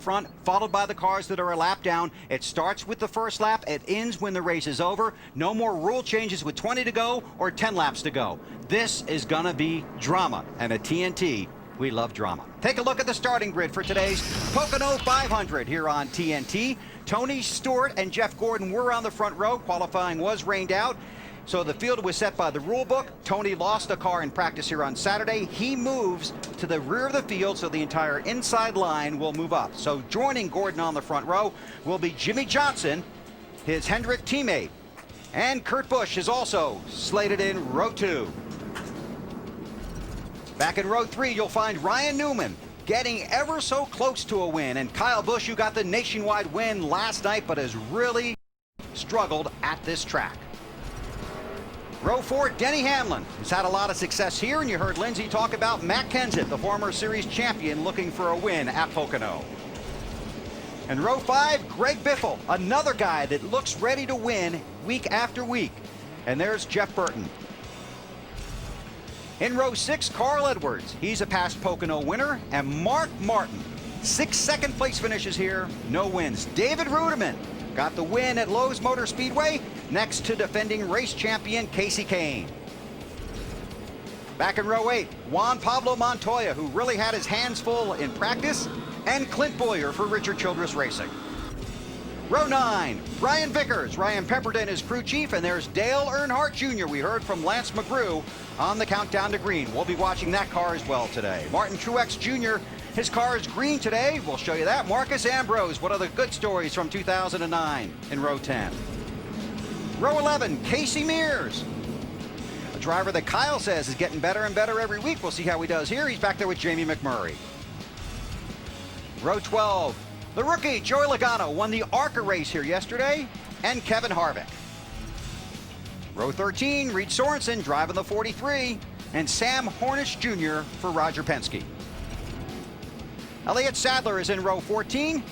front, followed by the cars that are a lap down. It starts with the first lap. It ends when the race is over. No more rule changes with 20 to go or 10 laps to go. This is going to be drama. And at TNT, we love drama. Take a look at the starting grid for today's Pocono 500 here on TNT. Tony Stewart and Jeff Gordon were on the front row. Qualifying was rained out, so the field was set by the rule book. Tony lost a car in practice here on Saturday. He moves to the rear of the field, so the entire inside line will move up. So joining Gordon on the front row will be Jimmy Johnson, his Hendrick teammate. And Kurt Busch is also slated in row 2. Back in row 3, you'll find Ryan Newman getting ever so close to a win. And Kyle Busch, who got the nationwide win last night, but has really struggled at this track. Row 4, Denny Hamlin has had a lot of success here, and you heard Lindsay talk about Matt Kenseth, the former series champion, looking for a win at Pocono. And row 5, Greg Biffle, another guy that looks ready to win week after week. And there's Jeff Burton. In row 6, Carl Edwards. He's a past Pocono winner. And Mark Martin, 6 second place finishes here, no wins. David Ruderman got the win at Lowe's Motor Speedway, next to defending race champion Casey Kane. Back in row 8, Juan Pablo Montoya, who really had his hands full in practice, and Clint Boyer for Richard Childress Racing. Row 9, Brian Vickers. Ryan Pemberton is crew chief, and there's Dale Earnhardt Jr. We heard from Lance McGrew on the countdown to green. We'll be watching that car as well today. Martin Truex Jr., his car is green today. We'll show you that. Marcus Ambrose, what are the good stories from 2009 in row 10. Row 11, Casey Mears, a driver that Kyle says is getting better and better every week. We'll see how he does here. He's back there with Jamie McMurray. Row 12, the rookie, Joey Logano, won the ARCA race here yesterday, and Kevin Harvick. Row 13, Reed Sorensen driving the 43, and Sam Hornish Jr. for Roger Penske. Elliott Sadler is in row 14,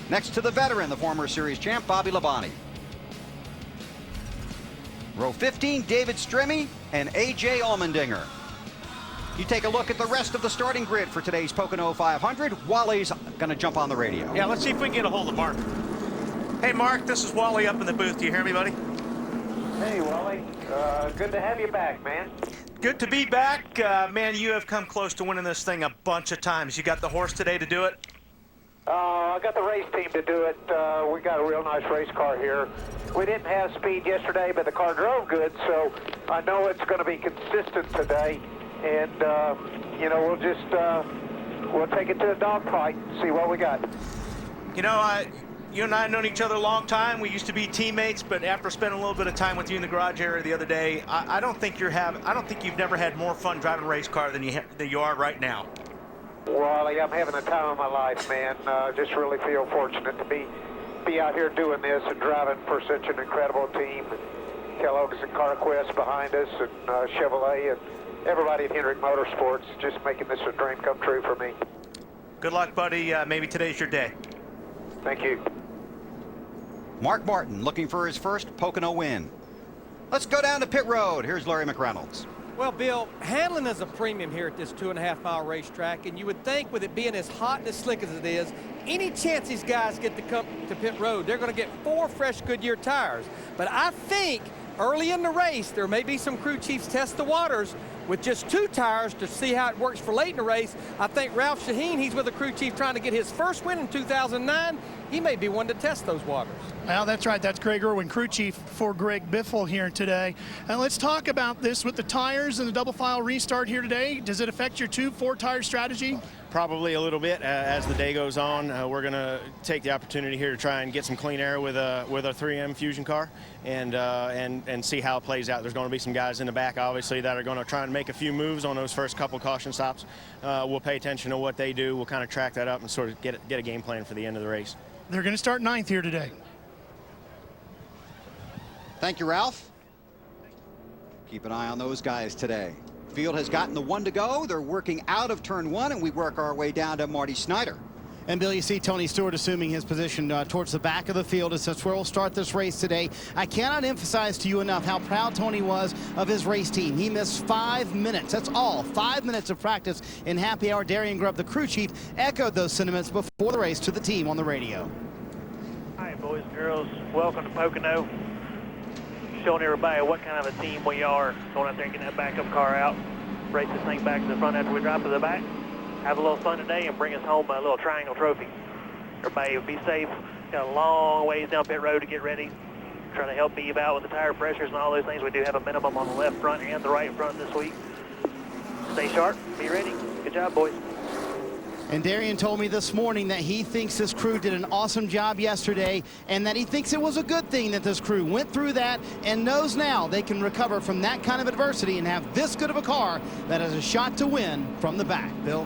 next to the veteran, the former series champ, Bobby Labonte. Row 15, David Stremme and A.J. Allmendinger. You take a look at the rest of the starting grid for today's Pocono 500. Wally's going to jump on the radio. Yeah, let's see if we can get a hold of Mark. Hey, Mark, this is Wally up in the booth. Do you hear me, buddy? Hey, Wally. Good to have you back, man. Good to be back. Man, you have come close to winning this thing a bunch of times. You got the horse today to do it? I got the race team to do it. We got a real nice race car here. We didn't have speed yesterday, but the car drove good, so I know it's going to be consistent today. And, you know, we'll take it to a dogfight and see what we got. You know, you and I have known each other a long time. We used to be teammates, but after spending a little bit of time with you in the garage area the other day, I don't think you've never had more fun driving a race car than you are right now. Wally, I'm having a time of my life, man. Just really feel fortunate to be out here doing this and driving for such an incredible team. Kellogg's and CarQuest behind us, and Chevrolet, and everybody at Hendrick Motorsports, just making this a dream come true for me. Good luck, buddy. Maybe today's your day. Thank you. Mark Martin looking for his first Pocono win. Let's go down to pit road. Here's Larry McReynolds. Well, Bill, handling is a premium here at this 2.5-mile racetrack, and you would think with it being as hot and as slick as it is, any chance these guys get to come to pit road, they're going to get 4 fresh Goodyear tires. But I think early in the race, there may be some crew chiefs test the waters with just 2 tires to see how it works for late in the race. I think Ralph Shaheen, he's with the crew chief trying to get his first win in 2009. He may be one to test those waters. Well, that's right. That's Greg Irwin, crew chief for Greg Biffle here today. And let's talk about this with the tires and the double file restart here today. Does it affect your 2-4 tire strategy? Probably a little bit as the day goes on. We're going to take the opportunity here to try and get some clean air with a 3M Fusion car and see how it plays out. There's going to be some guys in the back, obviously, that are going to try and make a few moves on those first couple caution stops. We'll pay attention to what they do. We'll kind of track that up and sort of get a game plan for the end of the race. They're going to start 9th here today. Thank you, Ralph. Keep an eye on those guys today. Field has gotten the 1 to go. They're working out of turn 1, and we work our way down to Marty Snyder. And Bill, you see Tony Stewart assuming his position towards the back of the field. That's where we'll start this race today. I cannot emphasize to you enough how proud Tony was of his race team. He missed 5 minutes. That's all. 5 minutes of practice in happy hour. Darian Grubb, the crew chief, echoed those sentiments before the race to the team on the radio. All right, boys and girls, welcome to Pocono. Showing everybody what kind of a team we are. Going out there and getting that backup car out. Race this thing back to the front after we drop to the back. Have a little fun today and bring us home a little triangle trophy. Everybody be safe. Got a long ways down pit road to get ready. Trying to help Eve out with the tire pressures and all those things. We do have a minimum on the left front and the right front this week. Stay sharp. Be ready. Good job, boys. And Darian told me this morning that he thinks this crew did an awesome job yesterday and that he thinks it was a good thing that this crew went through that and knows now they can recover from that kind of adversity and have this good of a car that has a shot to win from the back. Bill?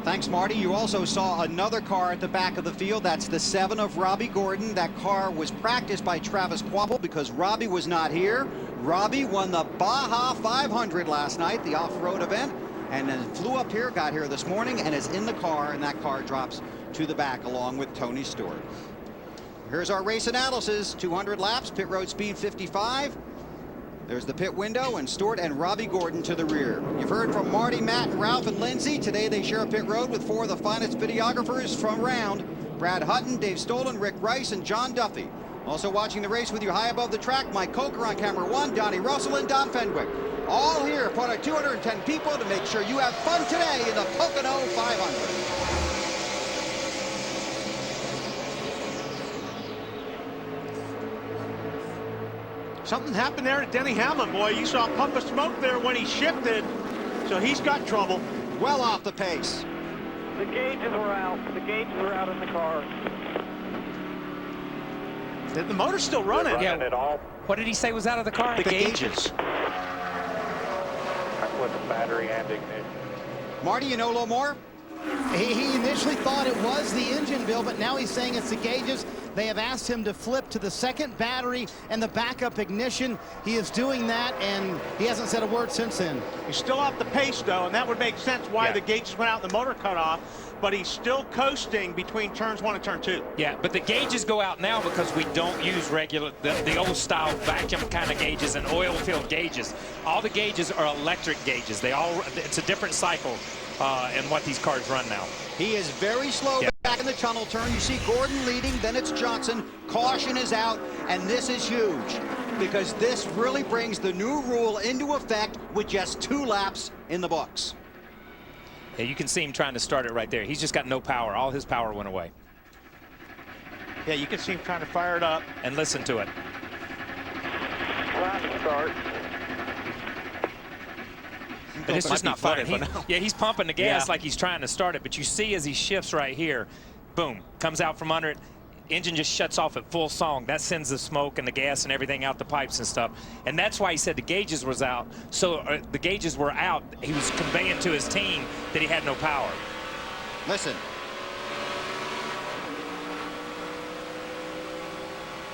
Thanks, Marty. You also saw another car at the back of the field. That's the 7 of Robbie Gordon. That car was practiced by Travis Quapple because Robbie was not here. Robbie won the Baja 500 last night, the off-road event, and then flew up here, got here this morning, and is in the car, and that car drops to the back along with Tony Stewart. Here's our race analysis. 200 laps, pit road speed 55. There's the pit window, and Stewart and Robbie Gordon to the rear. You've heard from Marty, Matt, and Ralph and Lindsay. Today they share a pit road with 4 of the finest videographers from around: Brad Hutton, Dave Stolen, Rick Rice, and John Duffy. Also watching the race with you high above the track, Mike Coker on camera 1, Donnie Russell, and Don Fenwick. All here, part of 210 people to make sure you have fun today in the Pocono 500. Something happened there to Denny Hamlin, boy. You saw a puff of smoke there when he shifted, so he's got trouble. Well off the pace. The gauges were out. The gauges were out in the car. The motor's still running. Yeah. At all. What did he say was out of the car? The gauges. That's what the battery and ignition. Marty, you know a little more? He initially thought it was the engine, Bill, but now he's saying it's the gauges. They have asked him to flip to the second battery and the backup ignition. He is doing that, and he hasn't said a word since then. He's still off the pace, though, and that would make sense why the gauges went out and the motor cut off, but he's still coasting between turns 1 and turn 2. Yeah, but the gauges go out now because we don't use regular, the old style vacuum kind of gauges and oil filled gauges. All the gauges are electric gauges. It's a different cycle in what these cars run now. He is very slow back in the tunnel turn. You see Gordon leading, then it's Johnson. Caution is out, and this is huge because this really brings the new rule into effect with just 2 laps in the books. Yeah, you can see him trying to start it right there. He's just got no power. All his power went away. Yeah, you can see him trying to fire it up. And listen to it. Trying to start. But it's just not firing. He's pumping the gas like he's trying to start it. But you see as he shifts right here, boom, comes out from under it. Engine just shuts off at full song. That sends the smoke and the gas and everything out the pipes and stuff. And that's why he said the gauges was out. So the gauges were out. He was conveying to his team that he had no power. Listen.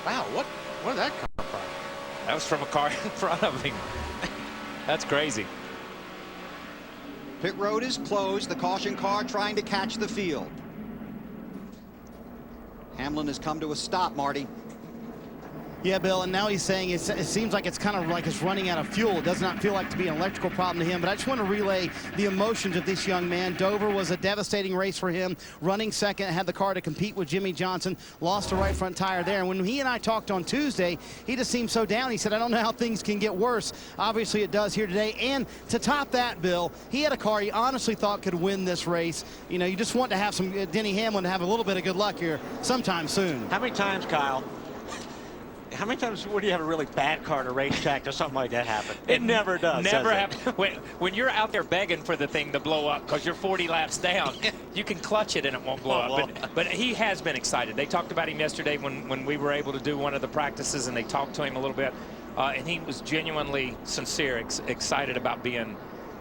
Wow, what did that come from? That was from a car in front of him. That's crazy. Pit road is closed. The caution car trying to catch the field. Hamlin has come to a stop, Marty. Yeah, Bill, and now he's saying it seems like it's kind of like it's running out of fuel. It does not feel like to be an electrical problem to him, but I just want to relay the emotions of this young man. Dover was a devastating race for him. Running second, had the car to compete with Jimmy Johnson, lost a right front tire there. And when he and I talked on Tuesday, he just seemed so down. He said, I don't know how things can get worse. Obviously, it does here today. And to top that, Bill, he had a car he honestly thought could win this race. You know, you just want to have some Denny Hamlin to have a little bit of good luck here sometime soon. How many times, Kyle? How many times would you have a really bad car at a racetrack or something like that happen? It never does. Never happens. When you're out there begging for the thing to blow up because you're 40 laps down, you can clutch it and it won't blow up. But he has been excited. They talked about him yesterday when we were able to do one of the practices, and they talked to him a little bit. And he was genuinely sincere, excited about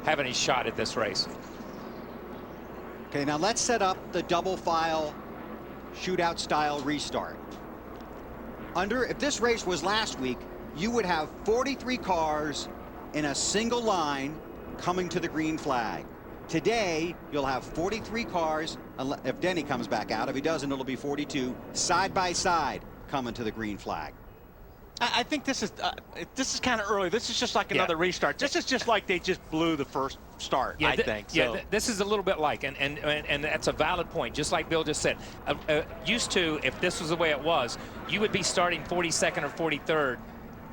having his shot at this race. Okay, now let's set up the double file shootout style restart. If this race was last week, you would have 43 cars in a single line coming to the green flag. Today, you'll have 43 cars, if Denny comes back out. If he doesn't, it'll be 42 side by side coming to the green flag. I think this is kind of early. This is just like another restart. This is just like they just blew the first start, I think. So. Yeah, this is a little bit like, and that's a valid point. Just like Bill just said, used to, if this was the way it was, you would be starting 42nd or 43rd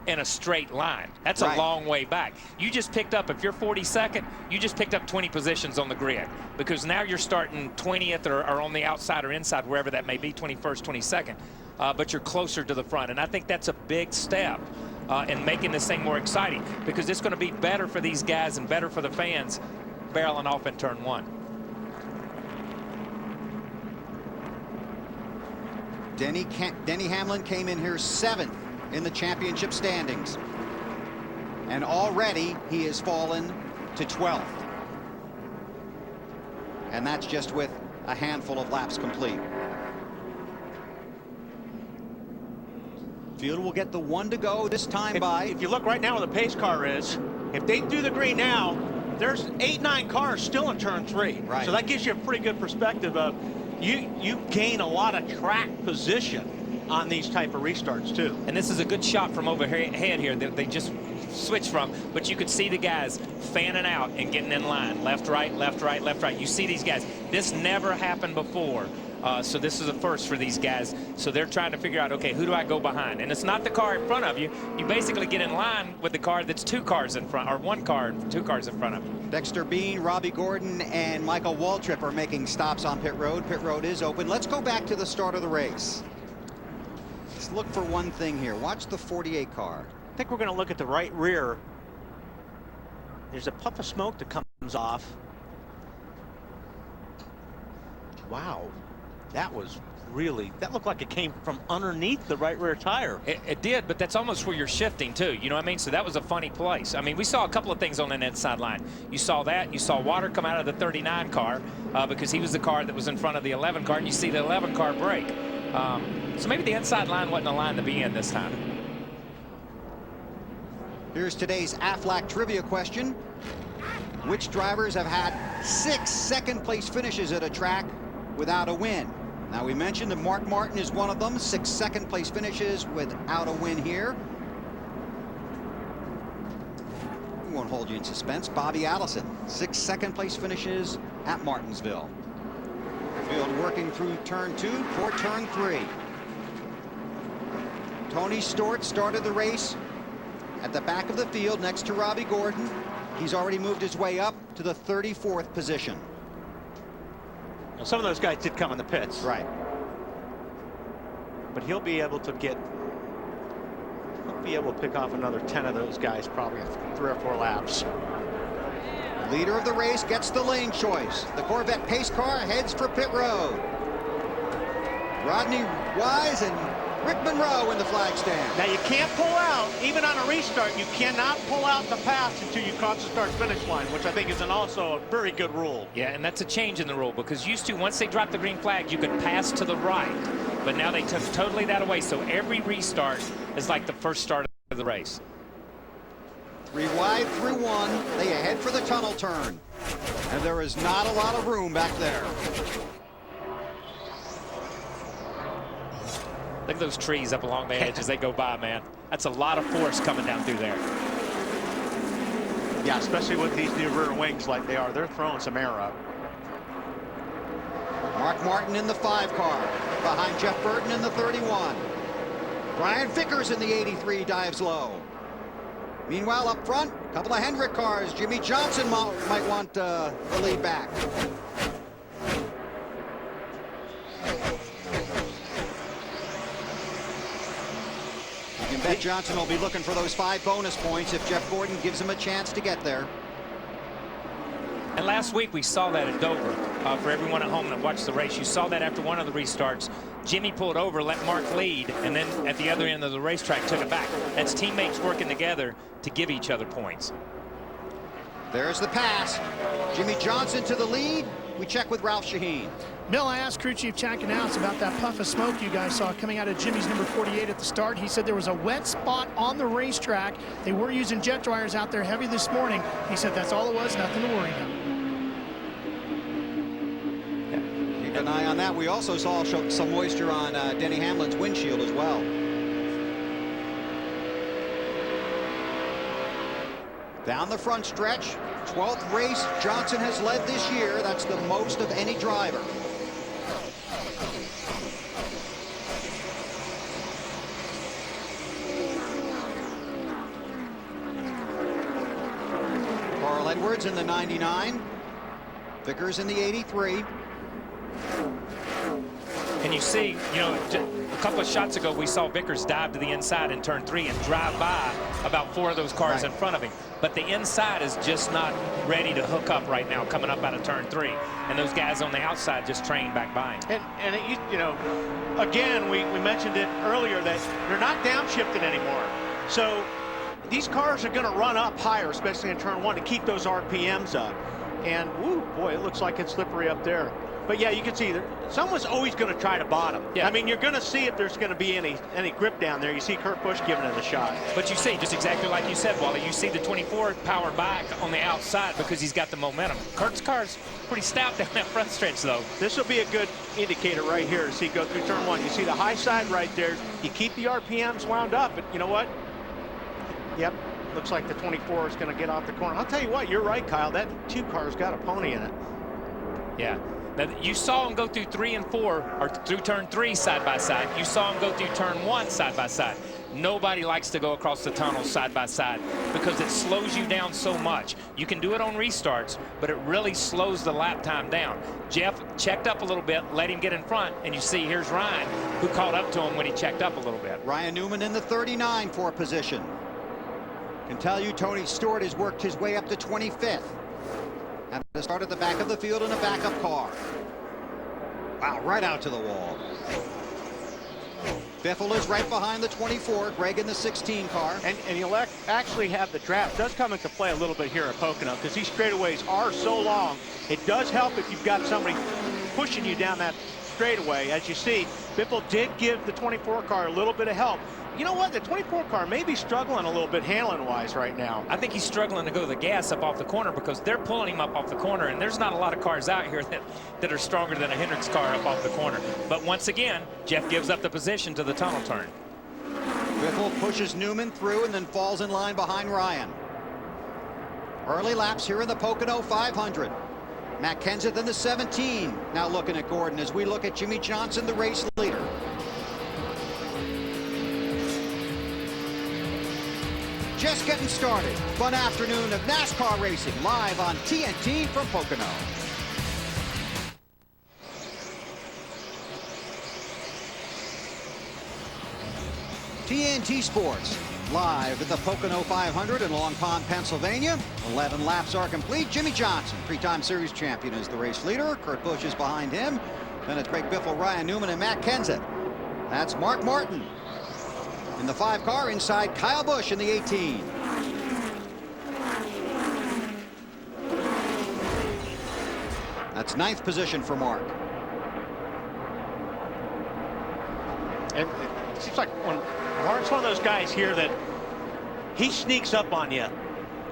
in a straight line. That's a long way back. You just picked up, if you're 42nd, you just picked up 20 positions on the grid, because now you're starting 20th or on the outside or inside, wherever that may be, 21st, 22nd. But you're closer to the front. And I think that's a big step in making this thing more exciting, because it's going to be better for these guys and better for the fans barreling off in turn one. Denny Hamlin came in here 7th in the championship standings. And already he has fallen to 12th. And that's just with a handful of laps complete. Field will get the 1 to go this time by. If you look right now where the pace car is, if they do the green now, there's 8-9 cars still in turn 3. Right. So that gives you a pretty good perspective of you gain a lot of track position on these type of restarts too. And this is a good shot from overhead here that they just switched from, but you could see the guys fanning out and getting in line. Left, right, left, right, left, right. You see these guys. This never happened before. So this is a first for these guys. So they're trying to figure out, okay, who do I go behind? And it's not the car in front of you. You basically get in line with the car that's 2 cars in front, or 1 car, 2 cars in front of you. Dexter Bean, Robbie Gordon, and Michael Waltrip are making stops on pit road. Pit road is open. Let's go back to the start of the race. Let's look for one thing here. Watch the 48 car. I think we're going to look at the right rear. There's a puff of smoke that comes off. Wow. That looked like it came from underneath the right rear tire. It did, but that's almost where you're shifting too. You know what I mean? So that was a funny place. I mean, we saw a couple of things on that inside line. You saw that. You saw water come out of the 39 car because he was the car that was in front of the 11 car, and you see the 11 car brake. So maybe the inside line wasn't a line to be in this time. Here's today's Aflac trivia question. Which drivers have had 6 second-place finishes at a track without a win? Now, we mentioned that Mark Martin is one of them. 6 second-place finishes without a win here. We won't hold you in suspense. Bobby Allison, 6 second-place finishes at Martinsville. Field working through turn 2 for turn 3. Tony Stewart started the race at the back of the field next to Robbie Gordon. He's already moved his way up to the 34th position. Now, some of those guys did come in the pits. Right. But he'll be able to pick off another 10 of those guys probably in 3 or 4 laps. Leader of the race gets the lane choice. The Corvette pace car heads for pit road. Rodney Wise and Rick Monroe in the flag stand. Now, you can't pull out, even on a restart, you cannot pull out the pass until you cross the start-finish line, which I think is also a very good rule. Yeah, and that's a change in the rule, because used to, once they dropped the green flag, you could pass to the right. But now they took totally that away, so every restart is like the first start of the race. 3 wide through 1. They head for the tunnel turn. And there is not a lot of room back there. Look at those trees up along the edge as they go by, man. That's a lot of force coming down through there. Yeah, especially with these new rear wings like they are. They're throwing some air up. Mark Martin in the 5 car. Behind Jeff Burton in the 31. Brian Vickers in the 83 dives low. Meanwhile, up front, a couple of Hendrick cars. Jimmy Johnson might want the lead back. You can bet Johnson will be looking for those 5 bonus points if Jeff Gordon gives him a chance to get there. And last week we saw that at Dover. For everyone at home that watched the race, you saw that after one of the restarts. Jimmy pulled over, let Mark lead, and then at the other end of the racetrack took it back. That's teammates working together to give each other points. There's the pass. Jimmy Johnson to the lead. We check with Ralph Shaheen. Bill, I asked crew chief Chad Canals about that puff of smoke you guys saw coming out of Jimmy's number 48 at the start. He said there was a wet spot on the racetrack. They were using jet dryers out there heavy this morning. He said that's all it was, nothing to worry about. that, we also saw some moisture on Denny Hamlin's windshield as well. Down the front stretch, 12th race Johnson has led this year. That's the most of any driver. Carl Edwards in the 99. Vickers in the 83. And you see, you know, a couple of shots ago, we saw Vickers dive to the inside in turn 3 and drive by about 4 of those cars in front of him. But the inside is just not ready to hook up right now, coming up out of turn 3. And those guys on the outside just train back by him. And it, you know, again, we mentioned it earlier that they're not downshifting anymore. So these cars are going to run up higher, especially in turn 1, to keep those RPMs up. And, woo, boy, it looks like it's slippery up there. But, yeah, you can see someone's always going to try to bottom. Yeah. I mean, you're going to see if there's going to be any grip down there. You see Kurt Busch giving it a shot. But you see, just exactly like you said, Wally, you see the 24 power back on the outside because he's got the momentum. Kurt's car's pretty stout down that front stretch, though. This will be a good indicator right here to see go through turn 1. You see the high side right there. You keep the RPMs wound up, but you know what? Yep. Looks like the 24 is going to get off the corner. I'll tell you what, you're right, Kyle. That 2 car's got a pony in it. Yeah. Now, you saw him go through 3 and 4, or through turn 3 side by side. You saw him go through turn 1 side by side. Nobody likes to go across the tunnel side by side because it slows you down so much. You can do it on restarts, but it really slows the lap time down. Jeff checked up a little bit, let him get in front, and you see here's Ryan, who caught up to him when he checked up a little bit. Ryan Newman in the 39 for position. Can tell you Tony Stewart has worked his way up to 25th. Having to start at the back of the field in a backup car. Wow, right out to the wall. Biffle is right behind the 24, Greg in the 16 car. And you'll actually have the draft does come into play a little bit here at Pocono because these straightaways are so long. It does help if you've got somebody pushing you down that straightaway. As you see, Biffle did give the 24 car a little bit of help. You know what? The 24 car may be struggling a little bit handling-wise right now. I think he's struggling to go the gas up off the corner because they're pulling him up off the corner, and there's not a lot of cars out here that are stronger than a Hendricks car up off the corner. But once again, Jeff gives up the position to the tunnel turn. Biffle pushes Newman through and then falls in line behind Ryan. Early laps here in the Pocono 500. Matt Kenseth in the 17. Now looking at Gordon as we look at Jimmy Johnson, the race leader. Just getting started. Fun afternoon of NASCAR racing live on TNT from Pocono. TNT Sports live at the Pocono 500 in Long Pond, Pennsylvania. 11 laps are complete. Jimmy Johnson, 3-time series champion, is the race leader. Kurt Busch is behind him. Then it's Greg Biffle, Ryan Newman, and Matt Kenseth. That's Mark Martin in the 5 car inside Kyle Busch in the 18. That's 9th position for Mark. And it seems like when Mark's one of those guys here that he sneaks up on you.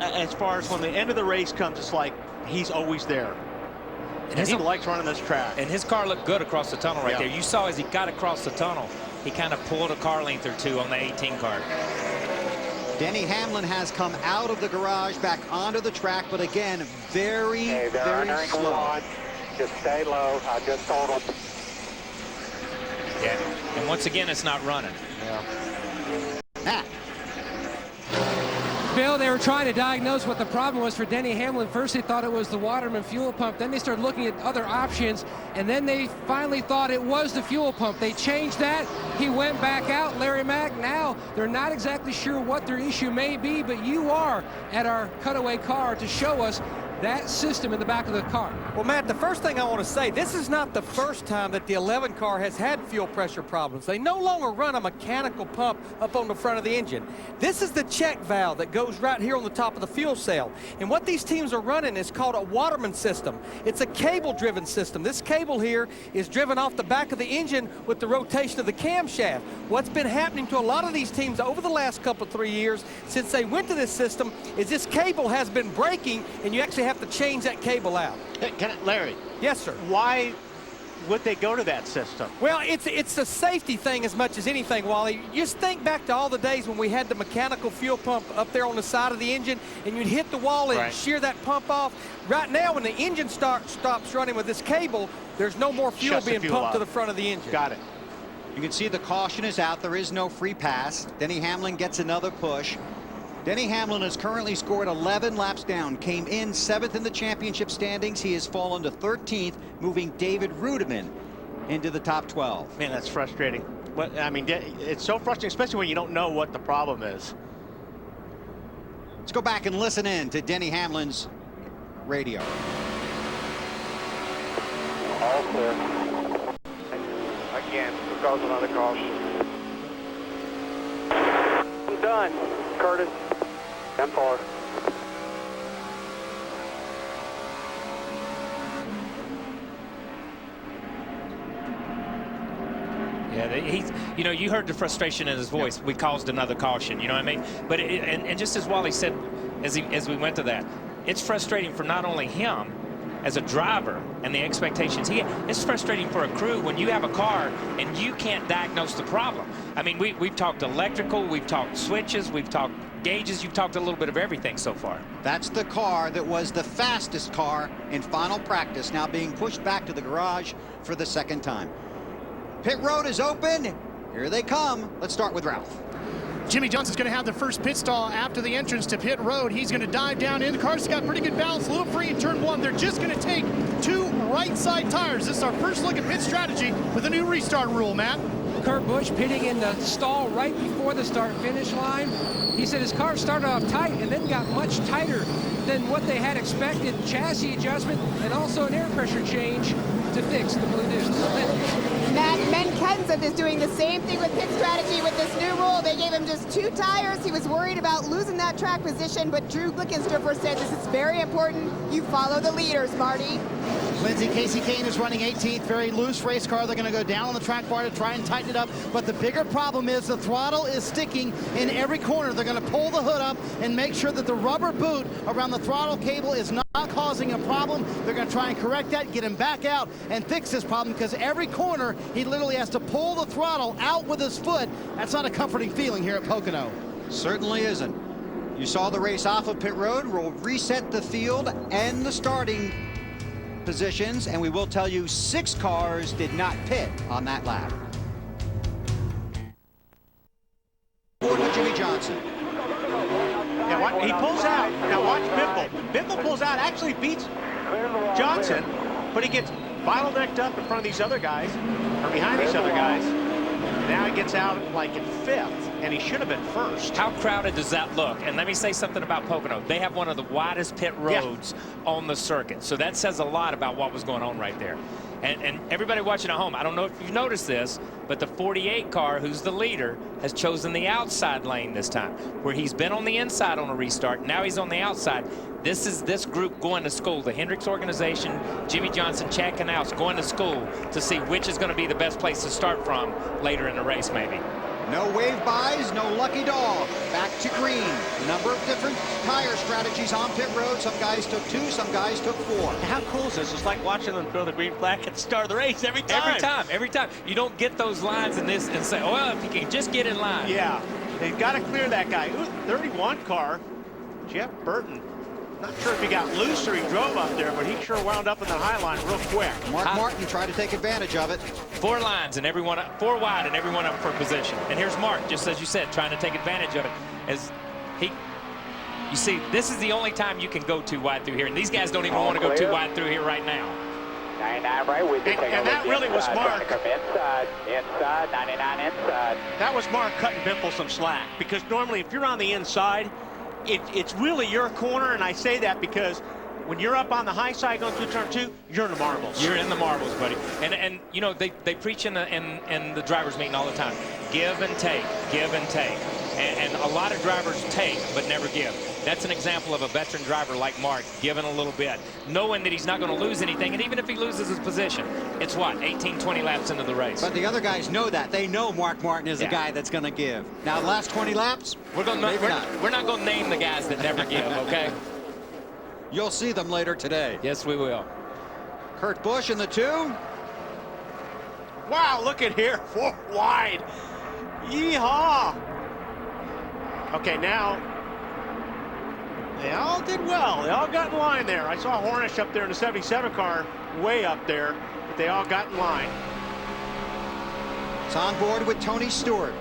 As far as when the end of the race comes, it's like he's always there. And he likes running this track. And his car looked good across the tunnel right there. You saw as he got across the tunnel, he kind of pulled a car length or 2 on the 18 car. Denny Hamlin has come out of the garage back onto the track, but again, very slow. Just stay low. I just told him. Yeah. And once again, it's not running. Yeah. Matt. Bill, they were trying to diagnose what the problem was for Denny Hamlin. First, they thought it was the Waterman fuel pump. Then they started looking at other options. And then they finally thought it was the fuel pump. They changed that. He went back out, Larry Mack. Now, they're not exactly sure what their issue may be, but you are at our cutaway car to show us that system in the back of the car. Well, Matt, the first thing I want to say, this is not the first time that the 11 car has had fuel pressure problems. They no longer run a mechanical pump up on the front of the engine. This is the check valve that goes right here on the top of the fuel cell. And what these teams are running is called a Waterman system. It's a cable-driven system. This cable here is driven off the back of the engine with the rotation of the camshaft. What's been happening to a lot of these teams over the last couple, 3 years since they went to this system is this cable has been breaking, and you actually have to change that cable out. Larry. Yes, sir. Why would they go to that system? Well, it's a safety thing as much as anything, Wally. Just think back to all the days when we had the mechanical fuel pump up there on the side of the engine, and you'd hit the wall and shear that pump off. Right now, when the engine stops running with this cable, there's no more fuel being pumped to the front of the engine. Got it. You can see the caution is out. There is no free pass. Denny Hamlin gets another push. Denny Hamlin has currently scored 11 laps down, came in 7th in the championship standings. He has fallen to 13th, moving David Rudiman into the top 12. Man, that's frustrating. But I mean, it's so frustrating, especially when you don't know what the problem is. Let's go back and listen in to Denny Hamlin's radio. All clear. Again, because of another caution. I'm done. Curtis. 10-4. Yeah, he's, you know, you heard the frustration in his voice. We caused another caution, you know what I mean? But and just as Wally said, as we went to that, it's frustrating for not only him as a driver and the expectations he had. It's frustrating for a crew when you have a car and you can't diagnose the problem. I mean, we've talked electrical, we've talked switches, we've talked gauges, you've talked a little bit of everything so far. That's the car that was the fastest car in final practice, now being pushed back to the garage for the second time. Pit road is open. Here they come. Let's start with Ralph. Jimmy Johnson's going to have the first pit stall after the entrance to pit road. He's going to dive down in. The car's got pretty good balance, a little free in turn 1. They're just going to take 2 right side tires. This is our first look at pit strategy with the new restart rule, Matt. Kurt Busch pitting in the stall right before the start-finish line. He said his car started off tight and then got much tighter than what they had expected. Chassis adjustment and also an air pressure change to fix the blue deuce. Matt Menkensen is doing the same thing with pit strategy with this new rule. They gave him just 2 tires. He was worried about losing that track position, but Drew Glickenstoffer said this is very important. You follow the leaders, Marty. Lindsey Casey Kane is running 18th, very loose race car. They're going to go down on the track bar to try and tighten it up. But the bigger problem is the throttle is sticking in every corner. They're going to pull the hood up and make sure that the rubber boot around the throttle cable is not causing a problem. They're going to try and correct that, get him back out and fix this problem, because every corner he literally has to pull the throttle out with his foot. That's not a comforting feeling here at Pocono. Certainly isn't. You saw the race off of pit road. We'll reset the field and the starting positions, and we will tell you 6 cars did not pit on that lap. Forward to Jimmy Johnson. Yeah, he pulls out. Now watch Biffle. Biffle pulls out, actually beats Johnson, but he gets bottlenecked up in front of these other guys, or behind these other guys. Now he gets out like in 5th, and he should have been 1st. How crowded does that look? And let me say something about Pocono. They have one of the widest pit roads on the circuit. So that says a lot about what was going on right there. And everybody watching at home, I don't know if you've noticed this, but the 48 car, who's the leader, has chosen the outside lane this time, where he's been on the inside on a restart. Now he's on the outside. This is this group going to school. The Hendricks organization, Jimmy Johnson, Chad Knaus going to school to see which is going to be the best place to start from later in the race, maybe. No wave buys, no lucky dog. Back to green. A number of different tire strategies on pit road. Some guys took 2, some guys took 4. How cool is this? It's like watching them throw the green flag at the start of the race every time. Every time. You don't get those lines in this and say, oh, well, if you can just get in line. Yeah, they've got to clear that guy. Ooh, 31 car, Jeff Burton. Not sure if he got loose or he drove up there, but he sure wound up in the high line real quick. Mark Martin tried to take advantage of it. 4 lines and everyone up, 4 wide and everyone up for position. And here's Mark, just as you said, trying to take advantage of it. As you see, this is the only time you can go 2 wide through here, and these guys don't even want to go 2 wide through here right now. 99 right with you. And that really was Mark. Come inside, 99 inside. That was Mark cutting Biffle some slack, because normally if you're on the inside, it's really your corner, and I say that because when you're up on the high side going through turn 2, you're in the marbles. You're in the marbles, buddy. And you know, they preach in the drivers' meeting all the time. Give and take, give and take. And a lot of drivers take, but never give. That's an example of a veteran driver like Mark, giving a little bit, knowing that he's not going to lose anything, and even if he loses his position, it's what, 18, 20 laps into the race. But the other guys know that. They know Mark Martin is a guy that's going to give. Now, the last 20 laps, we're not going to name the guys that never give, okay? You'll see them later today. Yes, we will. Kurt Busch in the 2. Wow, look at here, 4 wide. Yeehaw. Okay, now they all did well. They all got in line there. I saw Hornish up there in the 77 car, way up there, but they all got in line. It's on board with Tony Stewart.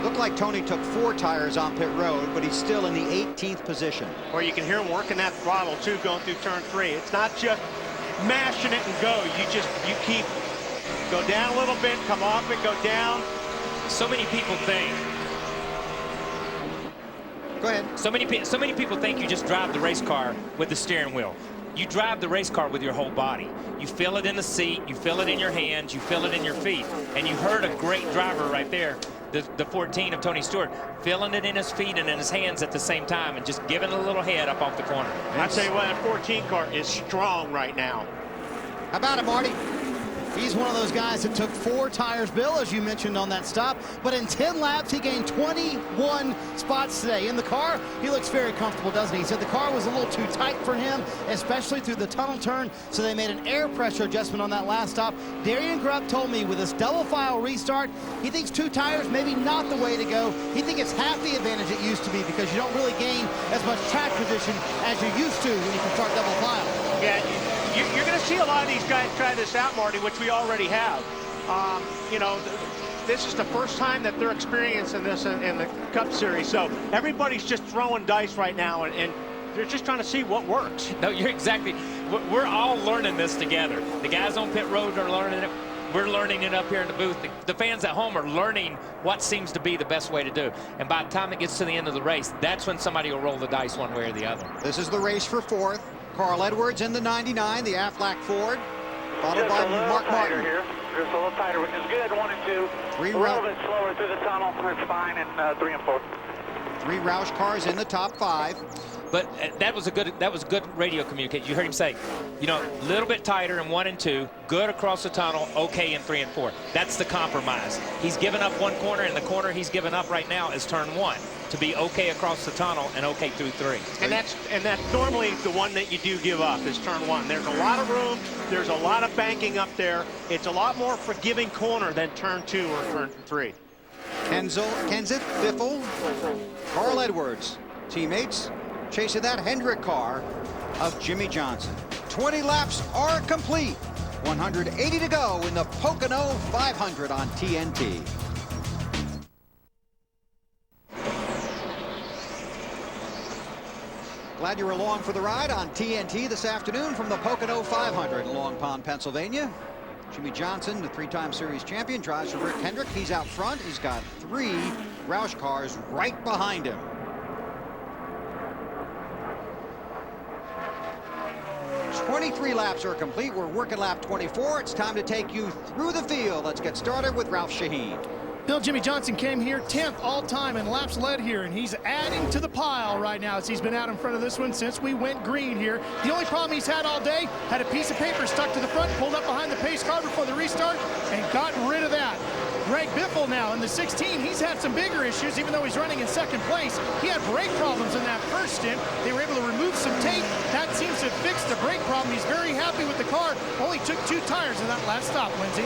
Looked like Tony took 4 tires on pit road, but he's still in the 18th position. Or you can hear him working that throttle too, going through turn 3. It's not just mashing it and go. You keep, go down a little bit, come off it, go down. So many people think. Go ahead. So many people think you just drive the race car with the steering wheel. You drive the race car with your whole body. You feel it in the seat, you feel it in your hands, you feel it in your feet. And you heard a great driver right there, the 14 of Tony Stewart, feeling it in his feet and in his hands at the same time and just giving a little head up off the corner. I tell you what, that 14 car is strong right now. How about it, Marty? He's one of those guys that took 4 tires, Bill, as you mentioned on that stop. But in 10 laps, he gained 21 spots today. In the car, he looks very comfortable, doesn't he? He said the car was a little too tight for him, especially through the tunnel turn, so they made an air pressure adjustment on that last stop. Darian Grubb told me with this double file restart, he thinks 2 tires maybe not the way to go. He thinks it's half the advantage it used to be because you don't really gain as much track position as you used to when you can start double file. Yeah, you're going to see a lot of these guys try this out, Marty, which we already have. You know, this is the first time that they're experiencing this in the Cup Series. So everybody's just throwing dice right now, and they're just trying to see what works. No, you're exactly. We're all learning this together. The guys on pit road are learning it. We're learning it up here in the booth. The fans at home are learning what seems to be the best way to do. And by the time it gets to the end of the race, that's when somebody will roll the dice one way or the other. This is the race for 4th. Carl Edwards in the 99, the Aflac Ford, followed by Mark Martin. Here. Just a little tighter, which is good. 1 and 2. 3 a little bit slower through the tunnel. It's fine. And 3 and 4. 3 Roush cars in the top 5. But that was good radio communication. You heard him say, you know, a little bit tighter in 1 and 2, good across the tunnel, okay in 3 and 4. That's the compromise. He's given up 1 corner, and the corner he's given up right now is turn 1 to be okay across the tunnel and okay through 3. And that's normally the one that you do give up is turn 1. There's a lot of room. There's a lot of banking up there. It's a lot more forgiving corner than turn 2 or turn 3. Kenseth, Biffle, Carl Edwards, teammates, chasing that Hendrick car of Jimmy Johnson. 20 laps are complete. 180 to go in the Pocono 500 on TNT. Glad you're along for the ride on TNT this afternoon from the Pocono 500 in Long Pond, Pennsylvania. Jimmy Johnson, the 3-time series champion, drives for Rick Hendrick. He's out front. He's got 3 Roush cars right behind him. 23 laps are complete. We're working lap 24. It's time to take you through the field. Let's get started with Ralph Shaheen. Bill, Jimmy Johnson came here 10th all-time in laps led here, and he's adding to the pile right now as he's been out in front of this one since we went green here. The only problem he's had all day, had a piece of paper stuck to the front, pulled up behind the pace car before the restart, and got rid of that. Greg Biffle now in the 16, he's had some bigger issues, even though he's running in 2nd place. He had brake problems in that first stint. They were able to remove some tape. That seems to fix the brake problem. He's very happy with the car. Only took 2 tires in that last stop, Lindsay.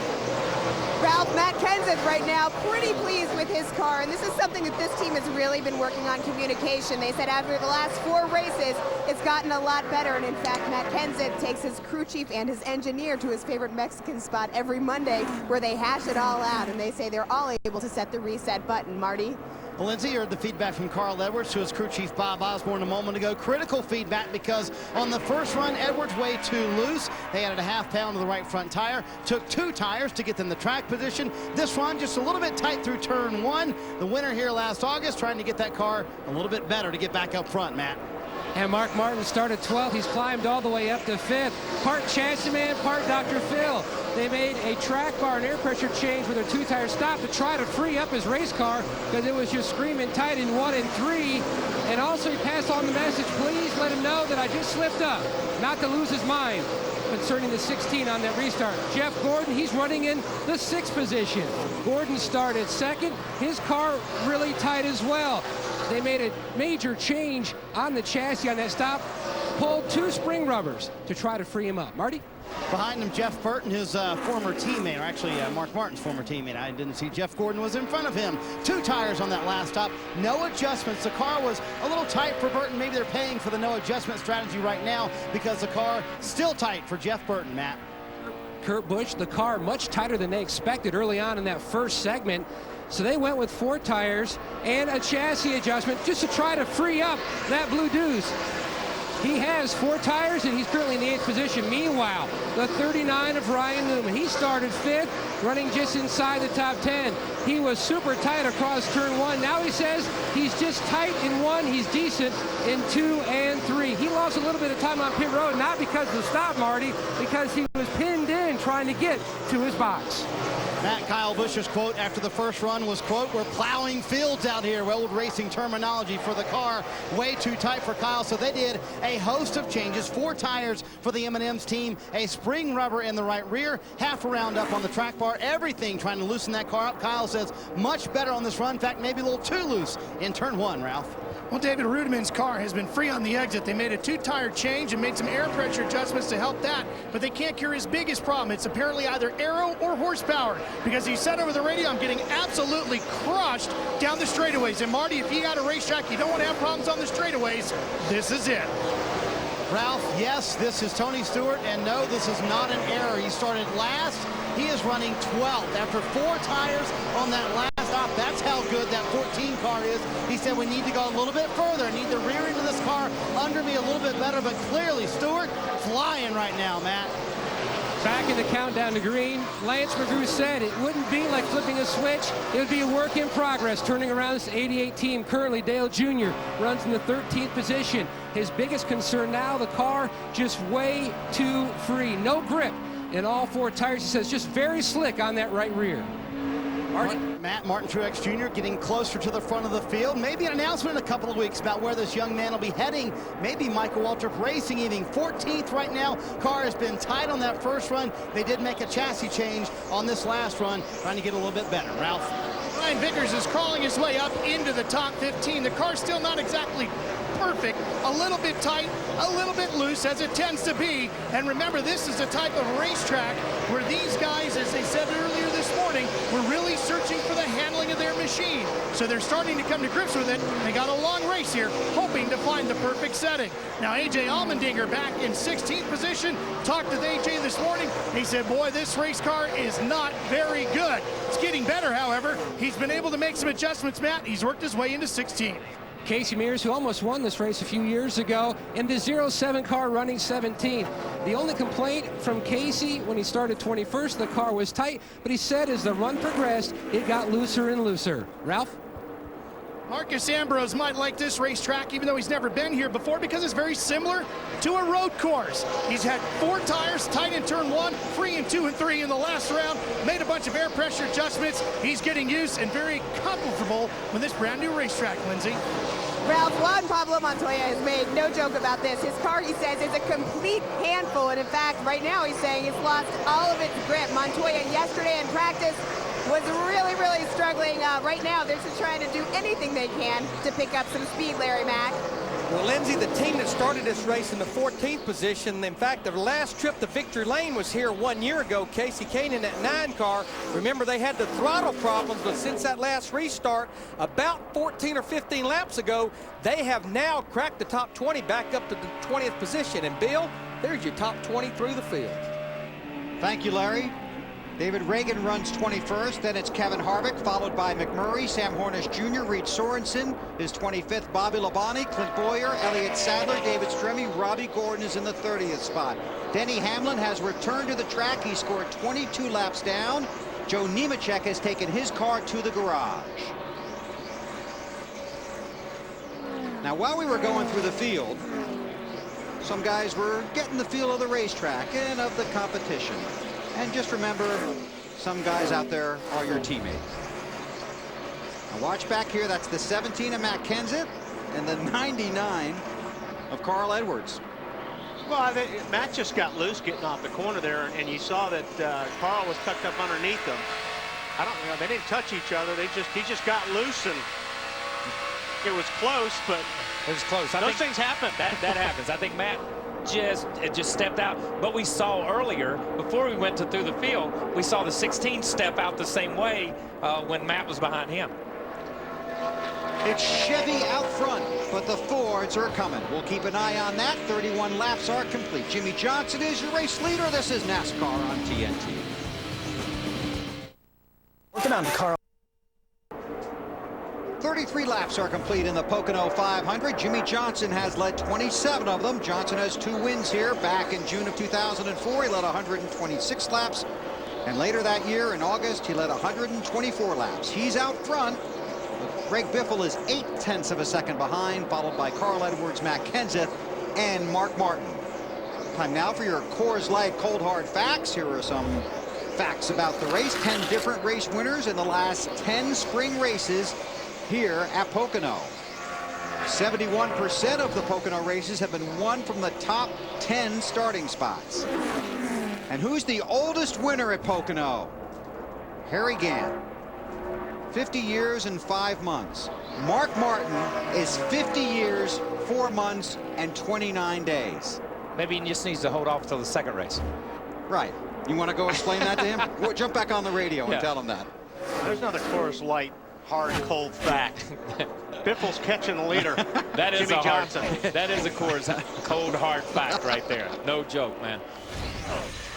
Ralph, Matt Kenseth right now pretty pleased with his car, and this is something that this team has really been working on, communication. They said after the last 4 races, it's gotten a lot better, and in fact, Matt Kenseth takes his crew chief and his engineer to his favorite Mexican spot every Monday where they hash it all out, and they say they're all able to set the reset button. Marty? Well, Lindsay, you heard the feedback from Carl Edwards to his crew chief Bob Osborne a moment ago. Critical feedback because on the first run, Edwards way too loose. They added a ½ pound to the right front tire. Took 2 tires to get them the track position. This run just a little bit tight through turn 1. The winner here last August trying to get that car a little bit better to get back up front, Matt. And Mark Martin started 12th. He's climbed all the way up to 5th. Part chassis man, part Dr. Phil. They made a track bar and air pressure change with their 2-tire stop to try to free up his race car because it was just screaming tight in 1 and 3. And also he passed on the message, please let him know that I just slipped up, not to lose his mind concerning the 16 on that restart. Jeff Gordon, he's running in the 6th position. Gordon started 2nd. His car really tight as well. They made a major change on the chassis on that stop. pulled 2 spring rubbers to try to free him up. Marty? Behind him, Jeff Burton, his former teammate, or actually Mark Martin's former teammate. I didn't see Jeff Gordon was in front of him. 2 tires on that last stop. No adjustments. The car was a little tight for Burton. Maybe they're paying for the no adjustment strategy right now because the car still tight for Jeff Burton, Matt. Kurt Busch, the car much tighter than they expected early on in that first segment. So they went with 4 tires and a chassis adjustment just to try to free up that Blue Deuce. He has 4 tires, and he's currently in the 8th position. Meanwhile, the 39 of Ryan Newman. He started 5th, running just inside the top 10. He was super tight across turn 1. Now he says he's just tight in 1. He's decent in 2 and 3. He lost a little bit of time on pit road, not because of the stop, Marty, because he was pinned in trying to get to his box. Matt, Kyle Busch's quote after the first run was, quote, "We're plowing fields out here." Old racing terminology for the car. Way too tight for Kyle, so they did a host of changes. 4 tires for the M&M's team, a spring rubber in the right rear, half a round up on the track bar, everything trying to loosen that car up. Kyle says much better on this run. In fact, maybe a little too loose in turn 1, Ralph. Well, David Rudiman's car has been free on the exit. They made a 2-tire change and made some air pressure adjustments to help that, but they can't cure his biggest problem. It's apparently either aero or horsepower, because he said over the radio, "I'm getting absolutely crushed down the straightaways." And Marty, if you got a racetrack, you don't want to have problems on the straightaways, this is it. Ralph, yes, this is Tony Stewart, and no, this is not an error. He started last. He is running 12th after 4 tires on that last stop. That's how good that 14 car is. He said we need to go a little bit further. I need the rear end of this car under me a little bit better, but clearly Stewart flying right now, Matt. Back in the countdown to green, Lance McGrew said it wouldn't be like flipping a switch. It would be a work in progress turning around this 88 team. Currently, Dale Jr. runs in the 13th position. His biggest concern now, the car just way too free. No grip in all 4 tires. He says just very slick on that right rear. Martin Truex Jr. getting closer to the front of the field. Maybe an announcement in a couple of weeks about where this young man will be heading. Maybe Michael Waltrip Racing even 14th right now. Car has been tight on that first run. They did make a chassis change on this last run, trying to get a little bit better. Ralph? Ryan Vickers is crawling his way up into the top 15. The car's still not exactly perfect, a little bit tight, a little bit loose, as it tends to be. And remember, this is the type of racetrack where these guys, as they said earlier this morning, were really searching for the handling of their machine. So they're starting to come to grips with it. They got a long race here, hoping to find the perfect setting. Now, A.J. Allmendinger back in 16th position. Talked to A.J. this morning. He said, boy, this race car is not very good. It's getting better, however. He's been able to make some adjustments, Matt. He's worked his way into 16th. Casey Mears, who almost won this race a few years ago, in the 07 car running 17th. The only complaint from Casey when he started 21st, the car was tight, but he said as the run progressed, it got looser and looser. Ralph? Marcus Ambrose might like this racetrack, even though he's never been here before, because it's very similar to a road course. He's had 4 tires, tight in turn 1, free in 2 and 3 in the last round, made a bunch of air pressure adjustments. He's getting used and very comfortable with this brand new racetrack, Lindsay. Ralph, Juan Pablo Montoya has made no joke about this. His car, he says, is a complete handful, and in fact, right now he's saying it's lost all of its grip. Montoya yesterday in practice was really struggling. Right now, they're just trying to do anything they can to pick up some speed, Larry Mack. Well, Lindsay, the team that started this race in the 14th position, in fact, the last trip to Victory Lane was here 1 year ago. Casey Kane in that 9 car. Remember, they had the throttle problems, but since that last restart, about 14 or 15 laps ago, they have now cracked the top 20 back up to the 20th position. And Bill, there's your top 20 through the field. Thank you, Larry. David Reagan runs 21st, then it's Kevin Harvick, followed by McMurray, Sam Hornish Jr., Reed Sorensen is 25th, Bobby Labonte, Clint Boyer, Elliott Sadler, David Stremme, Robbie Gordon is in the 30th spot. Denny Hamlin has returned to the track. He scored 22 laps down. Joe Nemechek has taken his car to the garage. Now, while we were going through the field, some guys were getting the feel of the racetrack and of the competition. And just remember, some guys out there are your teammates. Now watch back here. That's the 17 of Matt Kenseth and the 99 of Carl Edwards. Well, Matt just got loose getting off the corner there, and you saw that Carl was tucked up underneath them. I don't know. They didn't touch each other. He just got loose, and it was close, but It was close. Those things happen. That happens. I think Matt just stepped out. But we saw earlier, before we went through the field, we saw the 16 step out the same way when Matt was behind him. It's Chevy out front, but the Fords are coming. We'll keep an eye on that. 31 laps are complete. Jimmy Johnson is your race leader. This is NASCAR on TNT. Working on the car. 33 laps are complete in the Pocono 500. Jimmy Johnson has led 27 of them. Johnson has 2 wins here. Back in June of 2004, he led 126 laps. And later that year, in August, he led 124 laps. He's out front. Greg Biffle is 0.8 of a second behind, followed by Carl Edwards, Matt Kenseth, and Mark Martin. Time now for your Coors Light Cold Hard Facts. Here are some facts about the race. 10 different race winners in the last 10 spring races here at Pocono. 71% of the Pocono races have been won from the top 10 starting spots. And who's the oldest winner at Pocono? Harry Gant. 50 years and 5 months. Mark Martin is 50 years, 4 months, and 29 days. Maybe he just needs to hold off till the second race. Right. You want to go explain that to him? Well, jump back on the radio and tell him that. There's another Coors Light hard cold fact. Biffle's catching the leader. That is Jimmy Johnson. That is a Coors cold hard fact right there. No joke, man.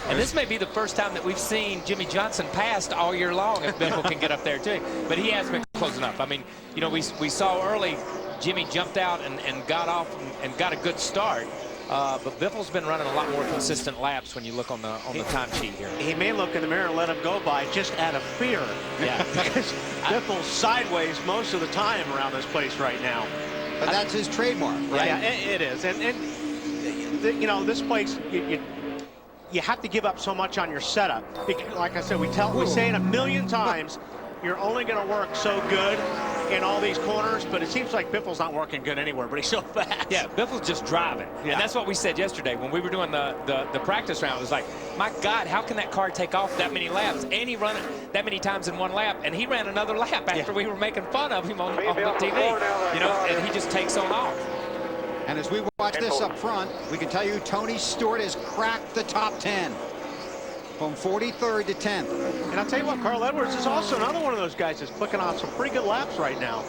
And this may be the first time that we've seen Jimmy Johnson passed all year long, if Biffle can get up there too. But he has been closing up. I mean, you know, we saw early Jimmy jumped out and got off and got a good start. But Biffle's been running a lot more consistent laps when you look on the time sheet here. He may look in the mirror and let him go by just out of fear. Yeah. Because Biffle's sideways most of the time around this place right now. But that's his trademark, right? Yeah, it is. And you know, this place, you have to give up so much on your setup. Because, like I said, we say it a million times, you're only going to work so good in all these corners, but it seems like Biffle's not working good anywhere, but he's so fast. Yeah, Biffle's just driving. Yeah. And that's what we said yesterday when we were doing the practice round. It was like, my God, how can that car take off that many laps? And he run it that many times in one lap, and he ran another lap after we were making fun of him on the TV. You know, and he just takes on off. And as we watch this up front, we can tell you Tony Stewart has cracked the top 10 from 43rd to 10th. And I'll tell you what, Carl Edwards is also another one of those guys that's clicking off some pretty good laps right now.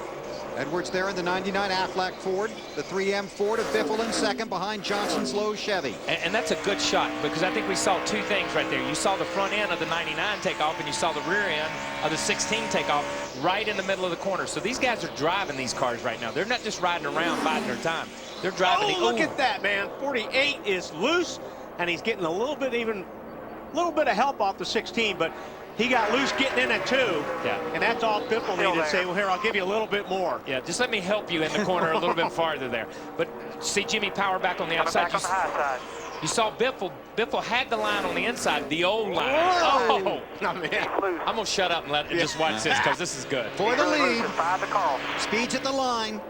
Edwards there in the 99 Aflac Ford, the 3M Ford of Biffle in second behind Johnson's Lowe's Chevy. And that's a good shot, because I think we saw 2 things right there. You saw the front end of the 99 take off, and you saw the rear end of the 16 take off right in the middle of the corner. So these guys are driving these cars right now. They're not just riding around biding their time. They're driving. Oh, look at that, man. 48 is loose, and he's getting a little bit of help off the 16, but he got loose getting in at 2. Yeah. And that's all Biffle needed to say, well, here, I'll give you a little bit more. Yeah, just let me help you in the corner a little bit farther there. But see Jimmy power back on the outside. You saw Biffle. Biffle had the line on the inside, the old line. Whoa. Oh, man. I'm going to shut up and just watch this, because this is good. For the lead. Speeds at the line.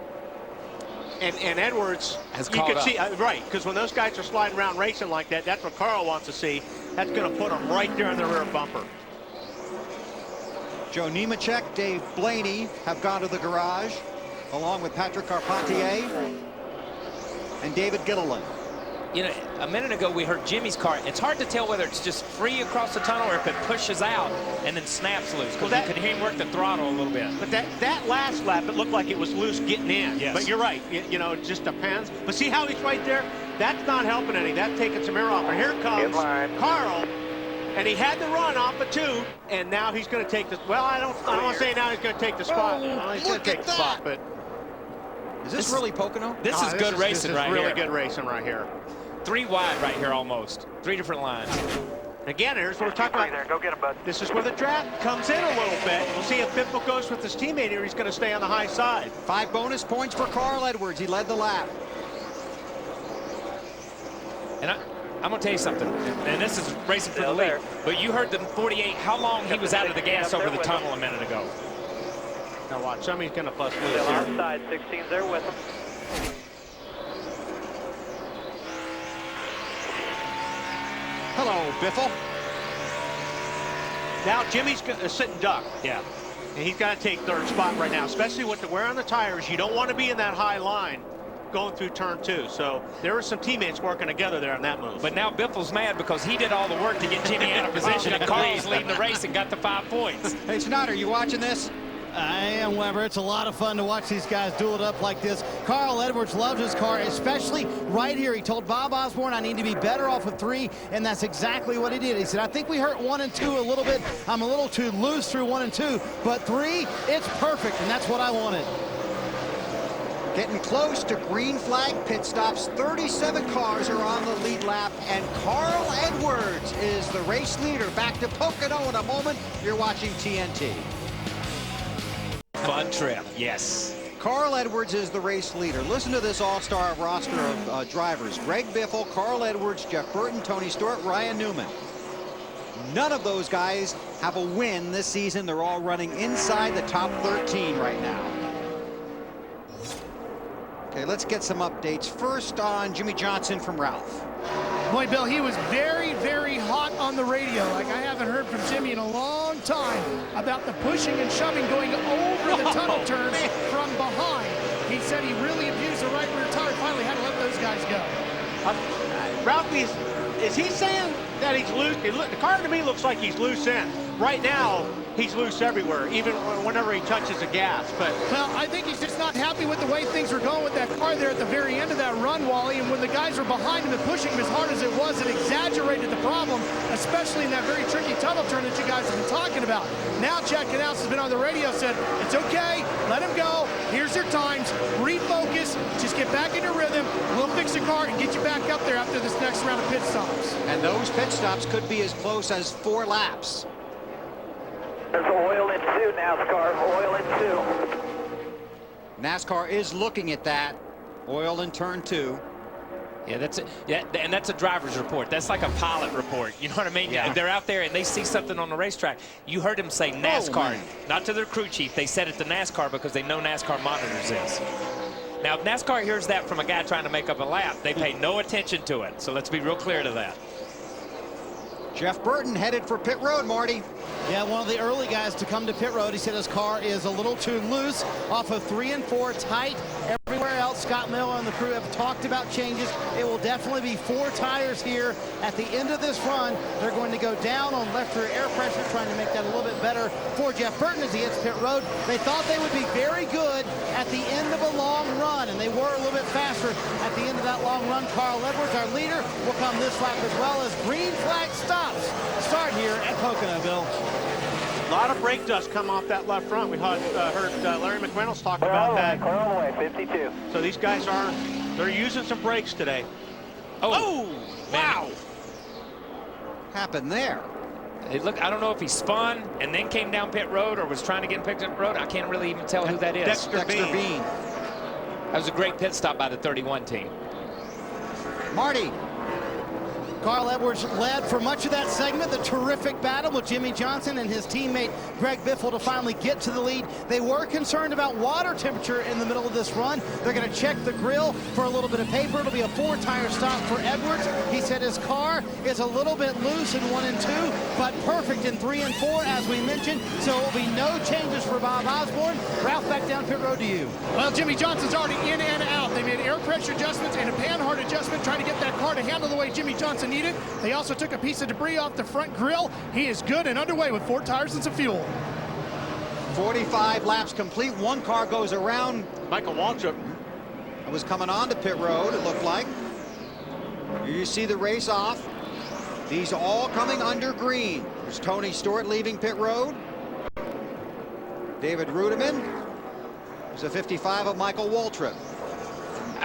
And Edwards, has you can see, right, because when those guys are sliding around racing like that, that's what Carl wants to see. That's going to put them right there in the rear bumper. Joe Nemechek, Dave Blaney have gone to the garage, along with Patrick Carpentier and David Gilliland. You know, a minute ago we heard Jimmy's car. It's hard to tell whether it's just free across the tunnel or if it pushes out and then snaps loose, because you could hear him work the throttle a little bit. But that last lap, it looked like it was loose getting in. Yes. But you're right. You know, it just depends. But see how he's right there? That's not helping any. That's taking some air off. And here comes Carl. And he had the run off of 2, and now he's going to take the. Well, I don't want to say now he's going to take the spot. He's going to take the spot, but is this really Pocono? This is good racing right here. Really good racing right here. 3 wide right here almost. 3 different lines. Again, here's what we're talking about. There. Go get him, bud. This is where the draft comes in a little bit. We'll see if Biffle goes with his teammate here. He's going to stay on the high side. 5 bonus points for Carl Edwards. He led the lap. And I'm going to tell you something, and this is racing for the lead, but you heard the 48, how long he was out of the gas over the tunnel a minute ago. Now watch, somebody's going to bust loose Still here. outside, 16's there with him. Hello, Biffle. Now Jimmy's sitting duck. Yeah. And he's got to take 3rd spot right now, especially with the wear on the tires. You don't want to be in that high line. going through turn 2. So there were some teammates working together there on that move. But now Biffle's mad because he did all the work to get Jimmy out of position, and Carl's leading the race and got the 5 points. Hey, Snod, are you watching this? I am, Weber. It's a lot of fun to watch these guys duel it up like this. Carl Edwards loves his car, especially right here. He told Bob Osborne, I need to be better off of 3, and that's exactly what he did. He said, I think we hurt 1 and 2 a little bit. I'm a little too loose through 1 and 2, but 3, it's perfect, and that's what I wanted. Getting close to green flag pit stops. 37 cars are on the lead lap, and Carl Edwards is the race leader. Back to Pocono in a moment. You're watching TNT. Fun trip, yes. Carl Edwards is the race leader. Listen to this all-star roster of drivers. Greg Biffle, Carl Edwards, Jeff Burton, Tony Stewart, Ryan Newman. None of those guys have a win this season. They're all running inside the top 13 right now. Okay, let's get some updates. First on Jimmy Johnson from Ralph. Boy, Bill, he was very, very hot on the radio. Like I haven't heard from Jimmy in a long time about the pushing and shoving going over the tunnel turns from behind. He said he really abused the right rear tire, finally had to let those guys go. Ralphie, is he saying that he's loose? The car to me looks like he's loose in. Right now, he's loose everywhere, even whenever he touches the gas. But well, I think he's just not happy with the way things were going with that car there at the very end of that run, Wally. And when the guys were behind him and pushing him as hard as it was, it exaggerated the problem, especially in that very tricky tunnel turn that you guys have been talking about. Now Jack Canals has been on the radio, said, it's okay, let him go. Here's your times, refocus, just get back in your rhythm. We'll fix the car and get you back up there after this next round of pit stops. And those pit stops could be as close as 4 laps. There's oil in 2, NASCAR, oil in 2. NASCAR is looking at that. Oil in turn 2. Yeah, that's it. Yeah, and that's a driver's report. That's like a pilot report. You know what I mean? Yeah. They're out there and they see something on the racetrack. You heard him say NASCAR, not to their crew chief. They said it to NASCAR because they know NASCAR monitors this. Now, if NASCAR hears that from a guy trying to make up a lap, they pay no attention to it. So let's be real clear to that. Jeff Burton headed for pit road, Marty. Yeah, one of the early guys to come to pit road. He said his car is a little too loose off of 3 and 4, tight everywhere else. Scott Miller and the crew have talked about changes. It will definitely be 4 tires here at the end of this run. They're going to go down on left rear air pressure, trying to make that a little bit better for Jeff Burton as he hits pit road. They thought they would be very good at the end of a long run, and they were a little bit faster at the end of that long run. Carl Edwards, our leader, will come this lap as well as green flag stops start here at Pocono, Bill. a lot of brake dust come off that left front. We heard Larry McReynolds talk about that. All the way, 52. So these guys they're using some brakes today. Oh, wow. Happened there. I don't know if he spun and then came down pit road or was trying to get picked up road. I can't really even tell who that is. Dexter Bean. That was a great pit stop by the 31 team. Marty. Carl Edwards led for much of that segment. The terrific battle with Jimmy Johnson and his teammate Greg Biffle to finally get to the lead. They were concerned about water temperature in the middle of this run. They're going to check the grill for a little bit of paper. It'll be a 4-tire stop for Edwards. He said his car is a little bit loose in 1 and 2, but perfect in 3 and 4, as we mentioned. So it will be no changes for Bob Osborne. Ralph, back down pit road to you. Well, Jimmy Johnson's already in and out. They made air pressure adjustments and a panhard adjustment trying to get that car to handle the way Jimmy Johnson needed. They also took a piece of debris off the front grille. He is good and underway with 4 tires and some fuel. 45 laps complete. 1 car goes around. Michael Waltrip was coming on to pit road, it looked like. Here you see the race off. These all coming under green. There's Tony Stewart leaving pit road. David Rudiman. There's a 55 of Michael Waltrip.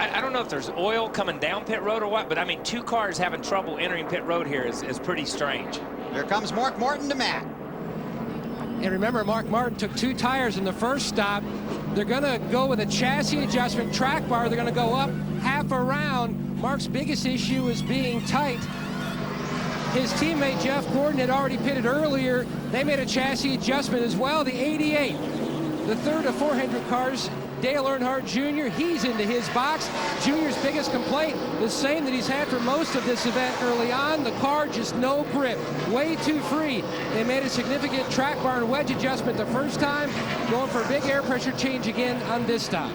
I don't know if there's oil coming down pit road or what, but I mean, 2 cars having trouble entering pit road here is pretty strange. Here comes Mark Martin to Matt. And remember, Mark Martin took 2 tires in the first stop. They're going to go with a chassis adjustment track bar. They're going to go up half a round. Mark's biggest issue is being tight. His teammate Jeff Gordon had already pitted earlier. They made a chassis adjustment as well. The 88, the third of 400 cars, Dale Earnhardt Jr., he's into his box. Junior's biggest complaint, the same that he's had for most of this event early on. The car just no grip, way too free. They made a significant track bar and wedge adjustment the first time, going for a big air pressure change again on this stop.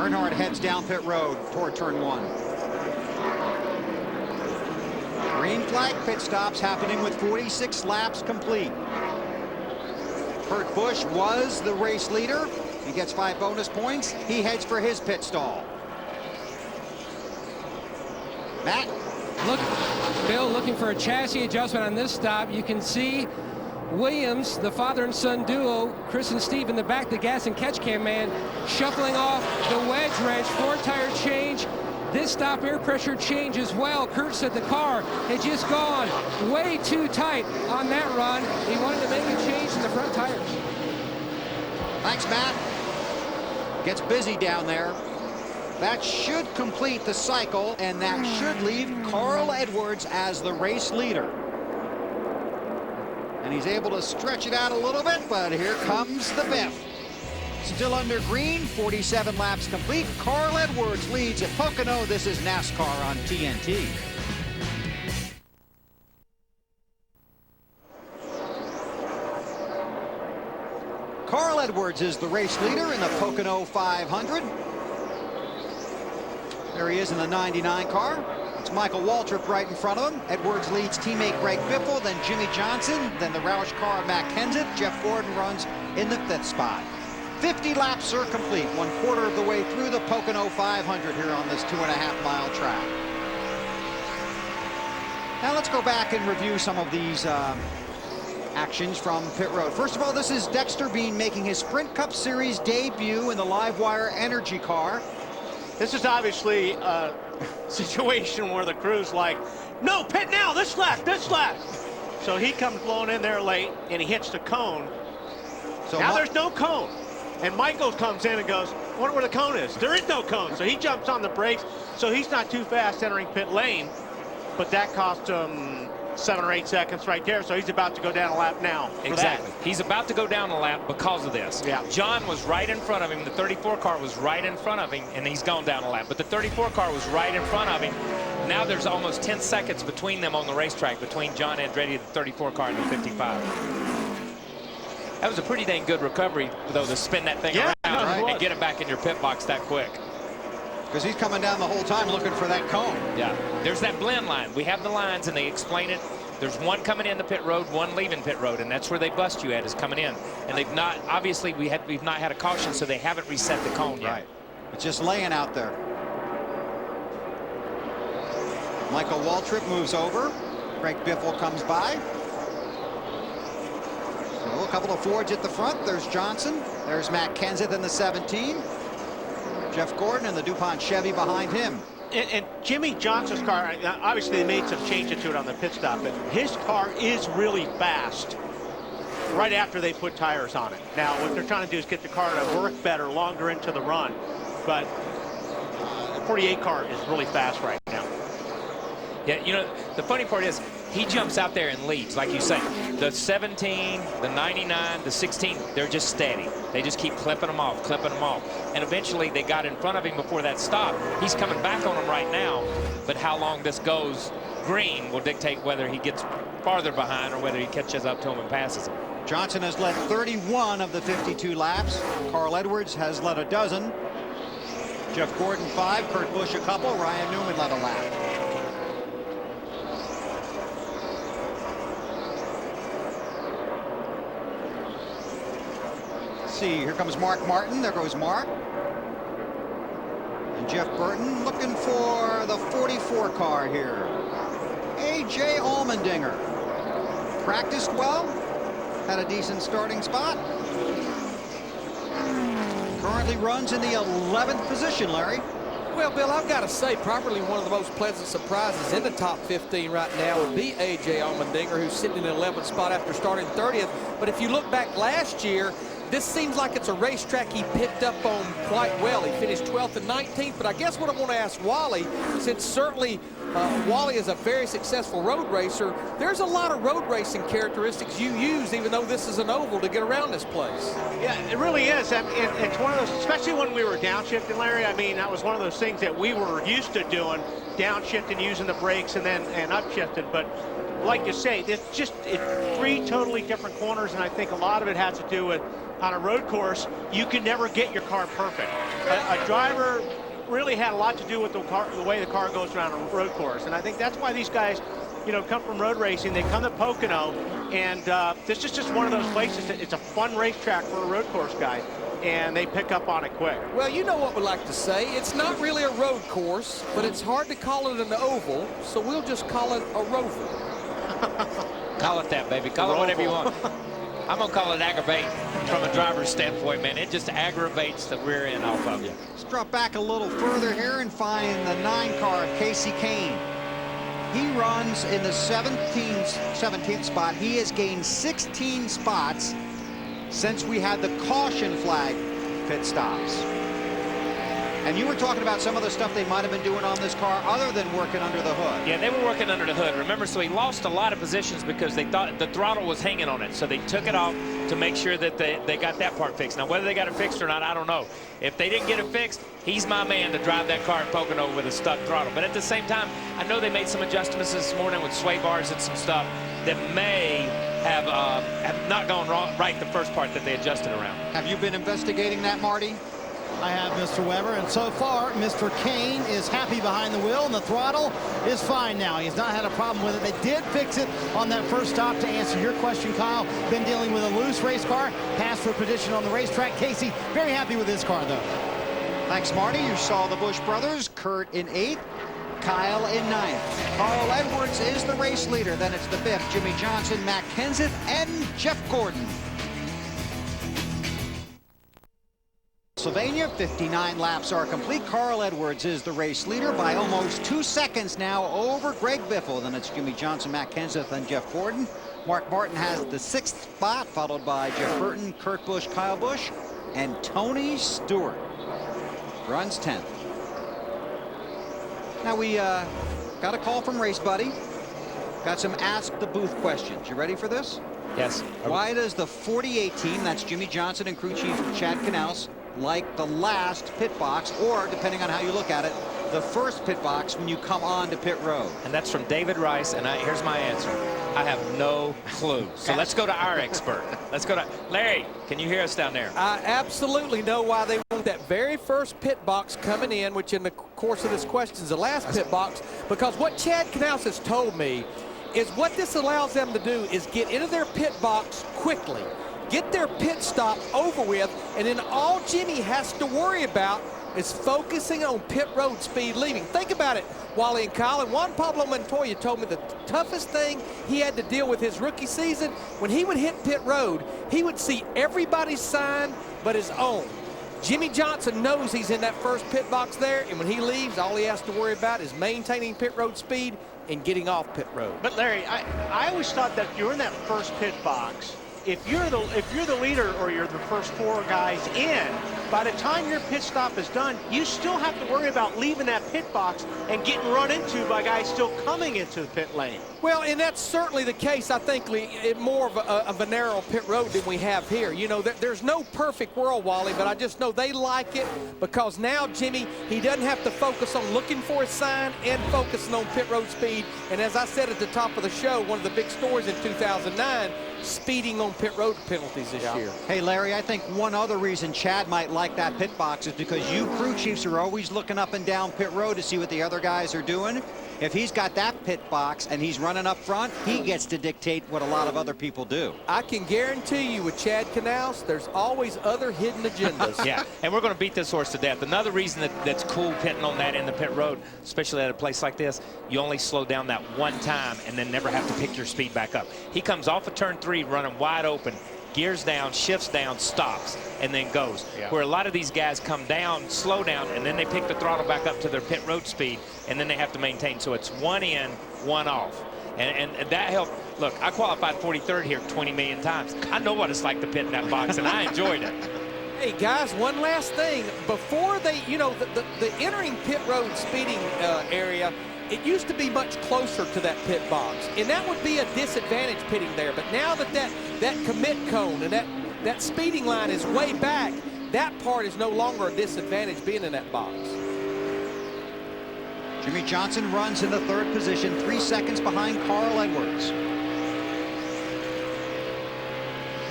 Earnhardt heads down pit road toward turn 1. Green flag pit stops happening with 46 laps complete. Kurt Busch was the race leader. He gets 5 bonus points. He heads for his pit stall. Matt? Look, Bill looking for a chassis adjustment on this stop. You can see Williams, the father and son duo, Chris and Steve in the back, the gas and catch can man, shuffling off the wedge wrench, 4-tire change. This stop air pressure change as well. Kurt said the car had just gone way too tight on that run. He wanted to make a change in the front tires. Thanks, Matt. Gets busy down there. That should complete the cycle, and that should leave Carl Edwards as the race leader. And he's able to stretch it out a little bit, but here comes the Biff. Still under green, 47 laps complete. Carl Edwards leads at Pocono. This is NASCAR on TNT. Carl Edwards is the race leader in the Pocono 500. There he is in the 99 car. It's Michael Waltrip right in front of him. Edwards leads teammate Greg Biffle, then Jimmy Johnson, then the Roush car of Matt Kenseth. Jeff Gordon runs in the 5th spot. 50 laps are complete, 1/4 of the way through the Pocono 500 here on this 2.5-mile track. Now let's go back and review some of these actions from pit road. First of all, this is Dexter Bean making his Sprint Cup Series debut in the Livewire Energy car. This is obviously a situation where the crew's like, no, pit now, this lap, this lap. So he comes blowing in there late, and he hits the cone. So now there's no cone. And Michael comes in and goes, I wonder where the cone is. There is no cone. So he jumps on the brakes. So he's not too fast entering pit lane. But that cost him 7 or 8 seconds right there. So he's about to go down a lap now. Exactly. He's about to go down a lap because of this. Yeah. John was right in front of him. The 34 car was right in front of him, and he's gone down a lap. But the 34 car was right in front of him. Now there's almost 10 seconds between them on the racetrack, between John Andretti, the 34 car, and the 55. That was a pretty dang good recovery, though, to spin that thing around and get it back in your pit box that quick. Because he's coming down the whole time looking for that cone. Yeah. There's that blend line. We have the lines, and they explain it. There's one coming in the pit road, one leaving pit road, and that's where they bust you at, is coming in. And they've not, obviously, we've not had a caution, so they haven't reset the cone yet. Right. It's just laying out there. Michael Waltrip moves over. Greg Biffle comes by. So a couple of Fords at the front. There's Johnson. There's Matt Kenseth in the 17. Jeff Gordon and the DuPont Chevy behind him. And Jimmy Johnson's car, obviously they made some changes to it on the pit stop, but his car is really fast right after they put tires on it. Now, what they're trying to do is get the car to work better, longer into the run. But the 48 car is really fast right now. Yeah, you know, the funny part is he jumps out there and leads, like you say. The 17, the 99, the 16, they're just steady. They just keep clipping them off, clipping them off. And eventually they got in front of him before that stop. He's coming back on them right now, but how long this goes green will dictate whether he gets farther behind or whether he catches up to him and passes him. Johnson has led 31 of the 52 laps. Carl Edwards has led a dozen. Jeff Gordon 5, Kurt Busch a couple, Ryan Newman led a lap. See, here comes Mark Martin. There goes Mark. And Jeff Burton looking for the 44 car here. A.J. Allmendinger. Practiced well. Had a decent starting spot. Currently runs in the 11th position, Larry. Well, Bill, I've got to say, probably one of the most pleasant surprises in the top 15 right now would be A.J. Allmendinger, who's sitting in the 11th spot after starting 30th. But if you look back last year, this seems like it's a racetrack he picked up on quite well. He finished 12th and 19th, but I guess what I want to ask Wally, since certainly Wally is a very successful road racer, there's a lot of road racing characteristics you use, even though this is an oval, to get around this place. Yeah, it really is. I mean, it's one of those, especially when we were downshifting, Larry. I mean, that was one of those things that we were used to doing, downshifting, using the brakes, and then upshifting. But like you say, it's 3 totally different corners, and I think a lot of it has to do with, on a road course, you can never get your car perfect. a driver really had a lot to do with the way the car goes around a road course. And I think that's why these guys, you know, come from road racing. They come to Pocono, and this is just one of those places that it's a fun racetrack for a road course guy, and they pick up on it quick. Well, you know what we like to say. It's not really a road course, but it's hard to call it an oval, so we'll just call it a roval. Call it that, baby. Call it whatever you want. I'm going to call it aggravate from a driver's standpoint, man. It just aggravates the rear end off of you. Let's drop back a little further here and find the 9 car of Casey Kane. He runs in the 17th spot. He has gained 16 spots since we had the caution flag pit stops. And you were talking about some of the stuff they might have been doing on this car other than working under the hood. Yeah, they were working under the hood. Remember, so he lost a lot of positions because they thought the throttle was hanging on it. So they took it off to make sure that they got that part fixed. Now, whether they got it fixed or not, I don't know. If they didn't get it fixed, he's my man to drive that car at Pocono with a stuck throttle. But at the same time, I know they made some adjustments this morning with sway bars and some stuff that may have not gone right the first part that they adjusted around. Have you been investigating that, Marty? I have, Mr. Weber, and so far, Mr. Kane is happy behind the wheel, and the throttle is fine now. He's not had a problem with it. They did fix it on that first stop. To answer your question, Kyle, been dealing with a loose race car, passed for position on the racetrack. Casey, very happy with his car, though. Thanks, Marty. You saw the Busch brothers, Kurt in 8th, Kyle in 9th. Carl Edwards is the race leader. Then it's the Biff, Jimmy Johnson, Matt Kenseth, and Jeff Gordon. Pennsylvania, 59 laps are complete. Carl Edwards is the race leader by almost 2 seconds now over Greg Biffle. Then it's Jimmy Johnson, Matt Kenseth, and Jeff Gordon. Mark Martin has the 6th spot, followed by Jeff Burton, Kurt Busch, Kyle Busch, and Tony Stewart runs 10th. Now we got a call from Race Buddy. Got some Ask the Booth questions. You ready for this? Yes. Why does the 48 team, that's Jimmy Johnson and crew chief Chad Knaus, like the last pit box, or depending on how you look at it, the first pit box when you come on to pit road? And that's from David Rice, and here's my answer. I have no clue. So let's go to our expert. Let's go to Larry. Can you hear us down there? I absolutely know why they want that very first pit box coming in, which in the course of this question is the last pit box, because what Chad Knaus has told me is what this allows them to do is get into their pit box quickly, get their pit stop over with, and then all Jimmy has to worry about is focusing on pit road speed leaving. Think about it, Wally and Kyle. And Juan Pablo Montoya told me the toughest thing he had to deal with his rookie season, when he would hit pit road, he would see everybody's sign but his own. Jimmy Johnson knows he's in that first pit box there, and when he leaves, all he has to worry about is maintaining pit road speed and getting off pit road. But Larry, I always thought that you're in that first pit box. If you're the leader or you're the first 4 guys in, by the time your pit stop is done, you still have to worry about leaving that pit box and getting run into by guys still coming into the pit lane. Well, and that's certainly the case, I think, more of a narrow pit road than we have here. You know, there's no perfect world, Wally, but I just know they like it because now Jimmy, he doesn't have to focus on looking for his sign and focusing on pit road speed. And as I said at the top of the show, one of the big stories in 2009, speeding on pit road penalties this year. Hey, Larry, I think one other reason Chad might like that pit box is because you crew chiefs are always looking up and down pit road to see what the other guys are doing. If he's got that pit box and he's running up front, he gets to dictate what a lot of other people do. I can guarantee you with Chad Knaus, there's always other hidden agendas. Yeah, and we're going to beat this horse to death. Another reason that's cool pitting on that in the pit road, especially at a place like this, you only slow down that one time and then never have to pick your speed back up. He comes off of turn 3 running wide open, gears down, shifts down, stops, and then goes. Yeah. Where a lot of these guys come down, slow down, and then they pick the throttle back up to their pit road speed, and then they have to maintain. So it's one in, one off. And that helped. Look, I qualified 43rd here 20 million times. I know what it's like to pit in that box, and I enjoyed it. Hey, guys, one last thing. Before they, you know, the entering pit road speeding area, it used to be much closer to that pit box, and that would be a disadvantage pitting there. But now that commit cone and that speeding line is way back, that part is no longer a disadvantage being in that box. Jimmy Johnson runs in the 3rd position, 3 seconds behind Carl Edwards.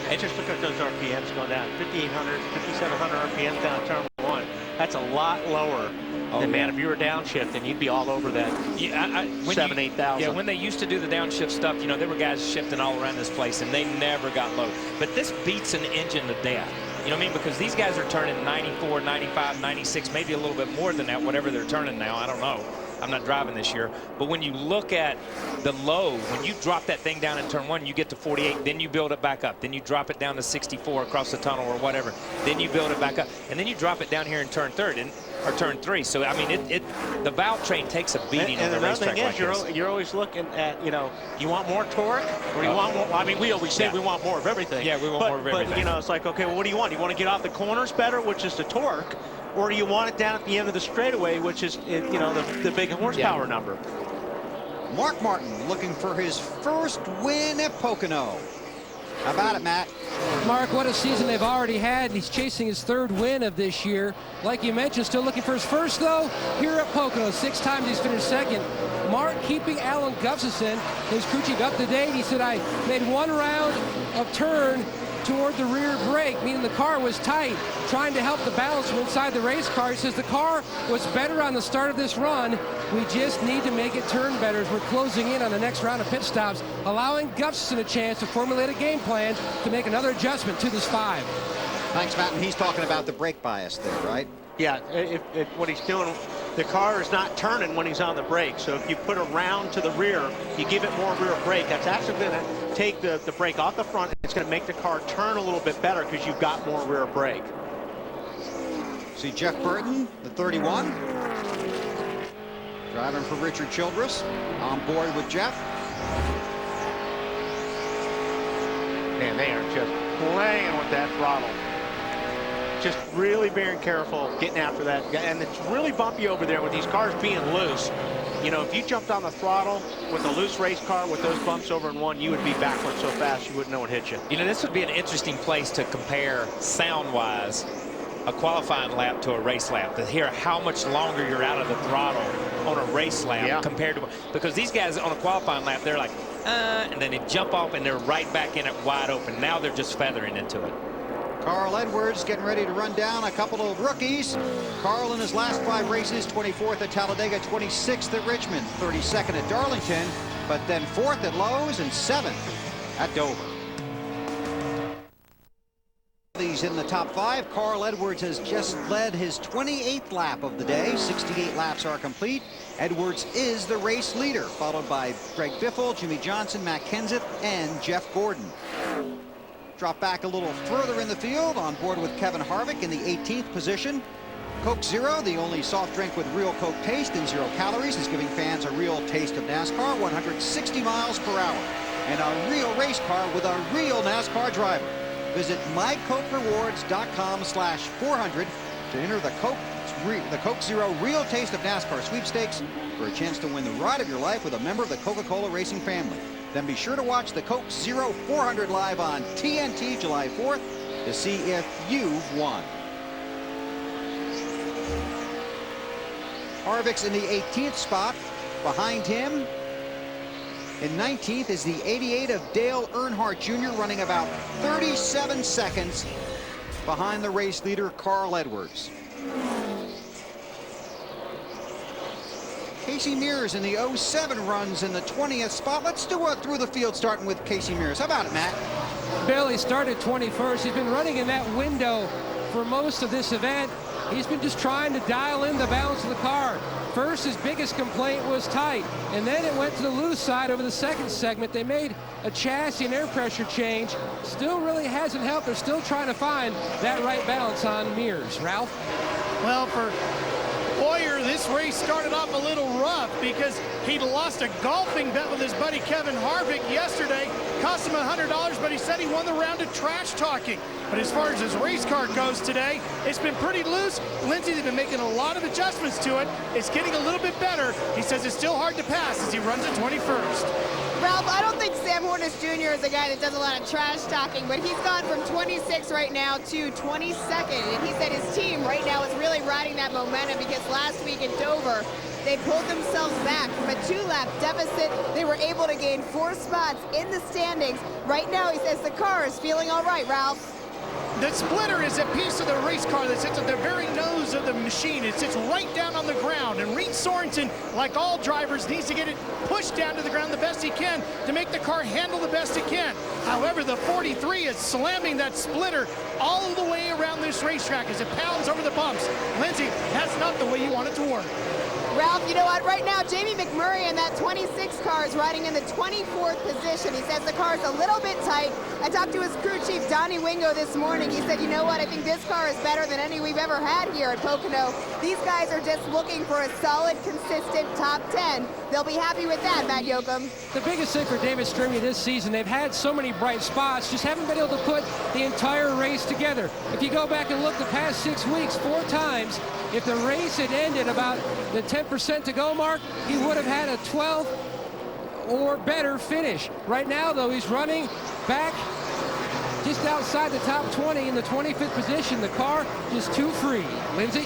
And just look at those RPMs going down, 5,800, 5,700 RPMs down turn 1. That's a lot lower. And man, if you were downshifting, you'd be all over that. Yeah, 7,000, 8,000. Yeah, when they used to do the downshift stuff, you know, there were guys shifting all around this place, and they never got low. But this beats an engine to death. You know what I mean? Because these guys are turning 94, 95, 96, maybe a little bit more than that, whatever they're turning now. I don't know. I'm not driving this year. But when you look at the low, when you drop that thing down in turn 1, you get to 48, then you build it back up. Then you drop it down to 64 across the tunnel or whatever. Then you build it back up. And then you drop it down here in turn 3. So, I mean, the valve train takes a beating on the racetrack like this. You're always looking at, you know, you want more torque or you want more. I mean, we always say we want more of everything. Yeah, we want more of everything. But, you know, it's like, okay, well, what do you want? You want to get off the corners better, which is the torque, or do you want it down at the end of the straightaway, which is, you know, the big horsepower number? Mark Martin looking for his first win at Pocono. How about it, Matt? Mark, what a season they've already had. He's chasing his 3rd win of this year. Like you mentioned, still looking for his first, though, here at Pocono. 6 times he's finished 2nd. Mark keeping Alan Gustafson, his crew chief, up to date. He said, I made 1 round of turn toward the rear brake, meaning the car was tight, trying to help the balance from inside the race car. He says the car was better on the start of this run. We just need to make it turn better as we're closing in on the next round of pit stops, allowing Gustafson a chance to formulate a game plan to make another adjustment to this 5. Thanks, Matt. And he's talking about the brake bias there, right? Yeah, what he's doing, the car is not turning when he's on the brake. So if you put a round to the rear, you give it more rear brake. That's actually going to take the brake off the front. It's going to make the car turn a little bit better because you've got more rear brake. See Jeff Burton, the 31. Driving for Richard Childress. On board with Jeff. Man, they are just playing with that throttle. Just really being careful getting after that. And it's really bumpy over there with these cars being loose. You know, if you jumped on the throttle with a loose race car with those bumps over in 1, you would be backwards so fast you wouldn't know what hit you. You know, this would be an interesting place to compare sound-wise a qualifying lap to a race lap, to hear how much longer you're out of the throttle on a race lap compared to, because these guys on a qualifying lap, they're like, and then they jump off and they're right back in it wide open. Now they're just feathering into it. Carl Edwards getting ready to run down a couple of rookies. Carl in his last 5 races, 24th at Talladega, 26th at Richmond, 32nd at Darlington, but then 4th at Lowe's and 7th at Dover. He's in the top 5. Carl Edwards has just led his 28th lap of the day. 68 laps are complete. Edwards is the race leader, followed by Greg Biffle, Jimmy Johnson, Matt Kenseth, and Jeff Gordon. Drop back a little further in the field, on board with Kevin Harvick in the 18th position. Coke Zero, the only soft drink with real Coke taste and 0 calories, is giving fans a real taste of NASCAR, 160 miles per hour. And a real race car with a real NASCAR driver. Visit mycokerewards.com/400 to enter the Coke Zero Real Taste of NASCAR sweepstakes for a chance to win the ride of your life with a member of the Coca-Cola racing family. Then be sure to watch the Coke Zero 400 live on TNT July 4th to see if you've won. Harvick's in the 18th spot. Behind him in 19th is the 88 of Dale Earnhardt Jr., running about 37 seconds behind the race leader, Carl Edwards. Casey Mears in the 07 runs in the 20th spot. Let's do a through the field starting with Casey Mears. How about it, Matt? Bill, he started 21st. He's been running in that window for most of this event. He's been just trying to dial in the balance of the car. First, his biggest complaint was tight, and then it went to the loose side over the 2nd segment. They made a chassis and air pressure change. Still really hasn't helped. They're still trying to find that right balance on Mears. Ralph? Well, for Boyer, this race started off a little rough because he'd lost a golfing bet with his buddy Kevin Harvick yesterday. Cost him $100, but he said he won the round of trash talking. But as far as his race car goes today, it's been pretty loose. Lindsay's been making a lot of adjustments to it. It's getting a little bit better. He says it's still hard to pass as he runs at 21st. Ralph, I don't think Sam Hornish Jr. is a guy that does a lot of trash talking, but he's gone from 26 right now to 22nd. And he said his team right now is really riding that momentum because last week in Dover, they pulled themselves back from a 2-lap deficit. They were able to gain 4 spots in the standings. Right now, he says the car is feeling all right, Ralph. The splitter is a piece of the race car that sits at the very nose of the machine. It sits right down on the ground, and Reed Sorensen, like all drivers, needs to get it pushed down to the ground the best he can to make the car handle the best it can. However, the 43 is slamming that splitter all the way around this racetrack as it pounds over the bumps. Lindsay, that's not the way you want it to work. Ralph, you know what? Right now, Jamie McMurray in that 26 car is riding in the 24th position. He says the car's a little bit tight. I talked to his crew chief, Donnie Wingo, this morning. He said, you know what? I think this car is better than any we've ever had here at Pocono. These guys are just looking for a solid, consistent top 10. They'll be happy with that, Matt Yoakum. The biggest thing for David Strimmy this season, they've had so many bright spots, just haven't been able to put the entire race together. If you go back and look the past 6 weeks, 4 times, if the race had ended about the 10% to go mark, he would have had a 12th or better finish. Right now, though, he's running back just outside the top 20 in the 25th position. The car just too free. Lindsay?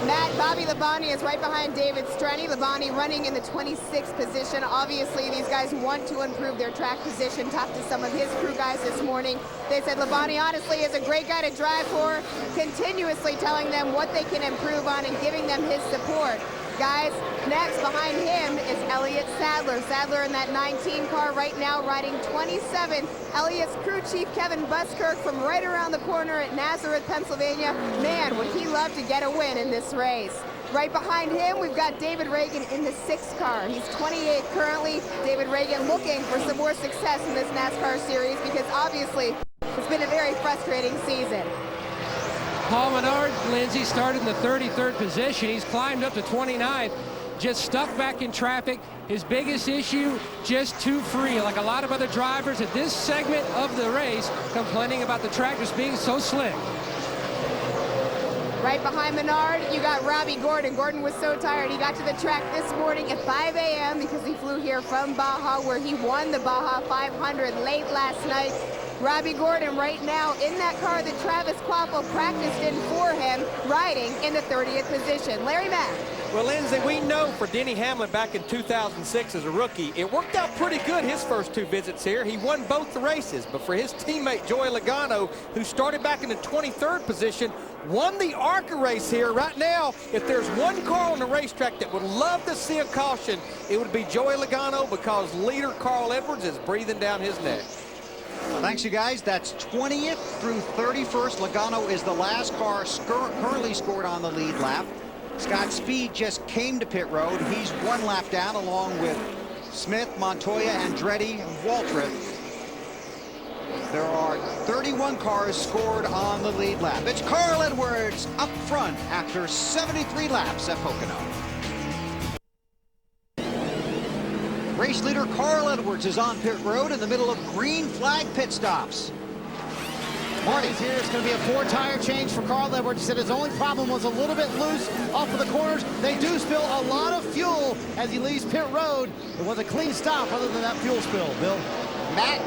Matt, Bobby Labonte is right behind David Strenny. Labonte running in the 26th position. Obviously, these guys want to improve their track position. Talked to some of his crew guys this morning. They said Labonte honestly is a great guy to drive for, continuously telling them what they can improve on and giving them his support. Guys, next behind him is Elliott Sadler. Sadler in that 19 car right now riding 27th. Elliott's crew chief Kevin Buskirk from right around the corner at Nazareth, Pennsylvania. Man, would he love to get a win in this race. Right behind him, we've got David Reagan in the 6th car. He's 28th currently. David Reagan looking for some more success in this NASCAR series because obviously it's been a very frustrating season. Paul Menard, Lindsay, started in the 33rd position. He's climbed up to 29th, just stuck back in traffic. His biggest issue, just too free. Like a lot of other drivers at this segment of the race, complaining about the track just being so slick. Right behind Menard, you got Robbie Gordon. Gordon was so tired, he got to the track this morning at 5 a.m. because he flew here from Baja, where he won the Baja 500 late last night. Robbie Gordon right now in that car that Travis Quapple practiced in for him, riding in the 30th position. Larry Mack. Well, Lindsay, we know for Denny Hamlin back in 2006 as a rookie, it worked out pretty good his first 2 visits here. He won both the races, but for his teammate Joey Logano, who started back in the 23rd position, won the ARCA race here. Right now, if there's one car on the racetrack that would love to see a caution, it would be Joey Logano because leader Carl Edwards is breathing down his neck. Thanks, you guys. That's 20th through 31st. Logano is the last car currently scored on the lead lap. Scott Speed just came to pit road. He's 1 lap down along with Smith, Montoya, Andretti, and Waltrip. There are 31 cars scored on the lead lap. It's Carl Edwards up front after 73 laps at Pocono. Race leader Carl Edwards is on pit road in the middle of green flag pit stops. Marty's here. It's going to be a 4-tire change for Carl Edwards. He said his only problem was a little bit loose off of the corners. They do spill a lot of fuel as he leaves pit road. It was a clean stop other than that fuel spill. Bill? Matt?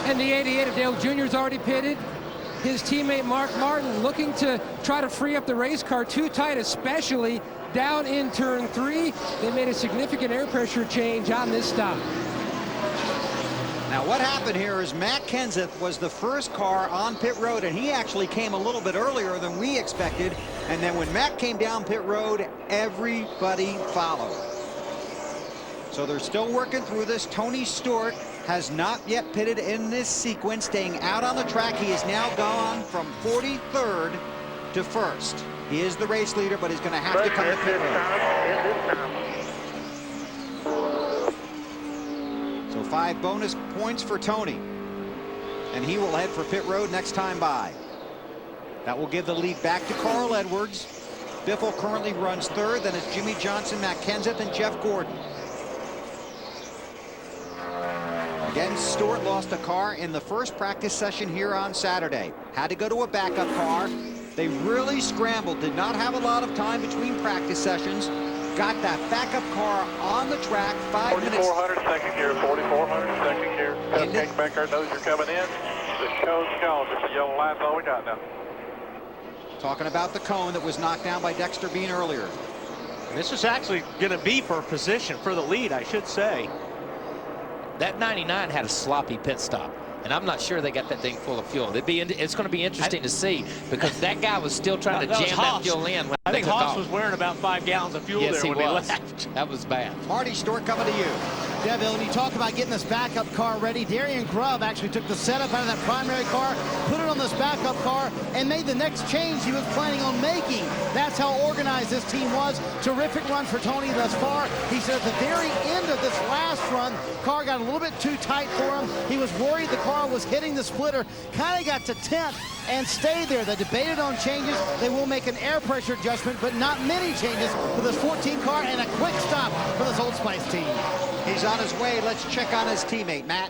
And the 88 of Dale Jr. is already pitted. His teammate Mark Martin looking to try to free up the race car too tight, especially down in turn 3. They made a significant air pressure change on this stop. Now what happened here is Matt Kenseth was the first car on pit road, and he actually came a little bit earlier than we expected. And then when Matt came down pit road, everybody followed. So they're still working through this. Tony Stewart has not yet pitted in this sequence, staying out on the track. He is now gone from 43rd to 1st. He is the race leader, but he's going to have to come to pit road. So 5 bonus points for Tony. And he will head for pit road next time by. That will give the lead back to Carl Edwards. Biffle currently runs 3rd. Then it's Jimmy Johnson, Matt Kenseth, and Jeff Gordon. Again, Stewart lost a car in the first practice session here on Saturday. Had to go to a backup car. They really scrambled, did not have a lot of time between practice sessions. Got that backup car on the track, 5 minutes. 4,400 second gear, 4,400 second gear. Cascade back there knows you're coming in. The cone's gone, just a yellow line's all we got now. Talking about the cone that was knocked down by Dexter Bean earlier. This is actually going to be for position for the lead, I should say. That 99 had a sloppy pit stop. And I'm not sure they got that thing full of fuel. It's going to be interesting to see, because that guy was still trying to jam that fuel in when I they think took Haas off. was wearing about 5 gallons of fuel there when he left. That was bad. Marty Stewart coming to you. Yeah, Bill, when you talk about getting this backup car ready, Darian Grubb actually took the setup out of that primary car, put it on this backup car, and made the next change he was planning on making. That's how organized this team was. Terrific run for Tony thus far. He said at the very end of this last run, car got a little bit too tight for him. He was worried the car was hitting the splitter, kind of got to 10th and stayed there. They debated on changes. They will make an air pressure adjustment, but not many changes for this 14 car, and a quick stop for this Old Spice team. He's on his way. Let's check on his teammate, Matt.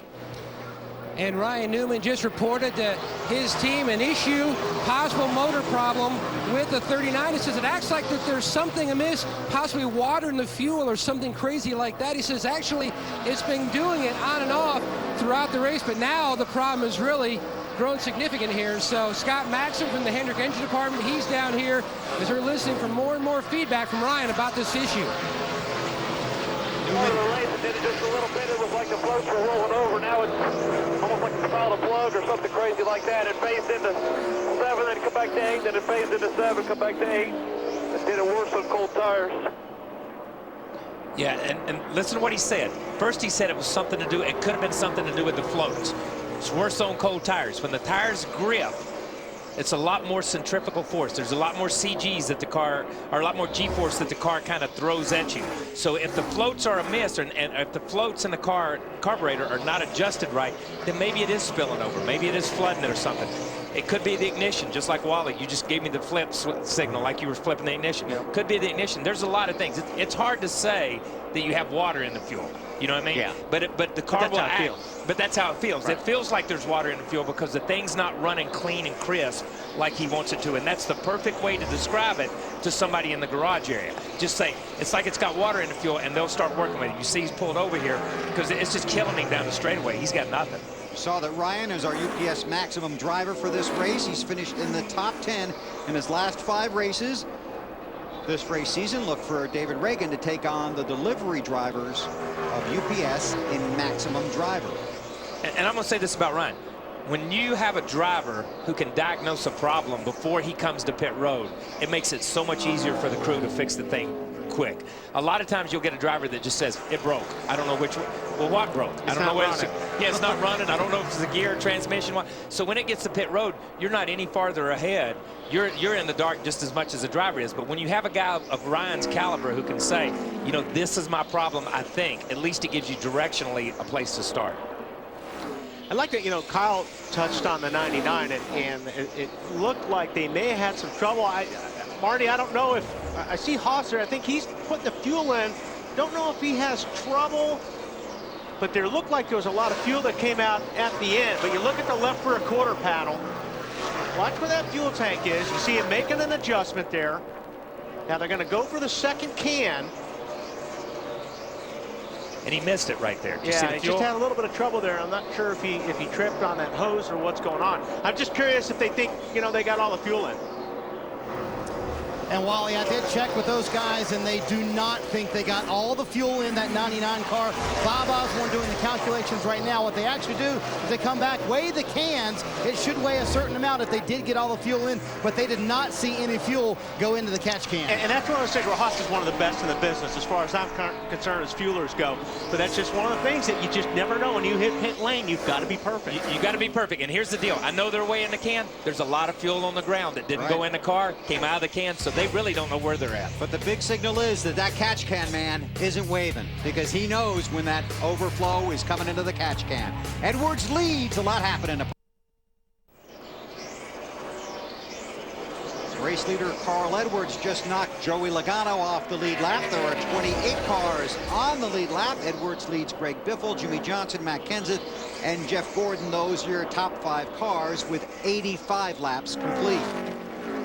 And Ryan Newman just reported that his team, an issue, possible motor problem with the 39. He says it acts like that there's something amiss, possibly water in the fuel or something crazy like that. He says actually it's been doing it on and off throughout the race, but now the problem is really grown significant here. So Scott Maxim from the Hendrick Engine Department, he's down here as we're listening for more and more feedback from Ryan about this issue. Part of the race, it did it just a little bit. It was like the floats were rolling over. Now it's almost like it fouled a plug or something crazy like that. It phased into 7, then come back to 8, then it phased into 7, come back to 8. It did it worse on cold tires. Yeah, and listen to what he said. First he said it was something to do, it could have been something to do with the floats. It's worse on cold tires. When the tires grip, it's a lot more centrifugal force. There's a lot more CGs that the car, or a lot more G-force that the car kind of throws at you. So if the floats are amiss, and if the floats in the carburetor are not adjusted right, then maybe it is spilling over. Maybe it is flooding it or something. It could be the ignition, just like Wally. You just gave me the flip signal like you were flipping the ignition. Yep. Could be the ignition. There's a lot of things. It's hard to say that you have water in the fuel. You know what I mean? Yeah. But the car will act. But that's how it feels. Right. It feels like there's water in the fuel because the thing's not running clean and crisp like he wants it to. And that's the perfect way to describe it to somebody in the garage area. Just say, it's like it's got water in the fuel, and they'll start working with it. You see he's pulled over here because it's just killing him down the straightaway. He's got nothing. Saw that Ryan is our UPS Maximum driver for this race. He's finished in the top 10 in his last 5 races. This race season, look for David Reagan to take on the delivery drivers of UPS in Maximum Driver. And I'm going to say this about Ryan. When you have a driver who can diagnose a problem before he comes to pit road, it makes it so much easier for the crew to fix the thing quick. A lot of times you'll get a driver that just says, it broke. I don't know which one. Well, what broke? I don't know where it's, yeah, it's not running. I don't know if it's the gear, transmission. So when it gets to pit road, you're not any farther ahead. You're in the dark just as much as the driver is. But when you have a guy of Ryan's caliber who can say, you know, this is my problem, I think, at least it gives you directionally a place to start. I like that, you know, Kyle touched on the 99, and it looked like they may have had some trouble. Marty, I don't know if, I see Haas there. I think he's putting the fuel in. Don't know if he has trouble, but there looked like there was a lot of fuel that came out at the end. But you look at the left rear quarter panel, watch where that fuel tank is. You see him making an adjustment there. Now they're going to go for the second can. And he missed it right there. Yeah, he just had a little bit of trouble there. I'm not sure if he tripped on that hose or what's going on. I'm just curious if they think, you know, they got all the fuel in. And Wally, I did check with those guys, and they do not think they got all the fuel in that 99 car. Bob Osborne doing the calculations right now. What they actually do is they come back, weigh the cans. It should weigh a certain amount if they did get all the fuel in, but they did not see any fuel go into the catch can. And that's one of those things where Haas is one of the best in the business as far as I'm concerned as fuelers go. But that's just one of the things that you just never know. When you hit pit lane, you've got to be perfect. You got to be perfect. And here's the deal. I know they're weighing the can. There's a lot of fuel on the ground that didn't go in the car, came out of the can, so they really don't know where they're at. But the big signal is that catch can man isn't waving, because he knows when that overflow is coming into the catch can. Edwards leads, a lot happening. Race leader Carl Edwards just knocked Joey Logano off the lead lap. There are 28 cars on the lead lap. Edwards leads Greg Biffle, Jimmy Johnson, Matt Kenseth, and Jeff Gordon. Those are your top 5 cars with 85 laps complete.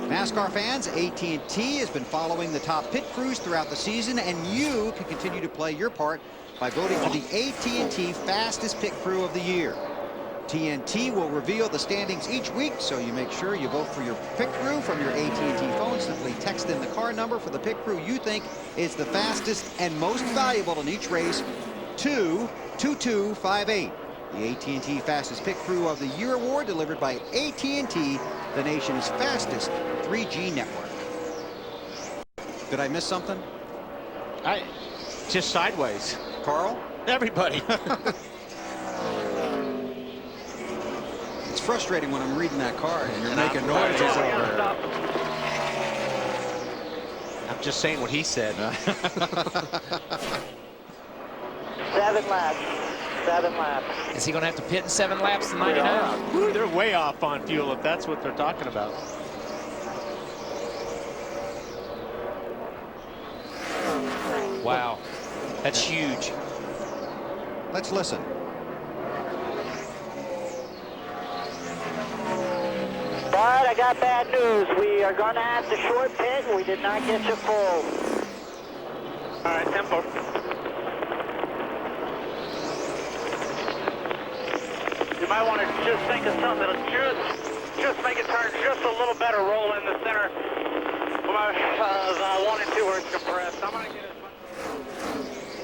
NASCAR fans, AT&T has been following the top pit crews throughout the season, and you can continue to play your part by voting for the AT&T Fastest Pit Crew of the Year. TNT will reveal the standings each week, so you make sure you vote for your pit crew from your AT&T phone. Simply text in the car number for the pit crew you think is the fastest and most valuable in each race to 2258. The AT&T Fastest Pit Crew of the Year award delivered by AT&T, the nation's fastest 3G network. Did I miss something? Just sideways. Carl? Everybody. It's frustrating when I'm reading that card and you're making noises over it. I'm just saying what he said. 7 laps. 7 laps. Is he going to have to pit in 7 laps to 99? They're way off on fuel if that's what they're talking about. Wow, that's huge. Let's listen. But I got bad news. We are going to have to short pit. We did not get you full. All right, tempo. You might want to just think of something that'll just make it turn just a little better. Roll in the center. 1 and 2 are compressed. I'm going to get it.